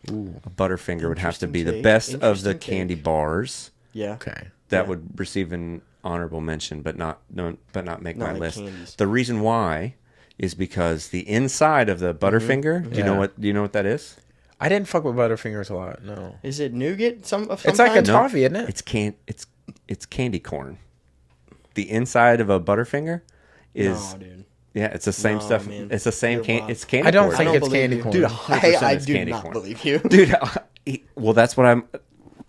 A Butterfinger would have to be the take. best of the Interesting take. candy bars Yeah. Okay. that would receive an honorable mention, but not make my like list. candies. The reason why is because the inside of the Butterfinger. Do you know Yeah. what that is? I didn't fuck with Butterfingers a lot. No. Is it nougat? Some It's like a kind? toffee, isn't it? It's candy corn. The inside of a Butterfinger is No, dude. yeah, it's the same No, stuff. man. It's the same You're candy. wild. It's candy. I don't corn. think don't it's believe candy you. corn. Dude, Hey, 100% I it's do candy not corn. believe you. Dude. Well, that's what I'm.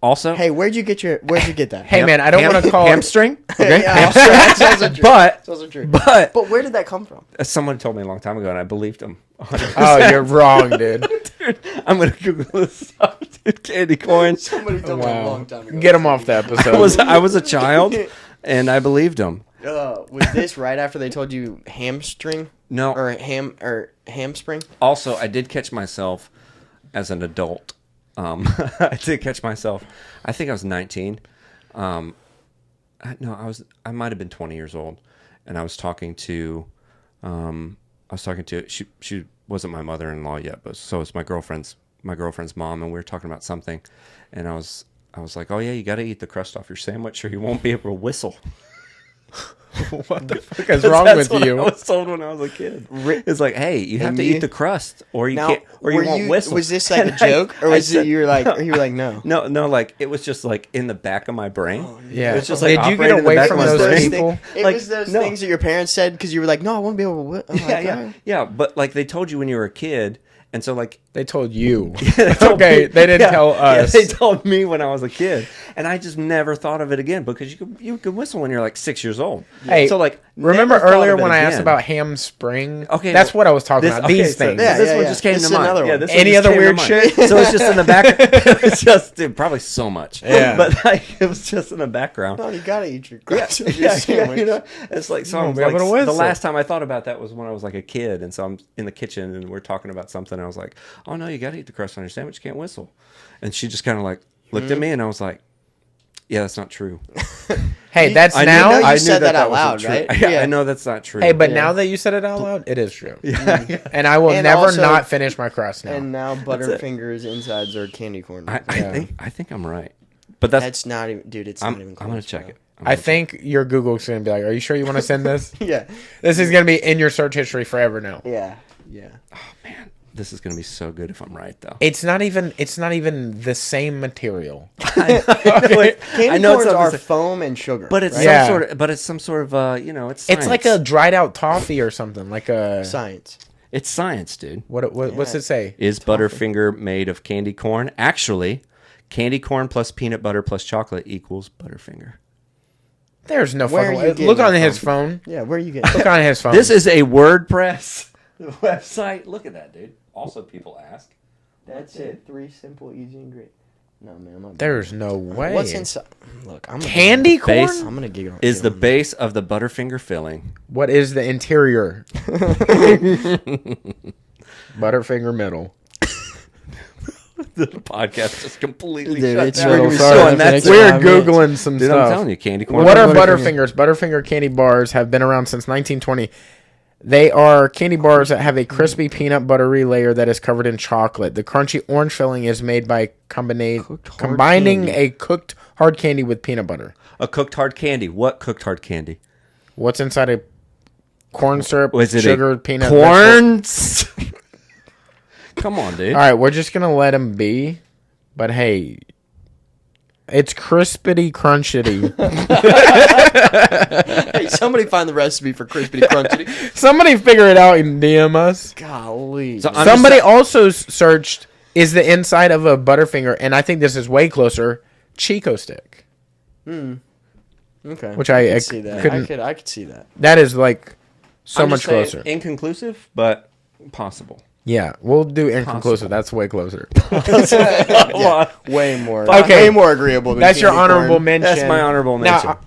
Also, Hey, where'd you get that? Hey, man, I don't want to call hamstring. Okay, Yeah, hamstring. that's also true. But That's also true. but But where did that come from? someone told me a long time ago, and I believed him. 100%. Oh, you're wrong, dude. Dude, I'm gonna Google this up, dude. Candy corn. Somebody told me a Wow. long time ago. Get him off the episode. I was a child, and I believed him. Was this right after they told you hamstring No. or hamstring? Also, I did catch myself as an adult. I did catch myself. I think I was 19. I might have been 20 years old, and I was talking to, she wasn't my mother-in-law yet, but so it's my girlfriend's mom, and we were talking about something, and I was like, oh yeah, you got to eat the crust off your sandwich, or you won't be able to whistle. What the fuck is wrong That's with what you? I was told when I was a kid. It's like, hey, you have to you- eat the crust, or you Now, can't, or you were won't whistle. Was this like a And joke, or I was said- it you were like no? No, like it was just like in the back of my brain. Yeah. It was just like Did you get operating in the away back from of my those brain. people? It Like, was those no. things that your parents said because you were like, no, I want to be able to. Yeah. But like they told you when you were a kid, and so like They told you. they told Okay, me- they didn't tell yeah, us. they told me when I was a kid, and I just never thought of it again because you could whistle when you're like 6 years old. Hey, so like Remember never thought earlier of it when I asked again. about ham spring? Okay, that's well, what I was talking about. These so things. Yeah, this yeah, one yeah. just came This to is mind. another Yeah, one. this one Any just other came to weird mind. shit? So it's just in the back. It was just dude, probably so much. Yeah. but like it was just in the background. No, you gotta eat your crust. Yeah, you know, it's like so. You I'm won't be able to like, the whistle. last time I thought about that was when I was like a kid, and so I'm in the kitchen and we're talking about something. And I was like, "Oh no, you got to eat the crust on your sandwich. You can't whistle." And she just kind of like looked at me, and I was like, "Yeah, that's not true." Hey, that's I now. know you I knew said that out wasn't loud, true. right? Yeah, Yeah. I know that's not true. Hey, but Yeah. now that you said it out loud, it is true. And I will And never also- not finish my crust now. And now it. Butterfingers insides are candy corn. I Yeah. think I'm right. But that's That's not even, dude. It's I'm not even. Close, gonna check bro. it. I think your Google's going to be like, are you sure you want to send this? Yeah, This is going to be in your search history forever now. yeah. Oh man, This is going to be so good if I'm right, though. It's not even the same material. Candy corns are foam and sugar, but it's some sort of it's science. It's like a dried out toffee or something, like a science. It's science, dude. What's it say? Is Butterfinger made of candy corn? Actually, candy corn plus peanut butter plus chocolate equals Butterfinger. There's no fucking way. Look on his phone. Yeah, where are you getting? Look on his phone. This is a WordPress website. Look at that, dude. Also, people ask. That's it. 3 simple, easy ingredients. No, man, I'm not. There's no way. What's inside? Look, I'm candy corn. I'm gonna giggle. Is the base of the Butterfinger filling? What is the interior? Butterfinger middle. The podcast just completely Dude, shut it's down. really We're Googling some Dude, stuff. I'm telling you, candy corn. What are Butterfingers? Butterfinger candy bars have been around since 1920. They are candy bars that have a crispy peanut buttery layer that is covered in chocolate. The crunchy orange filling is made by combining a cooked hard candy with peanut butter. A cooked hard candy. What cooked hard candy? What's inside a corn syrup, Was it sugar, peanut corn? Come on, dude. All right, we're just going to let them be. But hey, it's crispity crunchity. Hey, somebody find the recipe for crispity crunchity. Somebody figure it out and DM us. Golly. So Somebody also searched, is the inside of a Butterfinger, and I think this is way closer, Chico stick. Okay. Which I could see that. I could see that. That is like so I'm much just saying closer. Inconclusive, but possible. Yeah, we'll do inconclusive. That's way closer. Yeah, way more. Okay. Way more agreeable. Than That's your candy honorable corn. mention. That's my honorable mention. Now,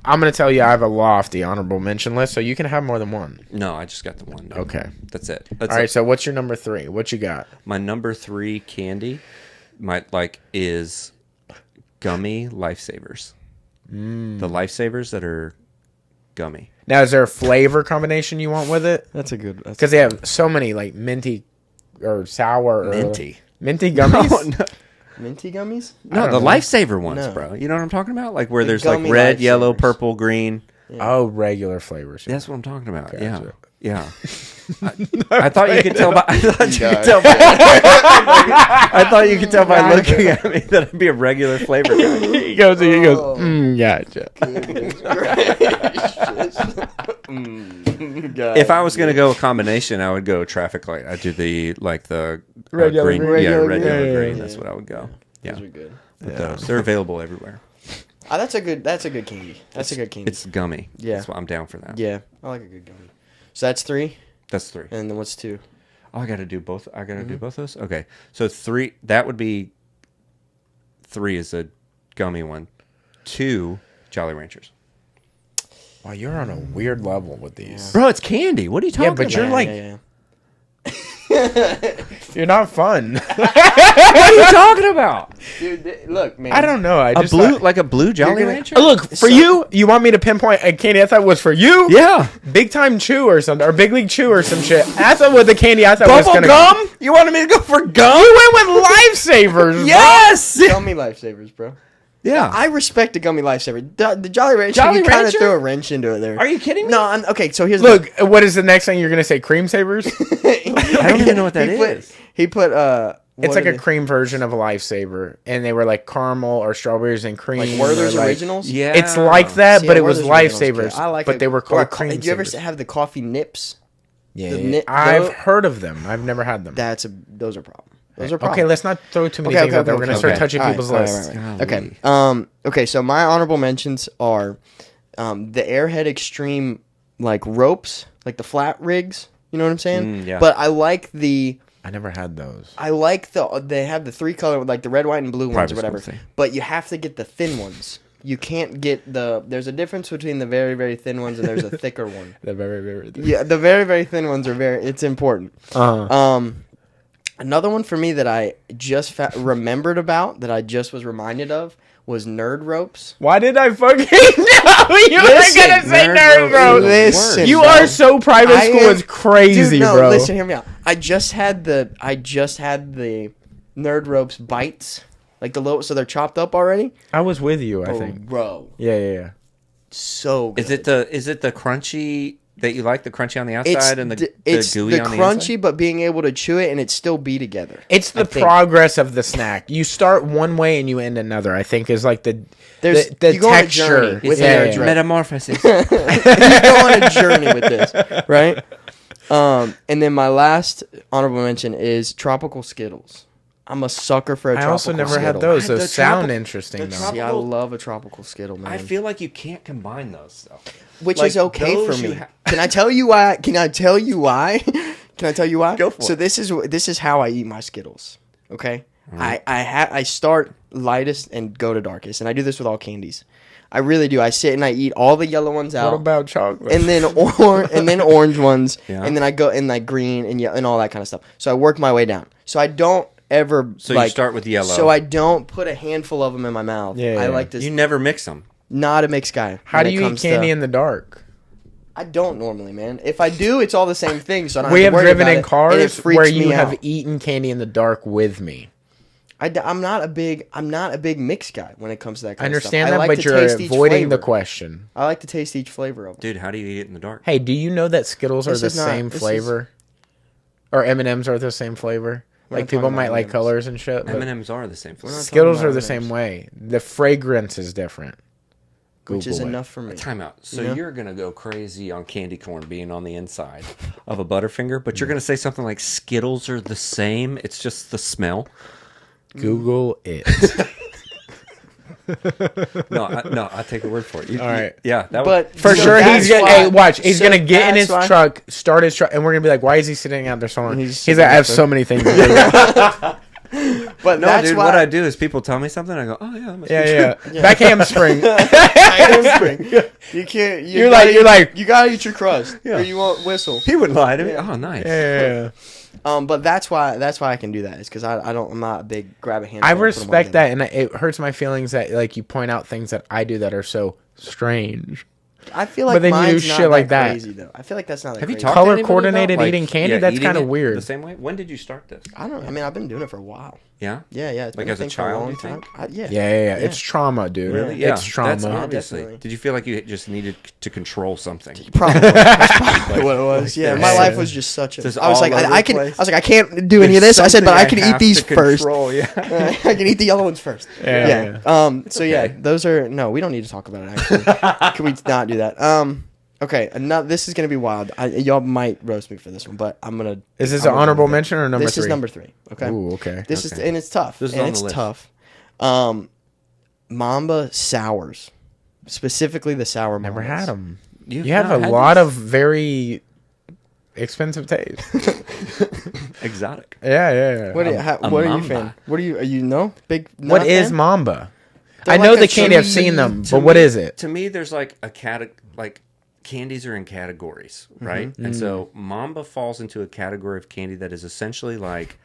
I'm going to tell you I have a lofty honorable mention list, so you can have more than one. No, I just got the one. Dude. Okay. That's it. All right, so what's your number 3? What you got? My number 3 candy is gummy Lifesavers. The Lifesavers that are gummy. Now, is there a flavor combination you want with it? That's a good. Because they have so many, like minty or sour. Minty. Minty gummies? Oh, no. Minty gummies? No, the know. Lifesaver ones, No. bro. You know what I'm talking about? Like where The there's like gummy red, yellow, Lifesavers. purple, green. Oh, regular flavors. That's what I'm talking about. Gotcha. Yeah. I thought you could tell by. I thought you could No. tell by. I thought you could tell by looking at me that I'd be a regular flavor guy. He goes, gotcha. If I was gonna go a combination, I would go traffic light. I'd do the Regular green. green. Regular Yeah. green. That's what I would go. Yeah, Those are good. with those. They're available everywhere. That's a good candy. That's a good candy. It's gummy. Yeah. That's why I'm down for that. Yeah, I like a good gummy. So that's 3, That's 3. and then what's 2? Oh, I got to do both. I got to do both those. Okay, so 3. That would be 3 is a gummy one. 2 Jolly Ranchers. Wow, you're on a weird level with these. Bro, it's candy. What are you talking but about? you're like- yeah. You're not fun. What are you talking about? Dude, look, man. I don't know. I A just blue, thought- like a blue Jolly gonna- Rancher? Oh, look, for you, you want me to pinpoint a candy I thought was for you? Yeah. Big Time Chew or something, or Big League Chew or some shit. That's what the candy I thought was Bubble gonna. gum? You wanted me to go for gum? You went with Lifesavers. Yes. Gummy Lifesavers, bro. Yeah. I respect the gummy Lifesaver. The Jolly Rancher, Jolly you kind of Rancher? threw a wrench into it there. Are you kidding me? No, okay, so here's Look, what is the next thing you're gonna say? Cream Savers? I don't even know what that is. He put It's like a cream version of a Lifesaver, and they were like caramel or strawberries and cream. like Werther's or like- Originals. Yeah. It's like that, See, but it Werther's was Originals, Lifesavers. okay. I like but it. they were Or called co- cream. Did you ever Savers. have the coffee nips? Yeah, the yeah. nip- I've the- heard of them. I've never had them. Those are problems. Those are problems. Okay, let's not throw too many things out there. We're gonna start touching people's lists. Okay. Okay. So my honorable mentions are, the Airhead Extreme like ropes, like the flat rigs. You know what I'm saying? Yeah. But I like the. I never had those. They have the 3 color, like the red, white, and blue ones Private or whatever. school thing. But you have to get the thin ones. You can't get there's a difference between the very, very thin ones and there's a thicker one. They're very, very. Yeah, the very, very thin ones are it's important. Another one for me that I just remembered about, that I just was reminded of, was nerd ropes. Why did I fucking know you were Listen, gonna say nerd nerd ropes. ropes? Listen, You bro. are so private I school. am- It's crazy, Dude, no, bro. listen, hear me out. I just had the nerd ropes bites, like the low, so they're chopped up already. I was with you. I Oh, think. bro, Yeah. so good. Is it the crunchy that you like? The crunchy on the outside and the it's gooey the on the crunchy, inside? but being able to chew it and it still be together. It's the progress of the snack. You start one way and you end another. I think is like the you go on a journey texture. with It's metamorphosis. You go on a journey with this, right? And then my last honorable mention is tropical Skittles. I'm a sucker for a tropical also never Skittle. had those. The Those sound tropical- interesting the though. tropical- See, I love a tropical Skittle, man. I feel like you can't combine those though. Which like is okay for those you me. ha- Can I tell you why? Can I tell you why? Can I tell you why? Go for so it. this is how I eat my Skittles. Okay, I start lightest and go to darkest, and I do this with all candies. I really do. I sit and I eat all the yellow ones out. What about chocolate? And then orange ones, Yeah. and then I go in like green and all that kind of stuff. So I work my way down. So I don't ever. So you start with yellow. So I don't put a handful of them in my mouth. Yeah, I yeah. like to You never mix them. not a mixed guy. How when do it you eat comes candy to- in the dark? I don't normally, man. If I do, it's all the same thing. So I don't We have have to worry driven about in it, and it cars freaks where you me have out. eaten candy in the dark with me. I'm not a big mix guy when it comes to that I kind understand of stuff. that, I like but to you're taste each avoiding the flavor. question. I like to taste each flavor of them. Dude, how do you eat it in the dark? Hey, do you know that Skittles are This the is not- same this is- flavor? Or M&Ms are the same flavor? We're Like not people talking might about like M&Ms. colors and shit. But M&Ms are the same flavor. not Skittles talking are the about same M&Ms. way. The fragrance is different. Which is Google it. enough for me. Time out. So You know? you're gonna go crazy on candy corn being on the inside of a Butterfinger, but you're gonna say something like Skittles are the same. It's just the smell. Google it. No, I take the word for it. All right. Yeah, that But was, For So sure, that's he's gonna. why- Hey, watch. He's so gonna get in that's his why- truck, start his truck, and we're gonna be like, "Why is he sitting out there so long?" He's He's like, "I have so many things." to do." But no, that's dude. why What I do is people tell me something, I go, "Oh yeah, that must be true." yeah. Back hamstring. you can't. You're like- you gotta eat your crust, Yeah. or you won't whistle. He wouldn't lie to me. Oh, nice. Yeah. But that's why I can do that. Is because I'm not a big grab a hand. I respect that, and it hurts my feelings that like you point out things that I do that are so strange. I feel like But then you mine's do not shit like that. crazy though. I feel like that's not. That Have you crazy. talked Color to anybody coordinated about, eating candy? That's eating kinda it weird. The same way. When did you start this? I don't. I mean, I've been doing it for a while. Yeah. Yeah. It's Like been as a thing for child, long you time. think? Yeah. It's trauma, dude. Really? Yeah. It's trauma. That's obviously. definitely. Did you feel like you just needed to control something? Probably. That's probably what it was. Yeah, my Yeah. life was just such a. Just I was all like, over I the can. place. I was like, I can't do any of this. I said, but I can eat these first. Yeah. I can eat the yellow ones first. Yeah. So yeah, those are no. We don't need to talk about it. Actually, can we not do that? Okay. This is gonna be wild. Y'all might roast me for this one, but I'm gonna. Is this I'm an gonna honorable do it. mention or number This 3? is number 3. Okay. Ooh, okay. This is Okay. and it's tough. This is and on it's the list. tough. Mamba sours, specifically the sour. Never Mambas. had them. You've You have a not had lot these? of very expensive taste. Exotic. Yeah. What, what are you Mamba. fan? What are you know? Big. What not is fan? Mamba? They're I know like a the candy. I've chewy- seen them, To but what me- is it? To me, there's like like candies are in categories, right? Mm-hmm. And so Mamba falls into a category of candy that is essentially like,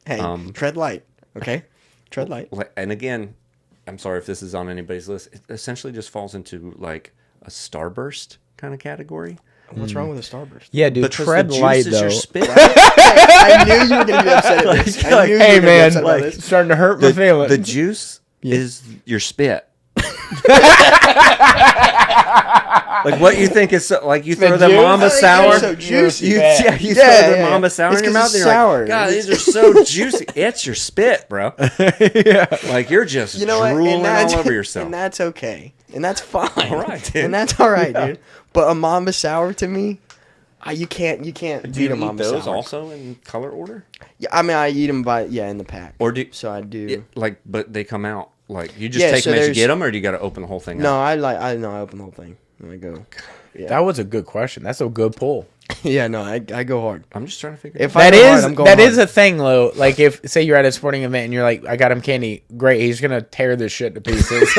Hey, tread light. Okay, tread light. and again, I'm sorry if this is on anybody's list. It essentially just falls into like a Starburst kind of category. What's wrong with a Starburst? Yeah, dude. Because Tread the juice light is though. your spit. I knew you were gonna be upset at this. I knew you were Hey gonna be man, upset about this. starting to hurt my feelings. The juice is your spit. Like what you think is so, like you throw the juice? Mamba I think sour. they're so juicy. You, Yeah. you Yeah, throw the yeah. Mamba sour It's in your 'cause mouth. it's And you're sour. like, God, these are so juicy. It's your spit, bro. Like you're just You know what? drooling that's, all over yourself. and that's okay, and that's fine. All right, dude. and that's all right, dude. But a Mamba sour to me, you can't Do beat you a eat Mamba those sour. also in color order, Yeah, I mean, I eat them in the pack. or do So I do. yeah, like? But they come out like you just Yeah, take so them as you there's- get them, or do you got to open the whole thing? No, up? I open the whole thing and I go. Yeah, That was a good question. That's a good pull. yeah, no, I go hard. I'm just trying to figure. If it out. I That go hard, is I'm going that hard. is a thing, though. Like if say you're at a sporting event and you're like, I got him candy. Great, he's gonna tear this shit to pieces.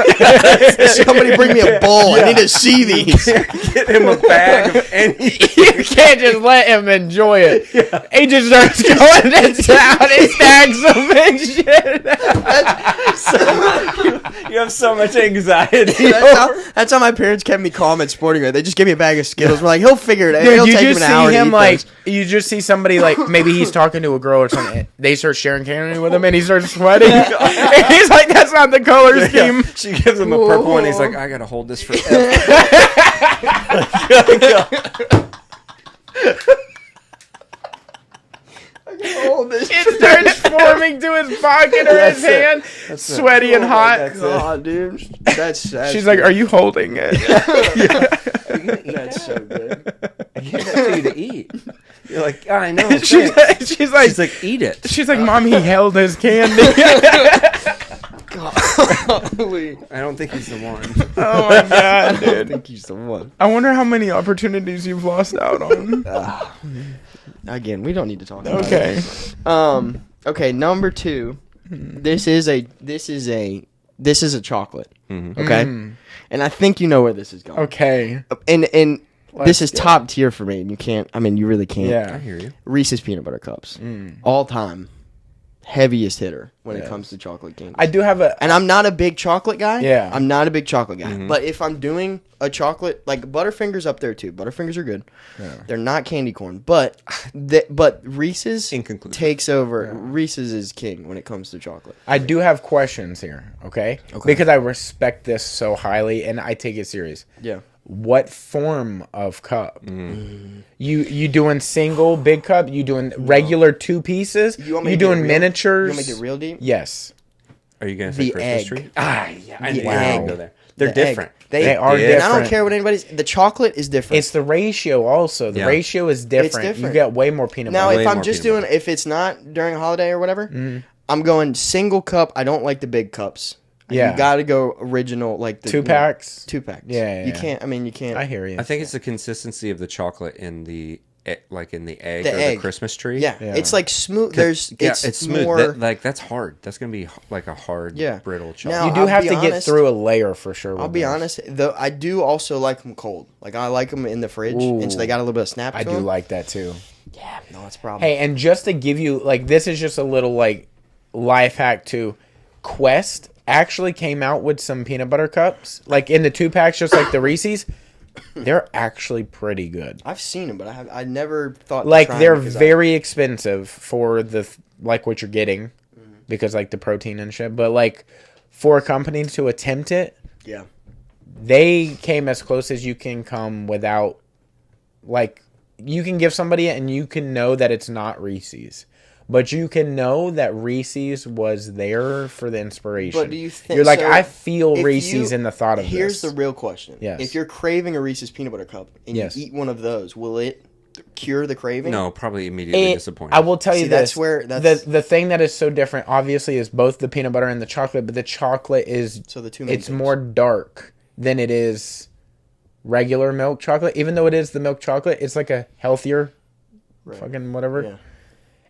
Somebody bring me a bowl. I need to see these. Get him a bag of anything. You can't just let him enjoy it. He just starts going to town and stacks them and shit. You have so much anxiety. That's how my parents kept me calm at sporting events. They just gave me a bag of Skittles. We're like, he'll figure it out. Dude, He'll you take just an hour see to him eat like those. you just see somebody like maybe he's talking to a girl or something. They start sharing candy with him and he starts sweating. And he's like, "That's not the color scheme." She gives him a purple one. He's like, I gotta hold this forever. It starts forming to his pocket or his hand, sweaty and hot. God, dude, that's She's like, "Are you holding it?" That's so good. I gave that to you to eat. You're like, I know. she's She's like, like, eat it. she's like, "Mom, he held his candy." Golly. I don't think he's the one. Oh my god, I dude! think he's the one. I wonder how many opportunities you've lost out on. Again, we don't need to talk about it. Okay. Okay, number 2. This is a chocolate. Mm-hmm. Okay? And I think you know where this is going. Okay. And this is go. top tier for me, and you really can't. I Yeah. hear you. Reese's peanut butter cups. All time heaviest hitter when it Yes. comes to chocolate candy. I do have a. And I'm not a big chocolate guy. Yeah. I'm not a big chocolate guy. Mm-hmm. But if I'm doing a chocolate, like Butterfingers up there too. Butterfingers are good. Yeah. They're not candy corn. But Reese's Inconclusive. takes over. Reese's is king when it comes to chocolate. I do have questions here. Okay. Because I respect this so highly and I take it serious. Yeah. What form of cup? You doing single big cup? You doing regular 2 pieces? You want me You to get doing real- miniatures? You want me to get real deep? Yes. Are you gonna say The Christmas egg. tree? Ah, yeah. I The knew egg. you go there. They're The egg. different. They are And I different. don't care what anybody's. The chocolate is different. It's the ratio also. The Yeah. ratio is different. You different. get way more peanut Now, butter. Way if I'm more just peanut doing, butter. if it's not during a holiday or whatever, Mm-hmm. I'm going single cup. I don't like the big cups. Yeah. You got to go original, like the 2 packs? 2 packs. Yeah, You yeah. can't. I mean, you can't. I hear you. I think it's the consistency of the chocolate in the like in the egg The or egg. the Christmas tree. Yeah, Yeah. it's like smooth. There's It's smooth. More, That's hard. That's gonna be like a hard, Yeah. brittle Now, chocolate. you do I'll have be to get honest- through a layer for sure. I'll with be those. honest, though. I do also like them cold. Like I like them in the fridge, and so they got a little bit of snap. To I do them. like that too. Yeah, no, that's a problem. Hey, and just to give you like this is just a little like life hack too. Quest actually came out with some peanut butter cups, like in the 2 packs, just like the Reese's. They're actually pretty good. I've seen them, but I never thought to Like try 'em they're because very expensive for the like what you're getting, because like the protein and shit. But like for a company to attempt it, yeah. they came as close as you can come without, like, you can give somebody it and you can know that it's not Reese's. But you can know that Reese's was there for the inspiration. But do you think You're like, so I feel if Reese's you- in the thought of Here's this. the real question. Yes. If you're craving a Reese's peanut butter cup and Yes. you eat one of those, will it cure the craving? No, probably immediately disappointed. I will tell you See, this. that's where- that's- the thing that is so different, obviously, is both the peanut butter and the chocolate. But the chocolate is So the two main it's things. more dark than it is regular milk chocolate. Even though it is the milk chocolate, it's like a healthier, fucking whatever. Yeah.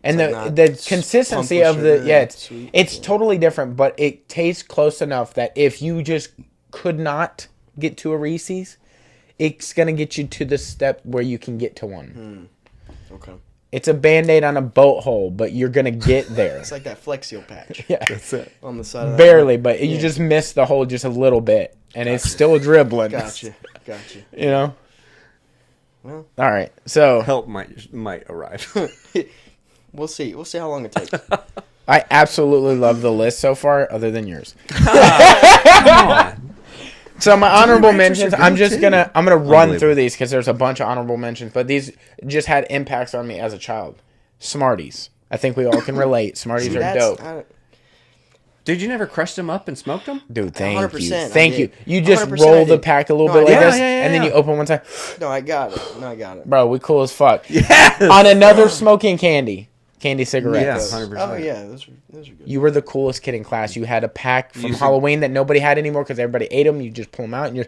And It's the like not the consistency pumped of with the sugar yeah, and it's sweet. it's totally different, but it tastes close enough that if you just could not get to a Reese's, it's gonna get you to the step where you can get to one. Okay. It's a Band-Aid on a boat hole, but you're gonna get there. It's like that Flex Seal patch Yeah, on the side of that. barely, but you just miss the hole just a little bit, and it's still dribbling. Gotcha. You know. Well, All right, so Help might arrive. we'll see. We'll see how long it takes. I absolutely love the list so far, other than yours. Come on. So my honorable mentions, good I'm gonna run Unbelievable. through these because there's a bunch of honorable mentions, but these just had impacts on me as a child. Smarties, I think we all can relate. Smarties are dope, Dude, you never crushed them up and smoked them? dude. Thank you, 100% I thank you. did. You just 100% roll I the did. pack a little No, bit I like did. this, Yeah, and then yeah. you open one side. No, I got it. Bro, we cool as fuck. Yes. On another smoking candy cigarettes. Yeah, 100%. Oh yeah, those are good. You were the coolest kid in class. You had a pack from used to- Halloween that nobody had anymore because everybody ate them. You just pull them out and you're,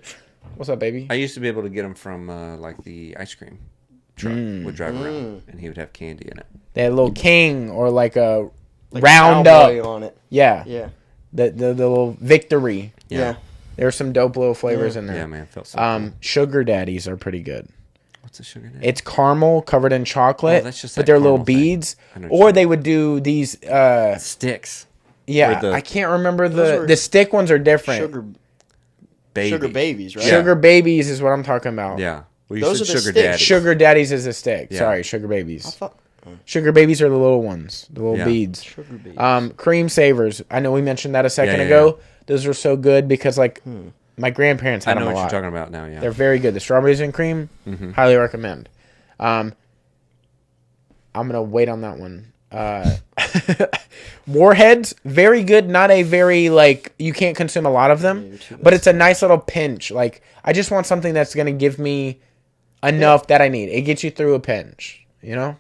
what's up, baby? I used to be able to get them from like the ice cream truck. Would drive around, and he would have candy in it. They had a little king or like a Like Roundup. cowboy on it. Yeah. Yeah. The little victory. Yeah. There's some dope little flavors in there. Yeah, man, felt so good. Sugar daddies are pretty good. What's a sugar daddy? It's caramel covered in chocolate, Oh, that's just but that they're little caramel thing. beads. I know what you Or mean. they would do these. Sticks. Yeah, Or the- I can't remember Those are the stick ones are different. Sugar Baby. babies, right? Yeah. Sugar babies is what I'm talking about. Yeah. Well, you Those said are the sugar sticks. daddies. Sugar daddies is a stick. Yeah. Sorry, sugar babies. I thought Sugar babies are the little ones, the little beads. sugar beads. Cream savers. I know we mentioned that a second Yeah, ago. Those are so good because like my grandparents I had know them a what lot. you're talking about now. Yeah. They're very good. The strawberries and cream, highly recommend. I'm gonna wait on that one. Warheads, very good. Not a very like you can't consume a lot of them, but it's a nice little pinch. Like I just want something that's gonna give me enough that I need. It gets you through a pinch. You know.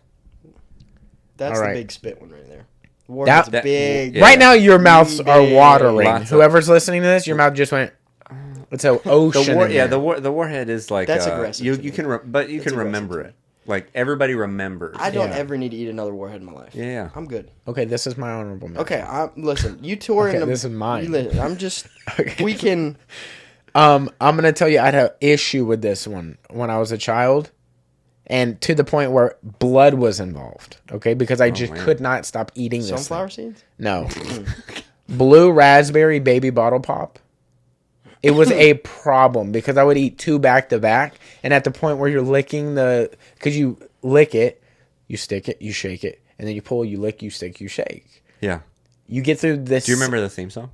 That's all the right. big spit one right there. Warhead's That- big. yeah. Right now, your mouths are Big. watering. Lots of- Whoever's listening to this, your mouth just went. It's an ocean. in there. The warhead is like That's aggressive You to you me. can but you can remember it. Like everybody remembers. I don't Yeah. ever need to eat another warhead in my life. Yeah. I'm good. Okay, this is my honorable mention. Okay, listen. You tour Okay, in the. this is mine. you listen, I'm just. Okay. We can. I'm gonna tell you, I had an issue with this one when I was a child, and to the point where blood was involved. Okay, because I just man. could not stop eating this. Sunflower thing. seeds. No, blue raspberry baby bottle pop. It was a problem because I would eat 2 back to back, and at the point where you're licking because you lick it, you stick it, you shake it, and then you pull, you lick, you stick, you shake. Yeah. You get through this. Do you remember the theme song?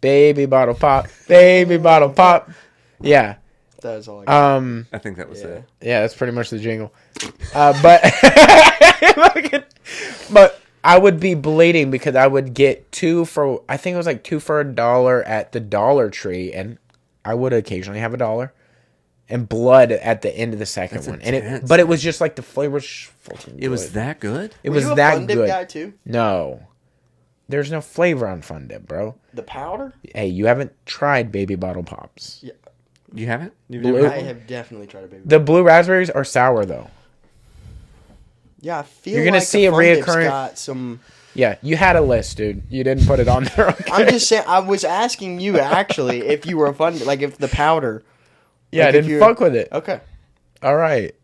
Baby bottle pop, baby bottle pop. Yeah. That is all I got. I think that was it. Yeah, that's pretty much the jingle. But but I would be bleeding because I would get 2 for, I think it was like 2 for $1 at the Dollar Tree, and I would occasionally have $1 and blood at the end of the second That's one. intense, But it was just like the flavor was fucking It was good. that good? It Were was you a that Fun Dip good. guy too? No. There's no flavor on Fun Dip, bro. The powder? Hey, you haven't tried baby bottle pops. Yeah. You haven't? You've Blue- never I had one? have definitely tried a baby. The blue raspberries are sour though. Yeah, I feel You're gonna like see the a Fun Dip's reoccurring- got some. Yeah, you had a list, dude. You didn't put it on there. Okay? I'm just saying. I was asking you actually if you were a fun, like if the powder. Yeah, like I if didn't you're- fuck with it. Okay. All right.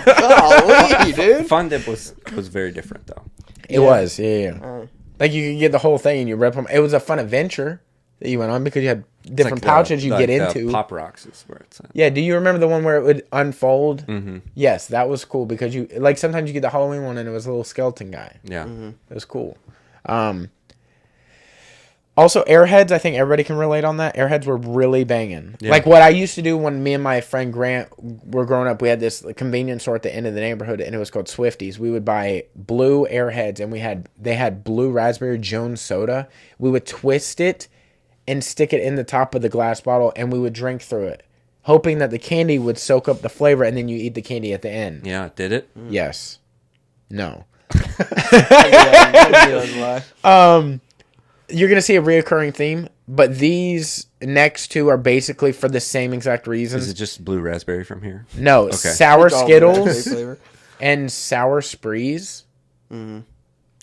Golly, dude. Fun Dip was very different though. It was, yeah. Alright. Like you could get the whole thing and you rip them. It was a fun adventure that you went on because you had different It's like pouches you the get into. Pop Rocks is where it's at. Yeah, do you remember the one where it would unfold? Mm-hmm. Yes, that was cool because you like sometimes you get the Halloween one and it was a little skeleton guy. Yeah. Mm-hmm. It was cool. Also, Airheads, I think everybody can relate on that. Airheads were really banging. Yeah. Like what I used to do when me and my friend Grant were growing up, we had this convenience store at the end of the neighborhood, and it was called Swifties. We would buy blue Airheads, and they had blue raspberry Jones soda. We would twist it and stick it in the top of the glass bottle, and we would drink through it, hoping that the candy would soak up the flavor, and then you eat the candy at the end. Yeah, did it? Yes. No. You're going to see a reoccurring theme, but these next two are basically for the same exact reasons. Is it just blue raspberry from here? No, Okay. sour All the Skittles raspberry flavor. and sour Sprees. Mm-hmm.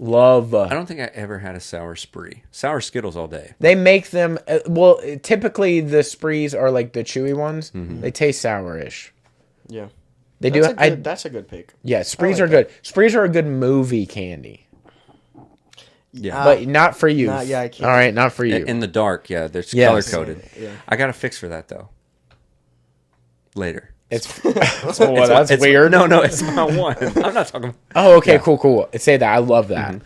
Love. I don't think I ever had a sour spree. Sour Skittles all day. They make them, well, typically the Sprees are like the chewy ones. Mm-hmm. They taste sourish. Yeah. They That's do. a good, that's a good pick. Yeah, Sprees like are good. Sprees are a good movie candy. Yeah. But not for you. Not- yeah, I can't. All right, not for you. In the dark, yeah. They're Yes. color coded. Yeah. I got a fix for that though. Later. It's that's It's- weird. No, it's my one. I'm not talking. Oh, okay, Yeah. cool. Say that. I love that.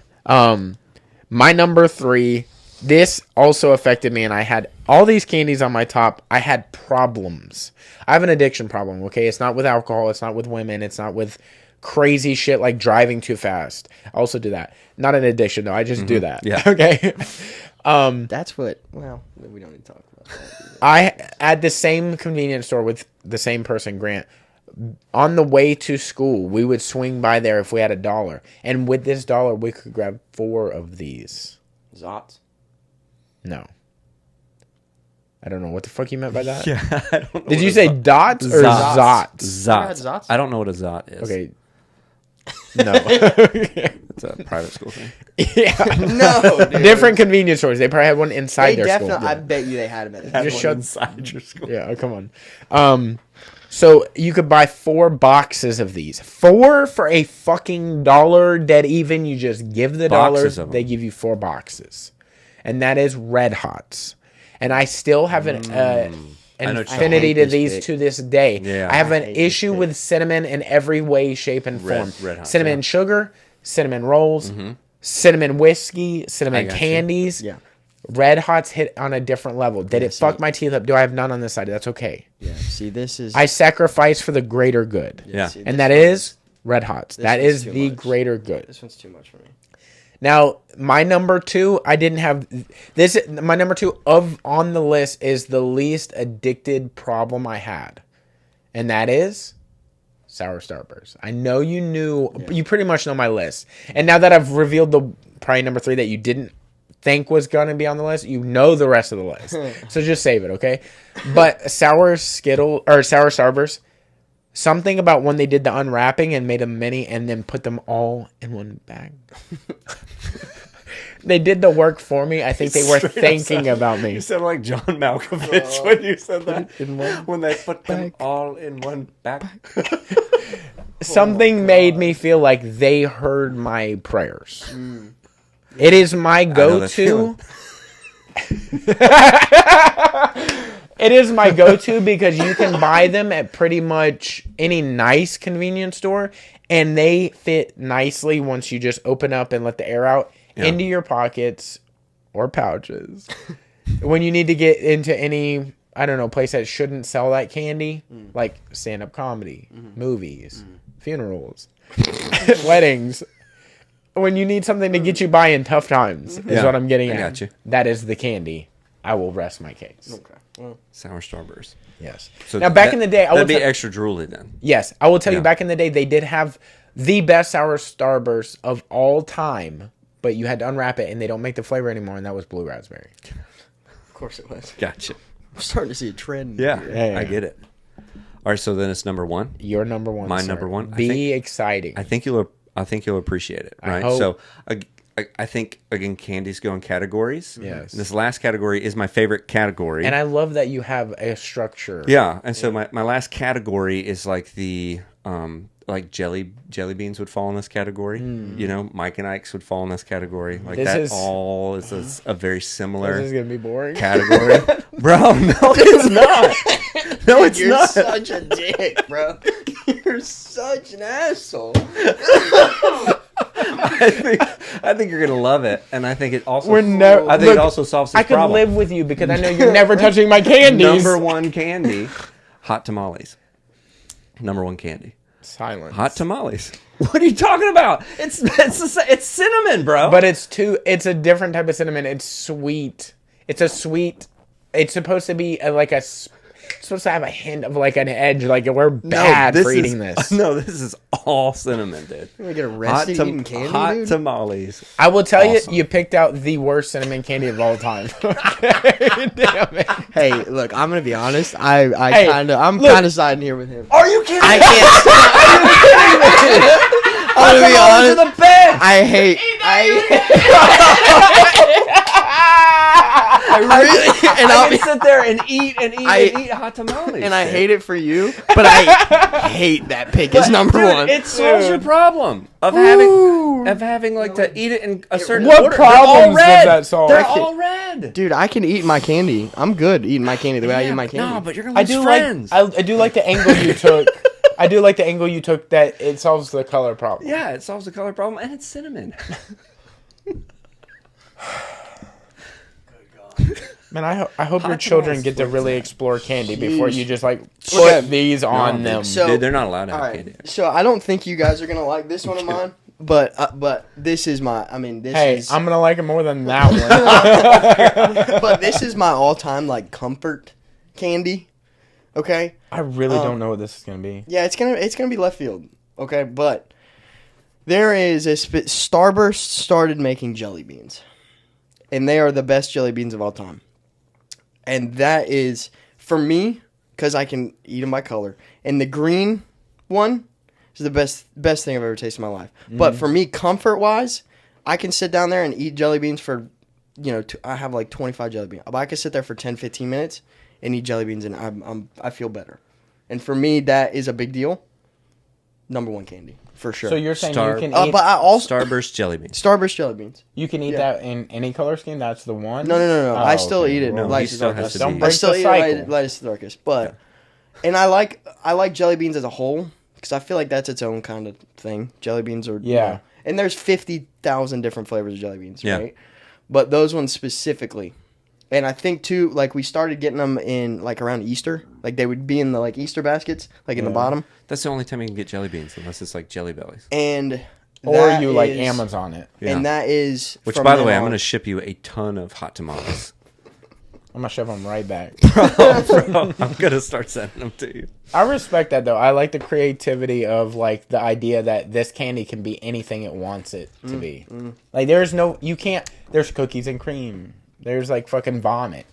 My number 3. This also affected me, and I had all these candies on my top. I had problems. I have an addiction problem. Okay, it's not with alcohol. It's not with women. It's not with crazy shit like driving too fast. I also do that. Not an addiction though. I just do that. Yeah. Okay. That's what. Well, we don't need to talk about that. I at the same convenience store with the same person, Grant. On the way to school, we would swing by there if we had $1, and with this $1, we could grab 4 of these. Zots. No, I don't know what the fuck you meant by that. Yeah. I don't know Did what you a say zot- dots or Zots. zots? Never had Zots. zots? I don't know what a zot is. Okay. No. It's a private school thing. Yeah. No, dude. Different convenience stores. They probably had one inside They their definitely. school. I bet you they had them at. Had Just one shut- inside your school. Yeah, come on. So you could buy 4 boxes of these. 4 for a fucking $1 dead even. You just give the Boxes $1. of 'em. They give you 4 boxes. And that is Red Hots. And I still haven't infinity to these to this day. Yeah. I have an hate this issue pick. with cinnamon in every way, shape, and form. Red Hot, cinnamon yeah. sugar, cinnamon rolls, cinnamon whiskey, I cinnamon got you. candies. Yeah. Red Hots hit on a different level. Did it see. fuck my teeth up? Do I have none on this side? That's okay. Yeah. See, this is. I sacrifice for the greater good. Yeah. See, And this that one is Red Hots. That one's is too the much. greater good. This one's too much for me. Now, my number 2, I didn't have this. My number 2 on the list is the least addicted problem I had, and that is sour starburst. I know you knew. You pretty much know my list, and now that I've revealed the probably number 3 that you didn't think was gonna be on the list, you know the rest of the list. So just save it, okay? But sour starburst. Something about when they did the unwrapping and made them mini and then put them all in one bag. They did the work for me. I think they were thinking about me. You sound like John Malkovich when you said that. When they put them all in one bag. Something made me feel like they heard my prayers. It is my go-to. It is my go-to because you can buy them at pretty much any nice convenience store, and they fit nicely once you just open up and let the air out into your pockets or pouches. When you need to get into any, I don't know, place that shouldn't sell that candy, like stand-up comedy, movies, funerals, weddings. When you need something to get you by in tough times, is what I'm getting at. I got you. That is the candy. I will rest my case. Okay. Well, Sour starburst. Yes. So now, back in the day, I that'd will be extra drooly then. yes, I will tell you. Yeah. Back in the day, they did have the best sour starburst of all time, but you had to unwrap it, and they don't make the flavor anymore, and that was blue raspberry. of course it was. Gotcha. I'm starting to see a trend. Yeah, Yeah. I get it. All right, so then it's number 1. Your number 1. My sir. number 1? Be exciting. I think you'll appreciate it, right? hope. So I think again, candies go in categories. Yes. And this last category is my favorite category. And I love that you have a structure. Yeah, and so my last category is like the like jelly beans would fall in this category. You know, Mike and Ike's would fall in this category. Like This that is- all is a very similar This is gonna be boring. category. Bro, no, it's not. No, it's You're not. such a dick, bro. You're such an asshole. I think you're gonna love it, and I think it also. We're never. I think it also solves this I could problem. live with you because I know you're never touching my candies. Number 1 candy, hot tamales. Number 1 candy, Silence. hot tamales. What are you talking about? It's cinnamon, bro. But it's a different type of cinnamon. It's sweet. It's a sweet. It's supposed to be it's supposed to have a hint of like an edge. Like we're bad for eating this. No, this is all cinnamon, dude. You get arrested eating candy, hot dude? tamales. I will tell Awesome. you picked out the worst cinnamon candy of all time. Damn it. Hey, look, I'm gonna be honest. I'm Hey, kind look. of siding here with him. Are you kidding? I can't. I'm gonna be honest. the bed. I hate. I really, and I I'll can be, sit there and eat hot tamales. and I hate it for you, but I hate that pick is number Dude, one. It solves your problem of having like to eat it in a certain What order. problems They're all does red. that solve? They're I can't- all red. Dude, I can eat my candy. I'm good eating my candy the way I eat my candy. No, but you're gonna I lose do friends. like I do like the angle you took. I do like the angle you took that it solves the color problem. Yeah, it solves the color problem, and it's cinnamon. Man, I hope your Hot children tamales get to with really that. explore candy before you just like Okay. put these on them. So- Dude, they're not allowed to have All candy. right, so I don't think you guys are gonna like this one of mine, but this is my. I mean, this Hey, is. I'm gonna like it more than that one. But this is my all-time like comfort candy. Okay. I really don't know what this is gonna be. Yeah, it's gonna be left field. Okay, but there is Starburst started making jelly beans, and they are the best jelly beans of all time. And that is for me because I can eat them by color. And the green one is the best thing I've ever tasted in my life. But for me, comfort wise, I can sit down there and eat jelly beans for, I have like 25 jelly beans. But I can sit there for 10, 15 minutes and eat jelly beans, and I feel better. And for me, that is a big deal. Number one candy. for sure. So you're saying Star- you can eat, but I also Starburst jelly beans. Starburst jelly beans. you can eat Yeah. that in any color scheme? That's the one? No. I still eat it. No, light he as still darkest. has to Don't be. break I still the eat cycle. light as darkest, but and I like jelly beans as a whole because I feel like that's its own kind of thing. Jelly beans are Yeah. and there's 50,000 different flavors of jelly beans, Yeah. right? But those ones specifically, and I think too, like we started getting them in like around Easter, like they would be in the like Easter baskets, like in the bottom, That's the only time you can get jelly beans, unless it's like Jelly Bellies. and Or that you like is- Amazon it. Yeah. and that is Which, from by the then way, I'm on. going to ship you a ton of hot tamales. I'm going to shove them right back. Bro, I'm going to start sending them to you. I respect that, though. I like the creativity of, like, the idea that this candy can be anything it wants it to be. Like, there's no... You can't... There's cookies and cream. There's, like, fucking vomit.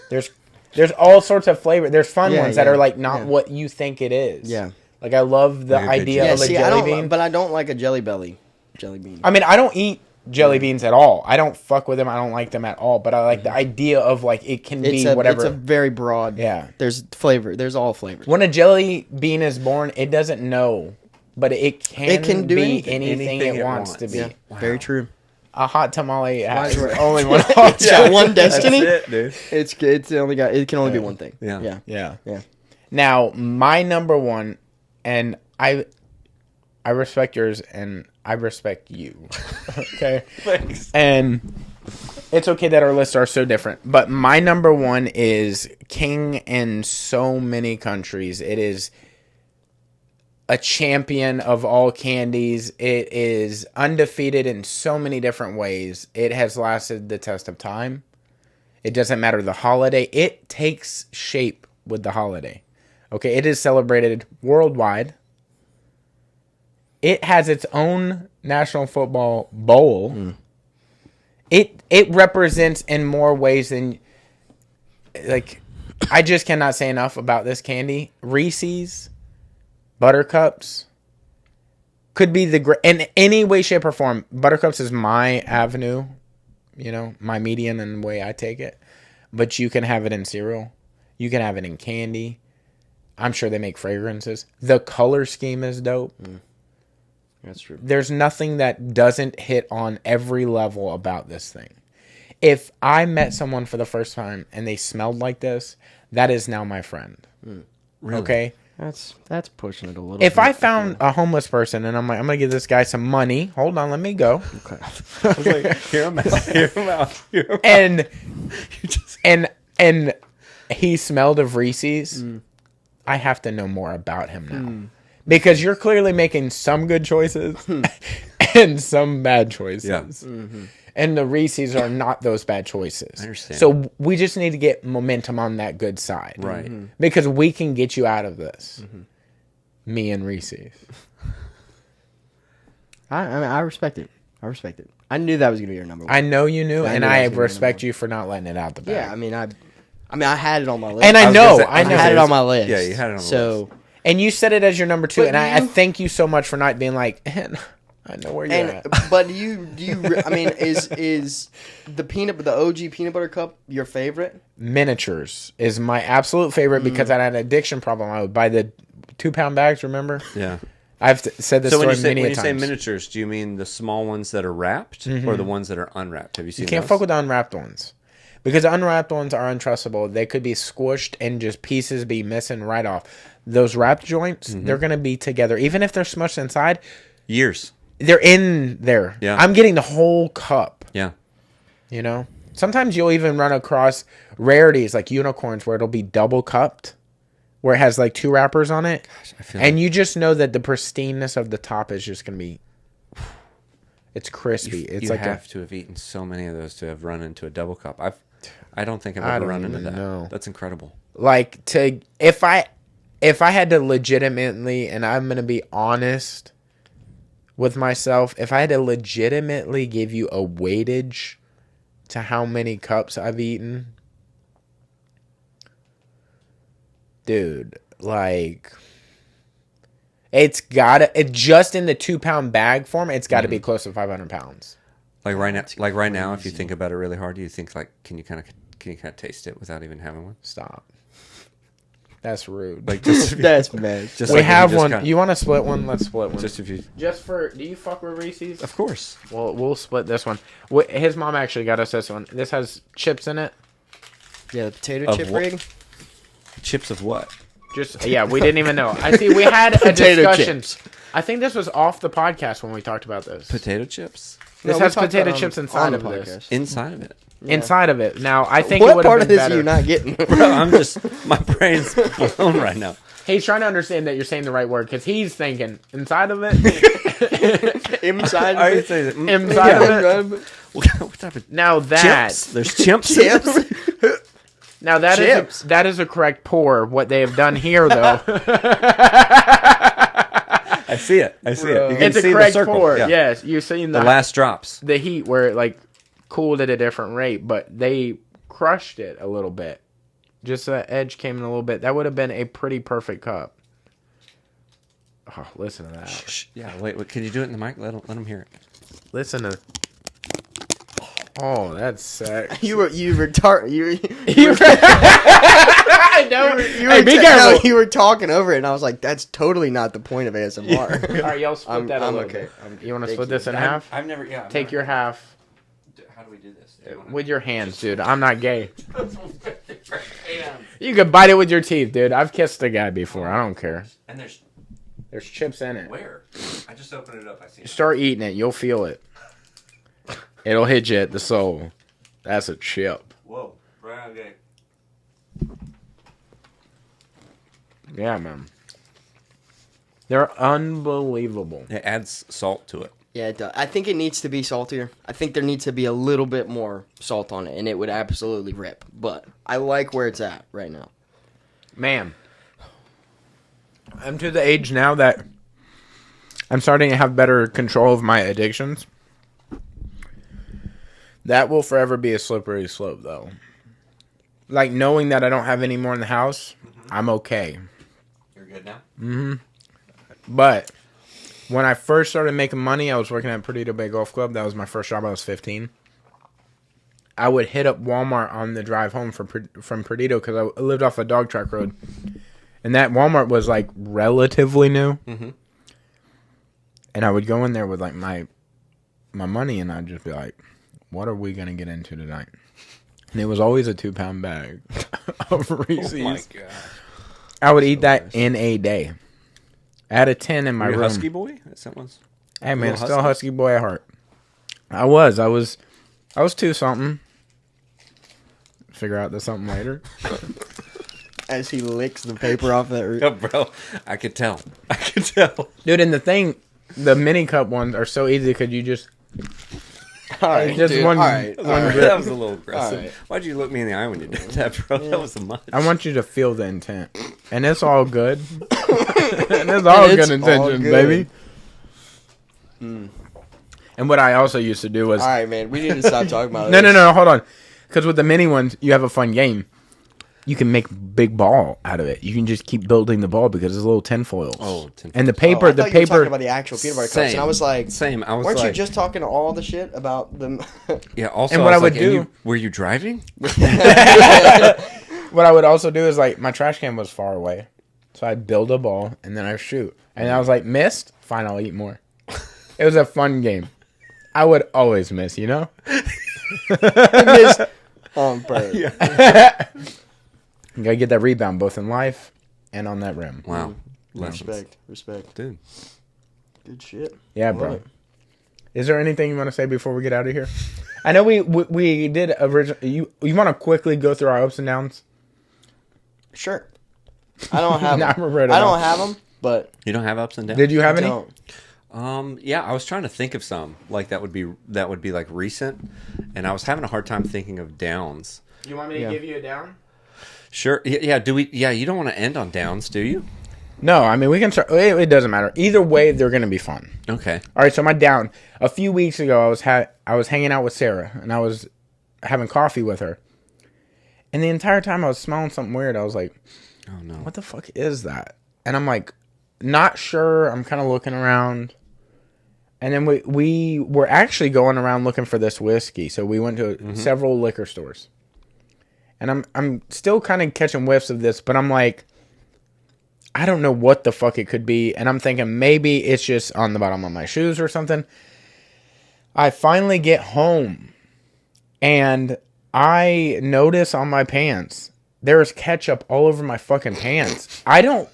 There's all sorts of flavor. There's fun ones that are, like, not what you think it is. Yeah. Like, I love the Very good idea jelly. of a I jelly don't, bean. but I don't like a jelly bean. I mean, I don't eat jelly beans at all. I don't fuck with them. I don't like them at all. But I like the idea of, like, it can be whatever. It's a very broad. Yeah. There's flavor. There's all flavors. When a jelly bean is born, it doesn't know, but it can do be anything. anything it wants to be. Yeah. Very true. A hot tamale has Why is it- only one hot It's got one That's destiny. it, dude. It's only got. It can only be one thing. Yeah. Yeah. Yeah. Yeah. Now, my number one, and I respect yours, and I respect you. Okay. Thanks. And it's okay that our lists are so different, but my number one is king in so many countries. It is a champion of all candies. It is undefeated in so many different ways. It has lasted the test of time. It doesn't matter the holiday. It takes shape with the holiday. Okay, it is celebrated worldwide. It has its own National Football Bowl. It represents in more ways than, like, I just cannot say enough about this candy. Reese's, Buttercups, could be in any way, shape, or form. Buttercups is my avenue, my median and the way I take it. But you can have it in cereal. You can have it in candy. I'm sure they make fragrances. The color scheme is dope. That's true. There's nothing that doesn't hit on every level about this thing. If I met someone for the first time and they smelled like this, that is now my friend. Really? Okay? That's pushing it a little. If bit, I found a homeless person and I'm like, I'm going to give this guy some money. Hold on, let me go. Okay. I was like, hear him out. Hear him out. Hear him out. And and he smelled of Reese's. I have to know more about him now. Because you're clearly making some good choices and some bad choices. Yeah. And the Reese's are not those bad choices. I understand. So we just need to get momentum on that good side. Right. Because we can get you out of this. Me and Reese's. I respect it. I respect it. I knew that was gonna be your number one. I know you knew, and knew I that was gonna be respect number you for not letting it out the bag. Yeah, I had it on my list. And I was know, gonna say- I know. had it on my list. Yeah, you had it on the so, list. And you said it as your number two, But and I you- thank you so much for not being like, I know where you're And at. but do you? I mean, is the OG peanut butter cup your favorite? Miniatures is my absolute favorite because I had an addiction problem. I would buy the 2-pound bags, remember? Yeah. I've said this So when story you many say times. miniatures, do you mean the small ones that are wrapped or the ones that are unwrapped? Have you seen You can't those? fuck with the unwrapped ones. Because the unwrapped ones are untrustable. They could be squished and just pieces be missing right off. Those wrapped joints, they're going to be together. Even if they're smushed inside, Years. they're in there. Yeah. I'm getting the whole cup, Yeah. Sometimes you'll even run across rarities like unicorns where it'll be double cupped, where it has like 2 wrappers on it. I feel And you just know that the pristineness of the top is just going to be... It's crispy. It's you like have to have eaten so many of those to have run into a double cup. I don't think I've I ever don't run into even that. know. That's incredible. if I had to legitimately, and I'm going to be honest with myself, if I had to legitimately give you a weightage to how many cups I've eaten, dude, like, it's gotta, just in the 2-pound bag form, it's gotta be close to 500 pounds. Like right now, if you think about it really hard, do you think like can you kind of taste it without even having one? Stop. That's rude. Like just That's bad. just we like have just one. kinda- You want to split one? Let's split one. just if you. Just for. Do you fuck with Reese's? Of course. Well, we'll split this one. His mom actually got us this one. This has chips in it. Yeah, the potato Of chip what? rig. Chips of what? Just yeah, we didn't even know. I see. We had a Potato discussion. chips. I think this was off the podcast when we talked about this. Potato chips This No, we has talked potato about it chips on inside the of this. podcast. inside of it. Inside of it. Now I think it What would part have of been this better. are you not getting? Bro, I'm just my brain's blown right now. He's trying to understand that you're saying the right word because he's thinking inside of it. Inside I of would it. say that. Inside of it. What type of Now that chips? There's chimps. in Chips. there? now that Chips. that is a correct pour. What they have done here though, I see it. I see it. You can it's a see the correct circle. pour. Yeah. Yes, you're seeing The last drops. the heat where it like cooled at a different rate, but they crushed it a little bit. Just the edge came in a little bit. That would have been a pretty perfect cup. Oh, listen to that. Shh. Yeah. Wait. Can you do it in the mic? Let them hear it. Listen to. Oh, that's sick. You were retarded. I know. Hey, be careful. No, you were talking over it, and I was like, "That's totally not the point of ASMR." All right, y'all split I'm- that a I'm little okay. bit. You want to Thank split you. this in half? I've never. Yeah. I've Take never- your half How do we do this? with your hands, dude. I'm not gay. You could bite it with your teeth, dude. I've kissed a guy before. I don't care. And there's There's chips in it. where? I just opened it up. I see. It. Start eating it. You'll feel it. It'll hit you at the soul. That's a chip. Whoa. Right. Okay. Yeah, man. They're unbelievable. It adds salt to it. Yeah, it does. I think it needs to be saltier. I think there needs to be a little bit more salt on it, and it would absolutely rip. But I like where it's at right now. Man. I'm to the age now that I'm starting to have better control of my addictions. That will forever be a slippery slope, though. Like, knowing that I don't have any more in the house, I'm okay. You're good now. But when I first started making money, I was working at Perdido Bay Golf Club. That was my first job. I was 15. I would hit up Walmart on the drive home from Perdido because I lived off a dog track road. And that Walmart was, like, relatively new. Mm-hmm. And I would go in there with, like, my money, and I'd just be like, what are we going to get into tonight? And it was always a 2-pound bag of Reese's. Oh my god. I would eat that in a day. I had a 10 in my Are you a room. husky boy? Is that one's? Hey, man, Little still a husky boy at heart. I was 2-something. Figure out the something later. As he licks the paper off that root. Oh, bro, I could tell. I could tell. Dude, and the mini cup ones are so easy because you just... All right, just dude. one- All right. one All right. grip. That was a little aggressive. Alright. Why'd you look me in the eye when you did that, bro? That was much. I want you to feel the intent. And it's all good. And it's all It's good all intentions, good. baby. And what I also used to do was... All right, man. We need to stop talking about No, this. no, hold on. Because with the mini ones, you have a fun game. You can make big ball out of it. You can just keep building the ball because it's little tinfoils. Oh, tinfoils. And the Oh, paper, I the thought you were talking paper... about the actual peanut butter cups, Same. and I was like, Same. I was weren't like, you just talking all the shit about them? yeah. Also, And what I I was would like, and do- were you driving? What I would also do is, like, my trash can was far away. So I'd build a ball, and then I'd shoot. And I was like, missed? Fine, I'll eat more. It was a fun game. I would always miss, you know? Missed on purpose. You gotta get that rebound both in life and on that rim. Wow. Lessons. Respect. Dude. Good shit. Yeah, bro. Is there anything you want to say before we get out of here? I know we did original. You want to quickly go through our ups and downs? Sure. I don't have Not them. right I at all. don't have them, but You don't have ups and downs? Did you have I any? don't. Yeah, I was trying to think of some like that would be like recent, and I was having a hard time thinking of downs. You want me to Yeah. give you a down? Sure. Yeah. Do we? Yeah. You don't want to end on downs, do you? No, I mean we can start. It doesn't matter. Either way, they're gonna be fun. Okay. All right. So my down. A few weeks ago, I was hanging out with Sarah, and I was having coffee with her, and the entire time I was smelling something weird. I was like, Oh no. what the fuck is that? And I'm like, not sure. I'm kind of looking around. And then we were actually going around looking for this whiskey. So we went to several liquor stores. And I'm still kind of catching whiffs of this, but I'm like, I don't know what the fuck it could be. And I'm thinking maybe it's just on the bottom of my shoes or something. I finally get home and I notice on my pants there's ketchup all over my fucking pants. I don't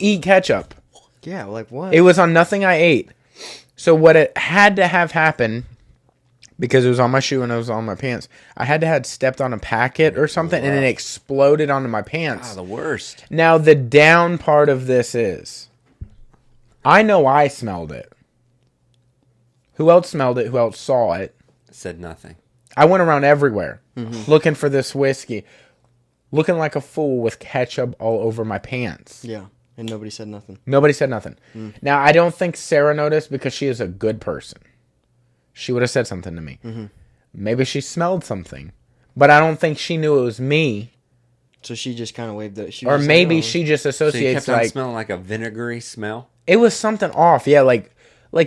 eat ketchup. Yeah, like what? It was on nothing I ate. So what it had to have happened, because it was on my shoe and it was on my pants, I had to have stepped on a packet or something and it exploded onto my pants. Ah, the worst. Now the down part of this is, I know I smelled it. Who else smelled it? Who else saw it? Said nothing. I went around everywhere looking for this whiskey, looking like a fool with ketchup all over my pants. Yeah, and nobody said nothing. Nobody said nothing. Now, I don't think Sarah noticed because she is a good person. She would have said something to me. Maybe she smelled something, but I don't think she knew it was me. So she just kind of waved it. Or maybe she just So you associates kept on like smelling like a vinegary smell? it was something off. Yeah, like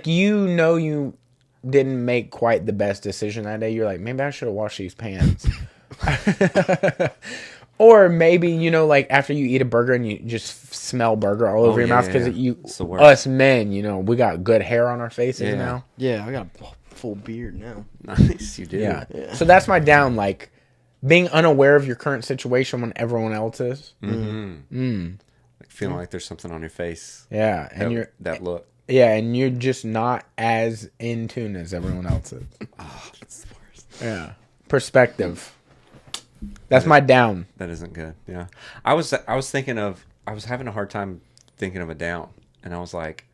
you didn't make quite the best decision that day. You're like, maybe I should have washed these pants. Or maybe, like after you eat a burger and you just smell burger all over your mouth because us men, we got good hair on our faces now. Yeah, I got a full beard now. Nice, you do. Yeah. So that's my down, like being unaware of your current situation when everyone else is. Like feeling like there's something on your face. Yeah, and that look. Yeah, and you're just not as in tune as everyone else is. Oh, that's the worst. Yeah. Perspective. That's my down. That isn't good. Yeah. I was having a hard time thinking of a down. And I was like,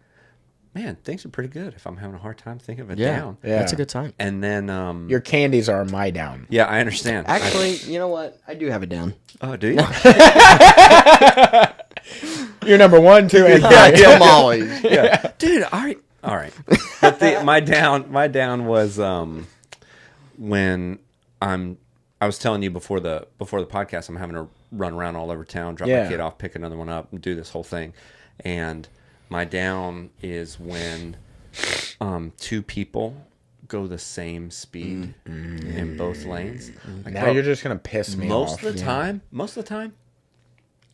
man, things are pretty good if I'm having a hard time thinking of a down. Yeah, that's a good time. And then your candies are my down. Yeah, I understand. Actually, you know what? I do have a down. Oh, do you? You're number 1, 2, and 3. Tamales. Yeah. Dude, all right. But my down was when I was telling you before the podcast, I'm having to run around all over town, drop my kid off, pick another one up, and do this whole thing. And my down is when 2 people go the same speed in both lanes. Like, now you're just gonna piss me off. Most of the time,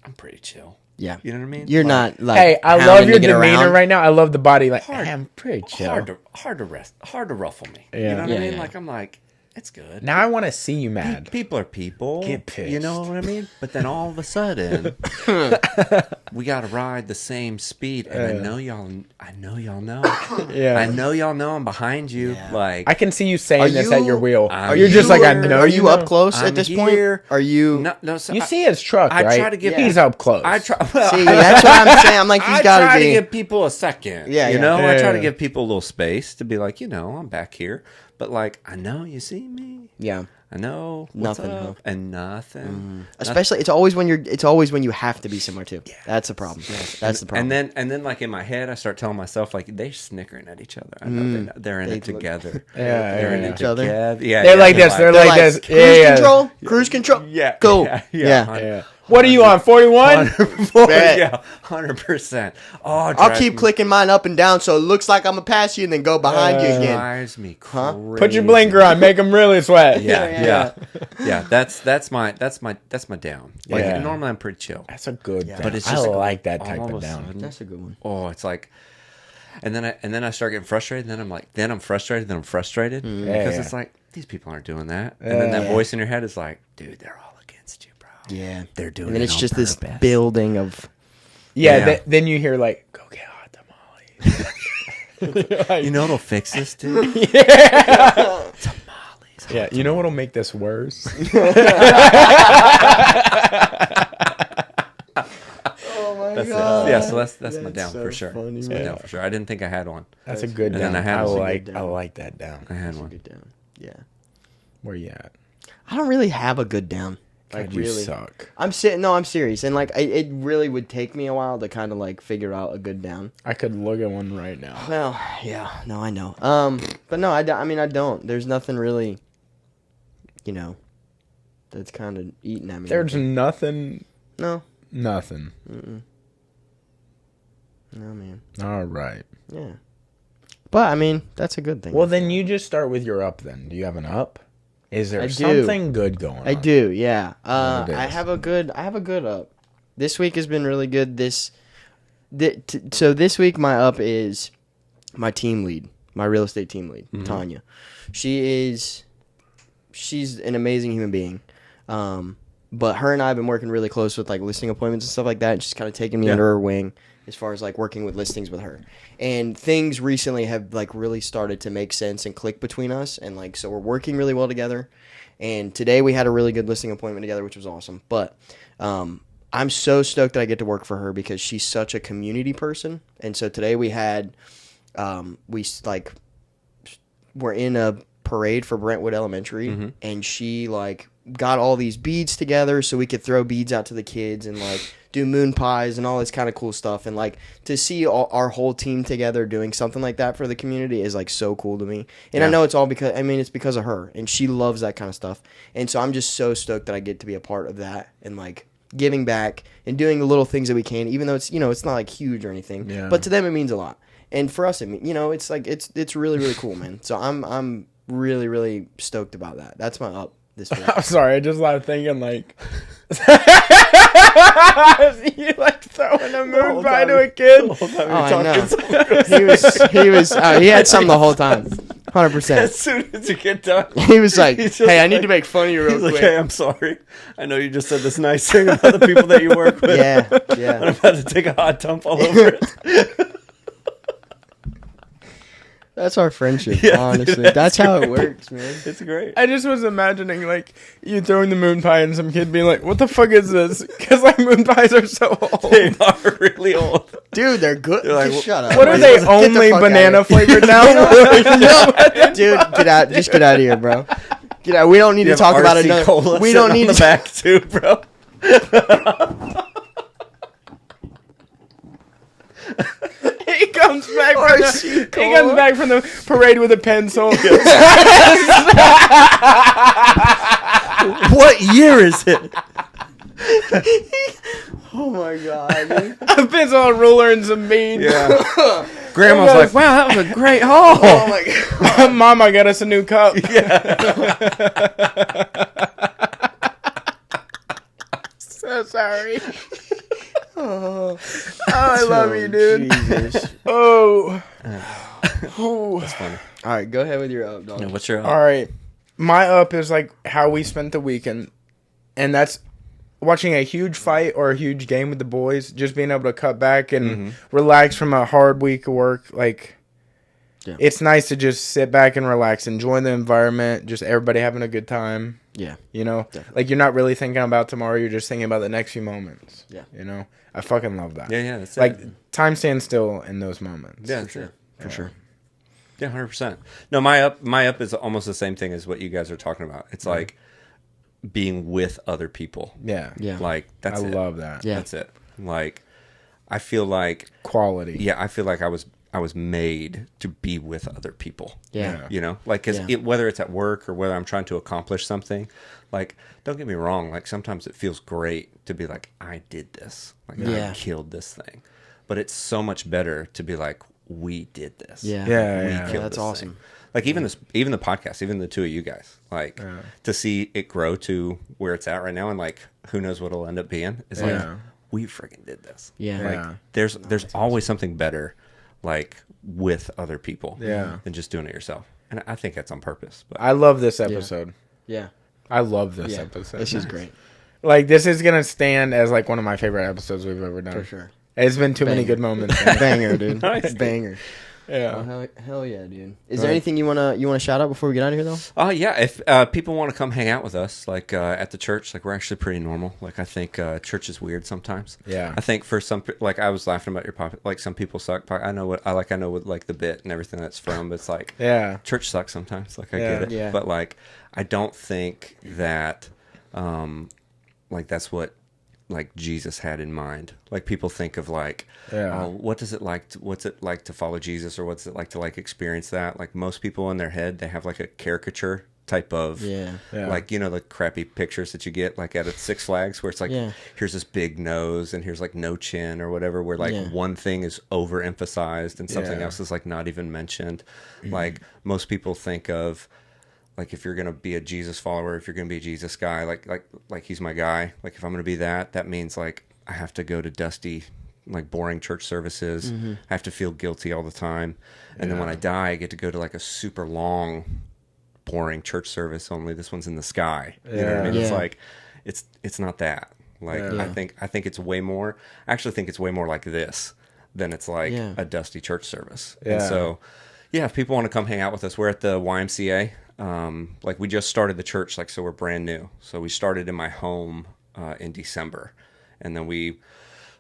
I'm pretty chill. Yeah. You know what I mean? You're not like, hey, I love your demeanor right now. I love the body. Like, hey, I'm pretty chill. Hard to ruffle me. Yeah. You know what I mean? Yeah. Like, I'm like, it's good. Now I want to see you mad. People are people. Get pissed. You know what I mean? But then all of a sudden, we got to ride the same speed. And I know y'all know. Yeah. I know y'all know I'm behind you. Yeah. Like, I can see you saying this at your wheel. You're just like, I know. Are you know. up close I'm at this here. point? Are you? No. So You see his truck, I right? try to give. He's up close. I try. Well, See, that's what I'm saying. I'm like, he's got I try to be. to give people a second. Yeah, you yeah. know, Yeah, I try to yeah. give people a little space to be like, I'm back here. But like, I know you see me. Yeah. I know what's Nothing, up, huh? and nothing. Especially, it's always when you have to be somewhere too. That's the problem. That's the problem. And then like in my head, I start telling myself like they're snickering at each other. I know they're in it together. Yeah, They're in it each other. together. Yeah, They're like this. They're like this. Cruise control. Cruise control. Yeah. Go. Yeah. What are you on? 41? Yeah, 100%. Oh, I'll keep clicking mine up and down so it looks like I'm gonna pass you and then go behind you again. Drives me crazy. Put your blinker on. Make them really sweat. Yeah. That's my down. Like Yeah. normally I'm pretty chill. That's a good down. But it's I just like that type all of a down. sudden- That's a good one. Oh, it's like, and then I start getting frustrated. And then I'm frustrated. Then I'm frustrated because Yeah. it's like these people aren't doing that. And then that voice in your head is like, dude, they're all against you, bro. Yeah. They're doing. And then it it's on just this purpose. building of. Yeah. Then you hear like, go get hot tamales. You know what'll fix this, dude? Yeah. Tamales. Yeah. You know what'll make this worse? Oh my That's god. it. Yeah, so that's my That's down so for sure. funny, That's my man. down for sure. I didn't think I had one. That's a good And down. then I had I one. like that down. I had That's a one. good down. Yeah. Where you at? I don't really have a good down. Like God, you really. suck. I'm serious, and like it really would take me a while to kind of like figure out a good down. I could look at one right now. Well, yeah, no, I know. But no, I mean, I don't. There's nothing really, that's kind of eating at me. There's nothing. no, Nothing. no, man. All right. Yeah, but I mean, that's a good thing. Well, then you just start with your up. Then, do you have an up? Is there I do. something good going on? I do. Yeah. What it I is. have a good up. This week has been really good. So this week my up is my team lead, my real estate team lead, Tanya. She's an amazing human being. But her and I have been working really close with like listing appointments and stuff like that. And she's kind of taken me under her wing as far as like working with listings with her. And things recently have like really started to make sense and click between us. And like, so we're working really well together. And today we had a really good listing appointment together, which was awesome. But I'm so stoked that I get to work for her because she's such a community person. And so today we had, we're in a parade for Brentwood Elementary, and she like got all these beads together so we could throw beads out to the kids and like do moon pies and all this kind of cool stuff. And like to see our whole team together doing something like that for the community is like so cool to me. And I know it's all because it's because of her, and she loves that kind of stuff. And so I'm just so stoked that I get to be a part of that and like giving back and doing the little things that we can, even though it's, it's not like huge or anything, but to them it means a lot. And for us, it's like, it's really, really cool, man. So I'm really, really stoked about that. That's my up this week. I'm sorry, I just started thinking like you like throwing a moon pie to a kid. I know. He had something the whole time. 100%. As soon as you get done, he was like, "Hey, I need to make fun of you real quick." Like, "Hey, I'm sorry. I know you just said this nice thing about the people that you work with. Yeah. And I'm about to take a hot dump all over it." That's our friendship, honestly. That's how it works, man. It's great. I just was imagining like you throwing the moon pie and some kid being like, "What the fuck is this?" Because like moon pies are so old. They are really old. Dude, they're good. They're like, just shut up. What are they? Only banana flavored now? Dude, get out. Just get out of here, bro. Get out. We don't need to talk about another. Cola we don't need to back too, bro. He comes back from the parade with a pencil. What year is it? Oh my god, dude. A pencil, a ruler, and some beans. Yeah. Grandma's like, "Wow, that was a great haul." Oh my god. Mama got us a new cup. So sorry. Oh, I love you, dude. Jesus. Oh. That's funny. All right, go ahead with your up, dog. Yeah, what's your up? All right. My up is like how we spent the weekend, and that's watching a huge fight or a huge game with the boys, just being able to cut back and relax from a hard week of work. Like, it's nice to just sit back and relax, enjoy the environment, just everybody having a good time. Yeah. Definitely. Like you're not really thinking about tomorrow, you're just thinking about the next few moments. Yeah. I fucking love that. Yeah, that's like it. Time stands still in those moments. Yeah, for sure. Yeah, 100%. No, my up is almost the same thing as what you guys are talking about. It's like being with other people. Yeah. Like that's it. I love that. Yeah. That's it. Like I feel like quality. Yeah, I feel like I was made to be with other people. Yeah. Like cuz whether it's at work or whether I'm trying to accomplish something, like don't get me wrong, like sometimes it feels great to be like I did this. Like I killed this thing. But it's so much better to be like we did this. Yeah. Yeah. That's awesome. Thing. Like even the podcast, even the two of you guys, like to see it grow to where it's at right now, and like who knows what it'll end up being. It's like we freaking did this. Yeah. Like there's always something better, like with other people. Than just doing it yourself. And I think that's on purpose. But I love this episode. Yeah. I love this episode. This is great. Like this is gonna stand as like one of my favorite episodes we've ever done. For sure. It's been too many good moments. Banger, dude. Nice. Banger. Yeah. Oh, hell yeah, dude. Is there anything you wanna shout out before we get out of here though? Yeah. If people want to come hang out with us, like at the church, like we're actually pretty normal. Like I think church is weird sometimes. Yeah. I think for some, like I was laughing about your pop. Like some people suck. I know what like the bit and everything that's from. But it's like church sucks sometimes. Like I get it. Yeah. But like I don't think that like that's what like Jesus had in mind. Like people think of like, what's it like to follow Jesus, or what's it like to like experience that? Like most people in their head, they have like a caricature type of like the crappy pictures that you get like at Six Flags where it's like here's this big nose and here's like no chin or whatever, where like one thing is overemphasized and something else is like not even mentioned. Like most people think of like if you're gonna be a Jesus follower, if you're gonna be a Jesus guy, like he's my guy. Like if I'm gonna be that means like I have to go to dusty like boring church services. I have to feel guilty all the time. And then when I die, I get to go to like a super long, boring church service. Only this one's in the sky. You know what I mean? It's like, it's not that. Like I think it's way more. I actually think it's way more like this than it's like a dusty church service. And so, if people want to come hang out with us, we're at the YMCA. Like we just started the church, like so we're brand new. So we started in my home in December, and then we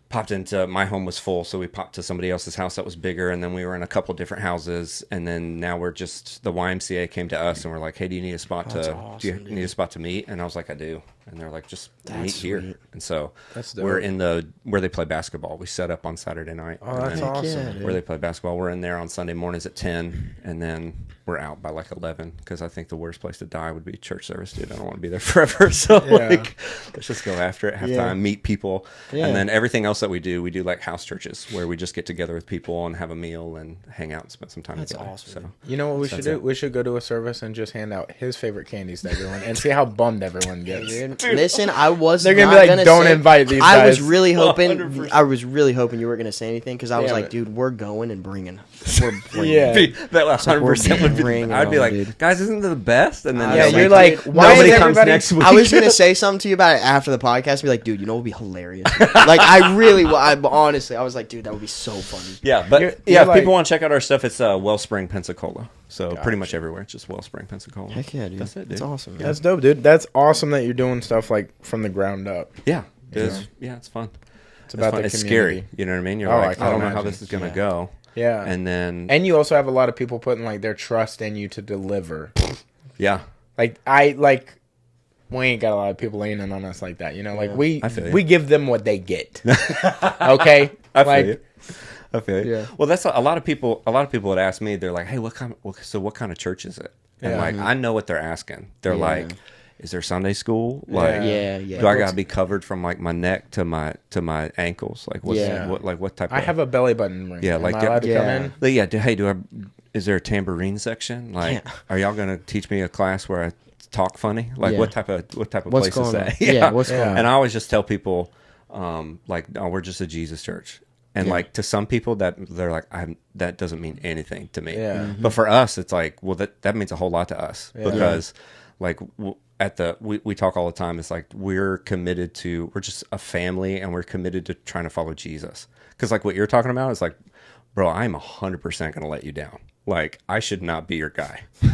popped into my home was full, so we popped to somebody else's house that was bigger, and then we were in a couple different houses, and then now we're just the YMCA came to us and we're like, hey, do you need a spot need a spot to meet? And I was like, I do. And they're like, just meet here. And so we're in where they play basketball. We set up on Saturday night. Oh, that's awesome. Where they play basketball. We're in there on Sunday mornings at 10, and then we're out by like 11, because I think the worst place to die would be church service, dude. I don't want to be there forever. So like, let's just go after it, have time, meet people. And then everything else that we do like house churches where we just get together with people and have a meal and hang out and spend some time together. Awesome. So you know what we should do? We should go to a service and just hand out his favorite candies to everyone and see how bummed everyone gets. Dude, listen, I was They're gonna be like, don't invite these guys. I was really hoping you weren't gonna say anything, because I was like, dude, we're going and bringing. That last 100% would be. I'd be like, dude, guys, isn't it the best? And then you're like, why nobody comes next week. I was gonna say something to you about it after the podcast. And be like, dude, you know what would be hilarious? Like, honestly, I was like, dude, that would be so funny. Yeah, but if people want to check out our stuff, it's Wellspring Pensacola. So pretty much everywhere, it's just Wellspring Pensacola. Heck yeah, dude. That's it, dude. That's awesome. Man. That's dope, dude. That's awesome that you're doing stuff like from the ground up. Yeah, it's fun. It's about fun. It's scary. You know what I mean? You're like, I don't know how this is gonna go. Yeah, and you also have a lot of people putting like their trust in you to deliver. Yeah, we ain't got a lot of people leaning on us like that, you know. Like we give them what they get. Okay, I feel you. Yeah. Well, that's a lot of people. A lot of people would ask me. They're like, "Hey, what kind of church is it?" And I know what they're asking. They're like, "Is there Sunday school? Like, do I gotta be covered from like my neck to my ankles? Like, what type? I have a belly button ring. Yeah, like, am I allowed to come in? Hey, is there a tambourine section? Like, are y'all gonna teach me a class where I talk funny? Like, what type of place is that? What's going on? And I always just tell people, like, no, we're just a Jesus church. And like to some people that they're like, that doesn't mean anything to me. Yeah. But for us, it's like, well, that means a whole lot to us, because like we talk all the time. It's like we're just a family, and we're committed to trying to follow Jesus. Because like what you're talking about is like, bro, I'm 100% going to let you down. Like, I should not be your guy. You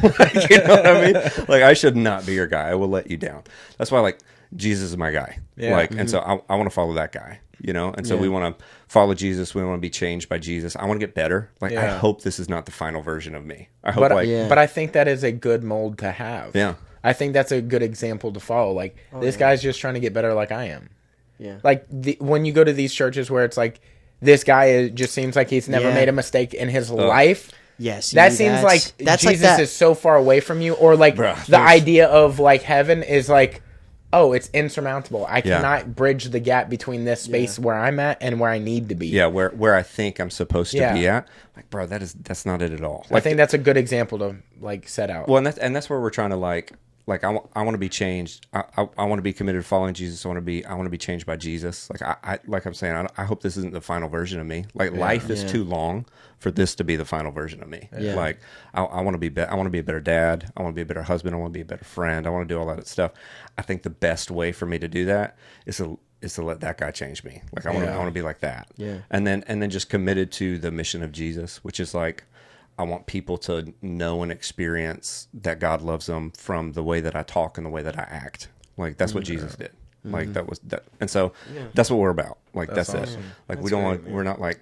know what I mean? Like, I should not be your guy. I will let you down. That's why, like, Jesus is my guy. Yeah. Like, and so I want to follow that guy, you know? And so we want to follow Jesus. We want to be changed by Jesus. I want to get better. Like, I hope this is not the final version of me. I hope, but I think that is a good mold to have. Yeah. I think that's a good example to follow. Like, this guy's just trying to get better like I am. Yeah. Like, when you go to these churches where it's like, this guy just seems like he's never made a mistake in his life. Yes, that seems like Jesus is so far away from you, or like the idea of like heaven is like, oh, it's insurmountable. I cannot bridge the gap between this space where I'm at and where I need to be. Yeah, where I think I'm supposed to be at. Like, bro, that's not it at all. Like, I think that's a good example to like set out. Well, and that's where we're trying to like I want to be changed. I want to be committed to following Jesus. I want to be changed by Jesus. Like I'm saying, I hope this isn't the final version of me. Like, life is too long for this to be the final version of me. Yeah. Like, I want to be I want to be a better dad. I want to be a better husband. I want to be a better friend. I want to do all that stuff. I think the best way for me to do that is to let that guy change me. Like, I want to be like that. Yeah. And then just committed to the mission of Jesus, which is like, I want people to know and experience that God loves them from the way that I talk and the way that I act. Like, that's what Jesus did. Like, that was that. And so that's what we're about. Like, that's awesome. It. Like, we don't want, we're not like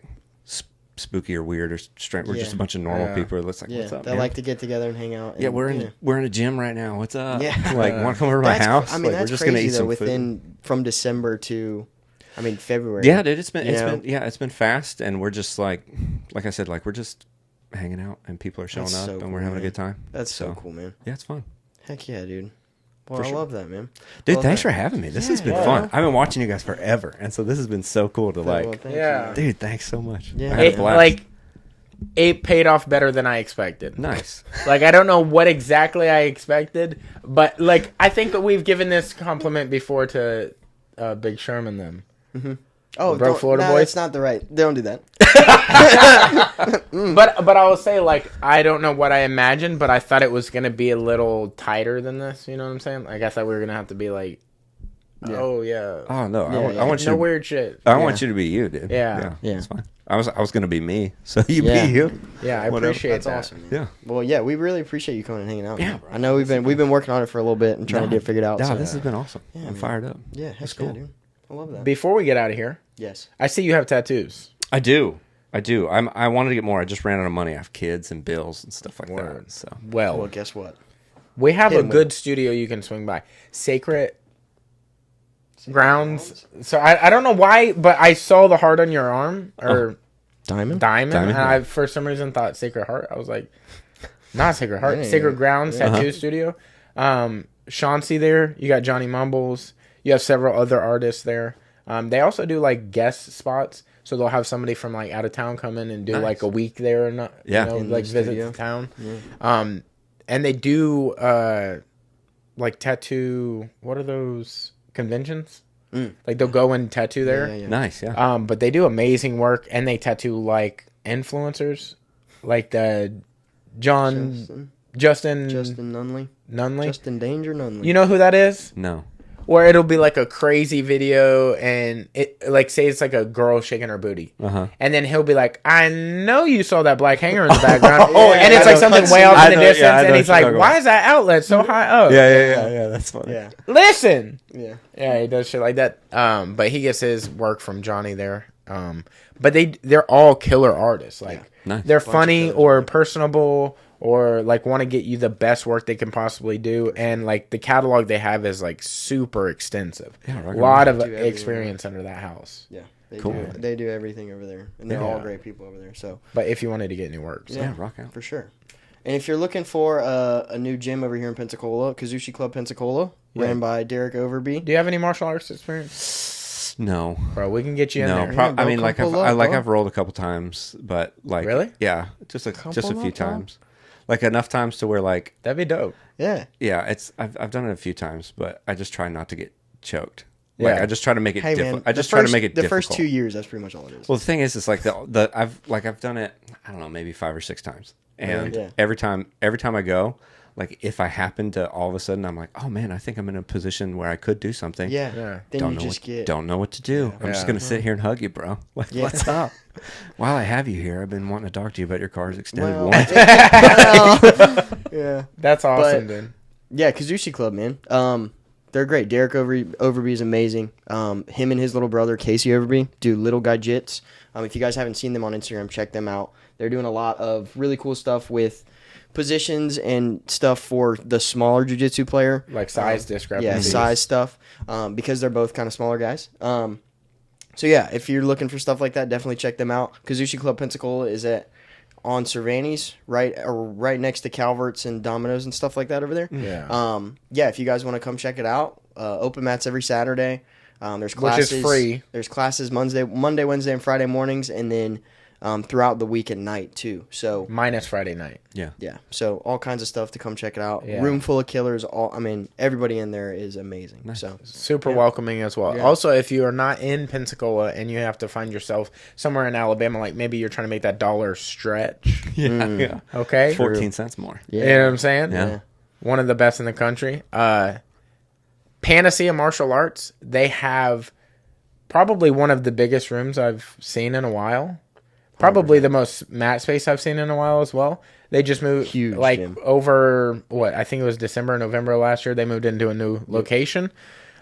spooky or weird or strange. We're just a bunch of normal people. That's like, what's up, they like to get together and hang out. And, we're in a gym right now. What's up? Yeah. Like, want to come over to my house? I mean, that's we're just crazy, gonna eat some food. From December to, February. Yeah, dude, it's been fast, and we're just like I said, like, we're just hanging out, and people are showing up, and we're having a good time. That's so cool, man. Yeah, it's fun. Heck yeah, dude. Well, I love that, man. Dude, thanks for having me. This has been fun. I've been watching you guys forever, and so this has been so cool to dude, thanks so much. Yeah, it paid off better than I expected. Nice. Like, I don't know what exactly I expected, but like, I think that we've given this compliment before to Big Sherman them. Oh, Broke Florida no, boys. that's not the right. Don't do that. But I will say, like, I don't know what I imagined, but I thought it was gonna be a little tighter than this. You know what I'm saying? Like, I thought we were gonna have to be like, oh yeah, Oh no, Yeah, I want no you. weird shit. I want you to be you, dude. Yeah. That's fine. I was gonna be me, so you Yeah. be you. Yeah, I Whatever. appreciate That's that. awesome. Man. Yeah. Well, yeah, we really appreciate you coming and hanging out. Yeah, man. bro. I know we've been working on it for a little bit and trying to get it figured out. Yeah, so. this has been awesome. Yeah, I'm man. fired up. Yeah, heck That's yeah, cool. dude. I love that. Before we get out of here, Yes. I see you have tattoos. I do. I wanted to get more. I just ran out of money. I have kids and bills and stuff like Word. that. So Well, Guess what? we have Hit a 'em good with- studio you can swing by. Sacred Grounds. So I don't know why, but I saw the heart on your arm or Diamond. diamond, and yeah. I for some reason thought Sacred Heart. I was like, not Sacred Heart, Yeah, Sacred yeah. Grounds Tattoo Studio. Chauncey there. You got Johnny Mumbles. You have several other artists there. They also do like guest spots, so they'll have somebody from like out of town come in and do Nice. like a week there, and Yeah. you know, In the like visit studio. the town. And they do like tattoo. What are those conventions? Like they'll go and tattoo there. Yeah, yeah. nice. Yeah. But they do amazing work, and they tattoo like influencers, like the Justin Justin Nunley. Nunley. Justin Danger Nunley. You know who that is? No. Where it'll be like a crazy video, and it like say it's like a girl shaking her booty, and then he'll be like, "I know you saw that black hanger in the background," and it's like something way off in the distance, and he's like, "Why is that outlet so high up?" Yeah. That's funny. Yeah. Listen. Yeah. Yeah, he does shit like that. But he gets his work from Johnny there. But they're all killer artists. Like Nice. they're of funny killers, or personable or like want to get you the best work they can possibly do. And like the catalog they have is like super extensive. Yeah, a lot of Do everything. experience under that house. Yeah. Cool. They do everything over there, and they're Yeah. all great people over there. So But if you wanted to get new work, so. Yeah, rock out. for sure. And if you're looking for a new gym over here in Pensacola, Kazushi Club Pensacola, ran by Derek Overby. Do you have any martial arts experience? No. Bro, we can get you in No, there. Yeah, bro, I mean, come like pull up, bro. I've rolled a couple times, but like, Really? Yeah, just a Come few pull up, bro. times, like enough times to where like, That'd be dope. Yeah. yeah, I've done it a few times, but I just try not to get choked. Like Yeah. I just try to make it Hey man, difficult. I just try to make it the difficult. first 2 years. That's pretty much all it is. Well, the thing is, it's like I've done it. I don't know, maybe 5 or 6 times, and Yeah. every time I go, like if I happen to all of a sudden I'm like, oh man, I think I'm in a position where I could do something. Yeah. Yeah. Then Don't you know just what, get. don't know what to do. I'm just Yeah. gonna sit here and hug you, bro. Like, Yeah. what's up? While I have you here, I've been wanting to talk to you about your car's extended Well, warranty. yeah. That's awesome, But- dude. Yeah, Kazushi Club, man. They're great. Derek Overby is amazing. Him and his little brother Casey Overby do Little Guy Jits. If you guys haven't seen them on Instagram, check them out. They're doing a lot of really cool stuff with positions and stuff for the smaller jiu-jitsu player. Like size discrepancy. Yeah, size stuff. Because they're both kind of smaller guys. So yeah, if you're looking for stuff like that, definitely check them out. Kazushi Club Pensacola is on Cervantes, right next to Calvert's and Domino's and stuff like that over there. Yeah. Yeah, if you guys want to come check it out, open mats every Saturday. There's classes. Which is free. There's classes Monday, Wednesday, and Friday mornings, and then throughout the week at night too. So Minus Friday night. yeah, so all kinds of stuff to come check it out. Yeah. Room full of killers. Everybody in there is amazing. Nice. So Super welcoming as well. Yeah. Also, if you are not in Pensacola and you have to find yourself somewhere in Alabama, like maybe you're trying to make that dollar stretch, yeah. okay? 14 cents more. You know what I'm saying? Yeah. One of the best in the country. Panacea Martial Arts, they have probably one of the biggest rooms I've seen in a while. Probably the most mat space I've seen in a while as well. They just moved Huge like gym. over I think it was December, November of last year. They moved into a new location.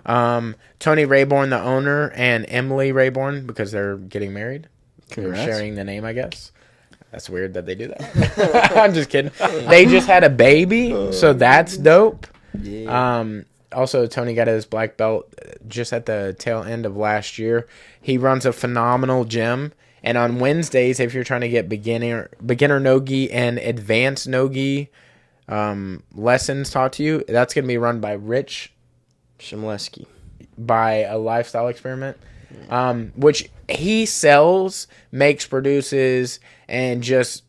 Tony Rayborn, the owner, and Emily Rayborn, because they're getting married. They're Congrats. sharing the name, I guess. That's weird that they do that. I'm just kidding. They just had a baby, so that's dope. yeah. Also, Tony got his black belt just at the tail end of last year. He runs a phenomenal gym. And on Wednesdays, if you're trying to get beginner no-gi and advanced no-gi lessons taught to you, that's going to be run by Rich Shimleski. by a lifestyle experiment, which he sells, makes, produces, and just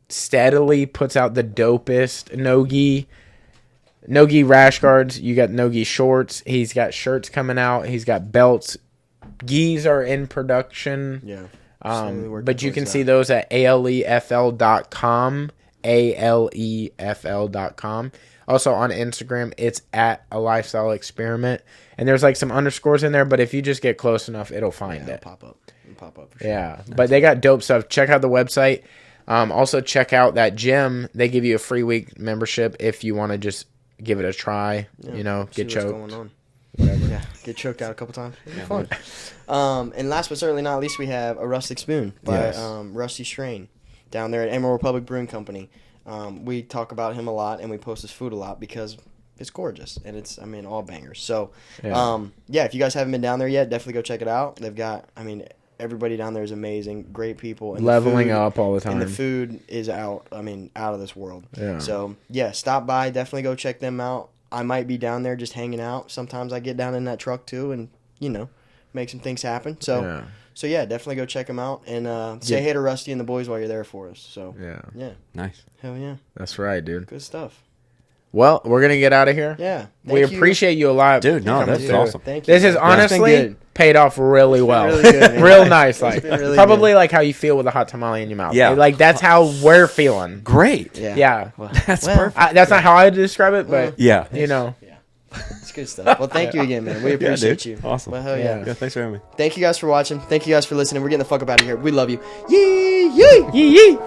steadily puts out the dopest no-gi rash guards. You got no-gi shorts. He's got shirts coming out. He's got belts. Geese are in production. Yeah. But you can see those at alefl.com. alefl.com. Also on Instagram, it's at a lifestyle experiment. And there's like some underscores in there, but if you just get close enough, it'll find it. It'll pop up for sure. Yeah. But they got dope stuff. Check out the website. Also check out that gym. They give you a free week membership if you want to just give it a try. Get choked. What's going on. Whatever. Yeah, get choked out a couple times. It'll be fun. And last but certainly not least, we have a Rustic Spoon by Rusty Strain down there at Emerald Republic Brewing Company. We talk about him a lot, and we post his food a lot because it's gorgeous, and it's, all bangers. So, if you guys haven't been down there yet, definitely go check it out. They've got, everybody down there is amazing, great people. And leveling up all the time. And the food is out of this world. Yeah. So, stop by. Definitely go check them out. I might be down there just hanging out. Sometimes I get down in that truck, too, and, make some things happen. So, definitely go check them out. And say hey to Rusty and the boys while you're there for us. So, yeah. Nice. Hell yeah. That's right, dude. Good stuff. Well, we're going to get out of here. Yeah. We appreciate you a lot. Dude, no, that's awesome. Thank you. This is honestly paid off really well. Really good, man. Real nice. Like, really probably like how you feel with a hot tamale in your mouth. Yeah. Like, that's how we're feeling. Great. Yeah. Well, That's perfect. That's not how I describe it, but, Yeah. It's good stuff. Well, thank you again, man. We appreciate you. Awesome. Well, hell yeah. Yeah, thanks for having me. Thank you guys for watching. Thank you guys for listening. We're getting the fuck up out of here. We love you. Yee, yee. yee yee.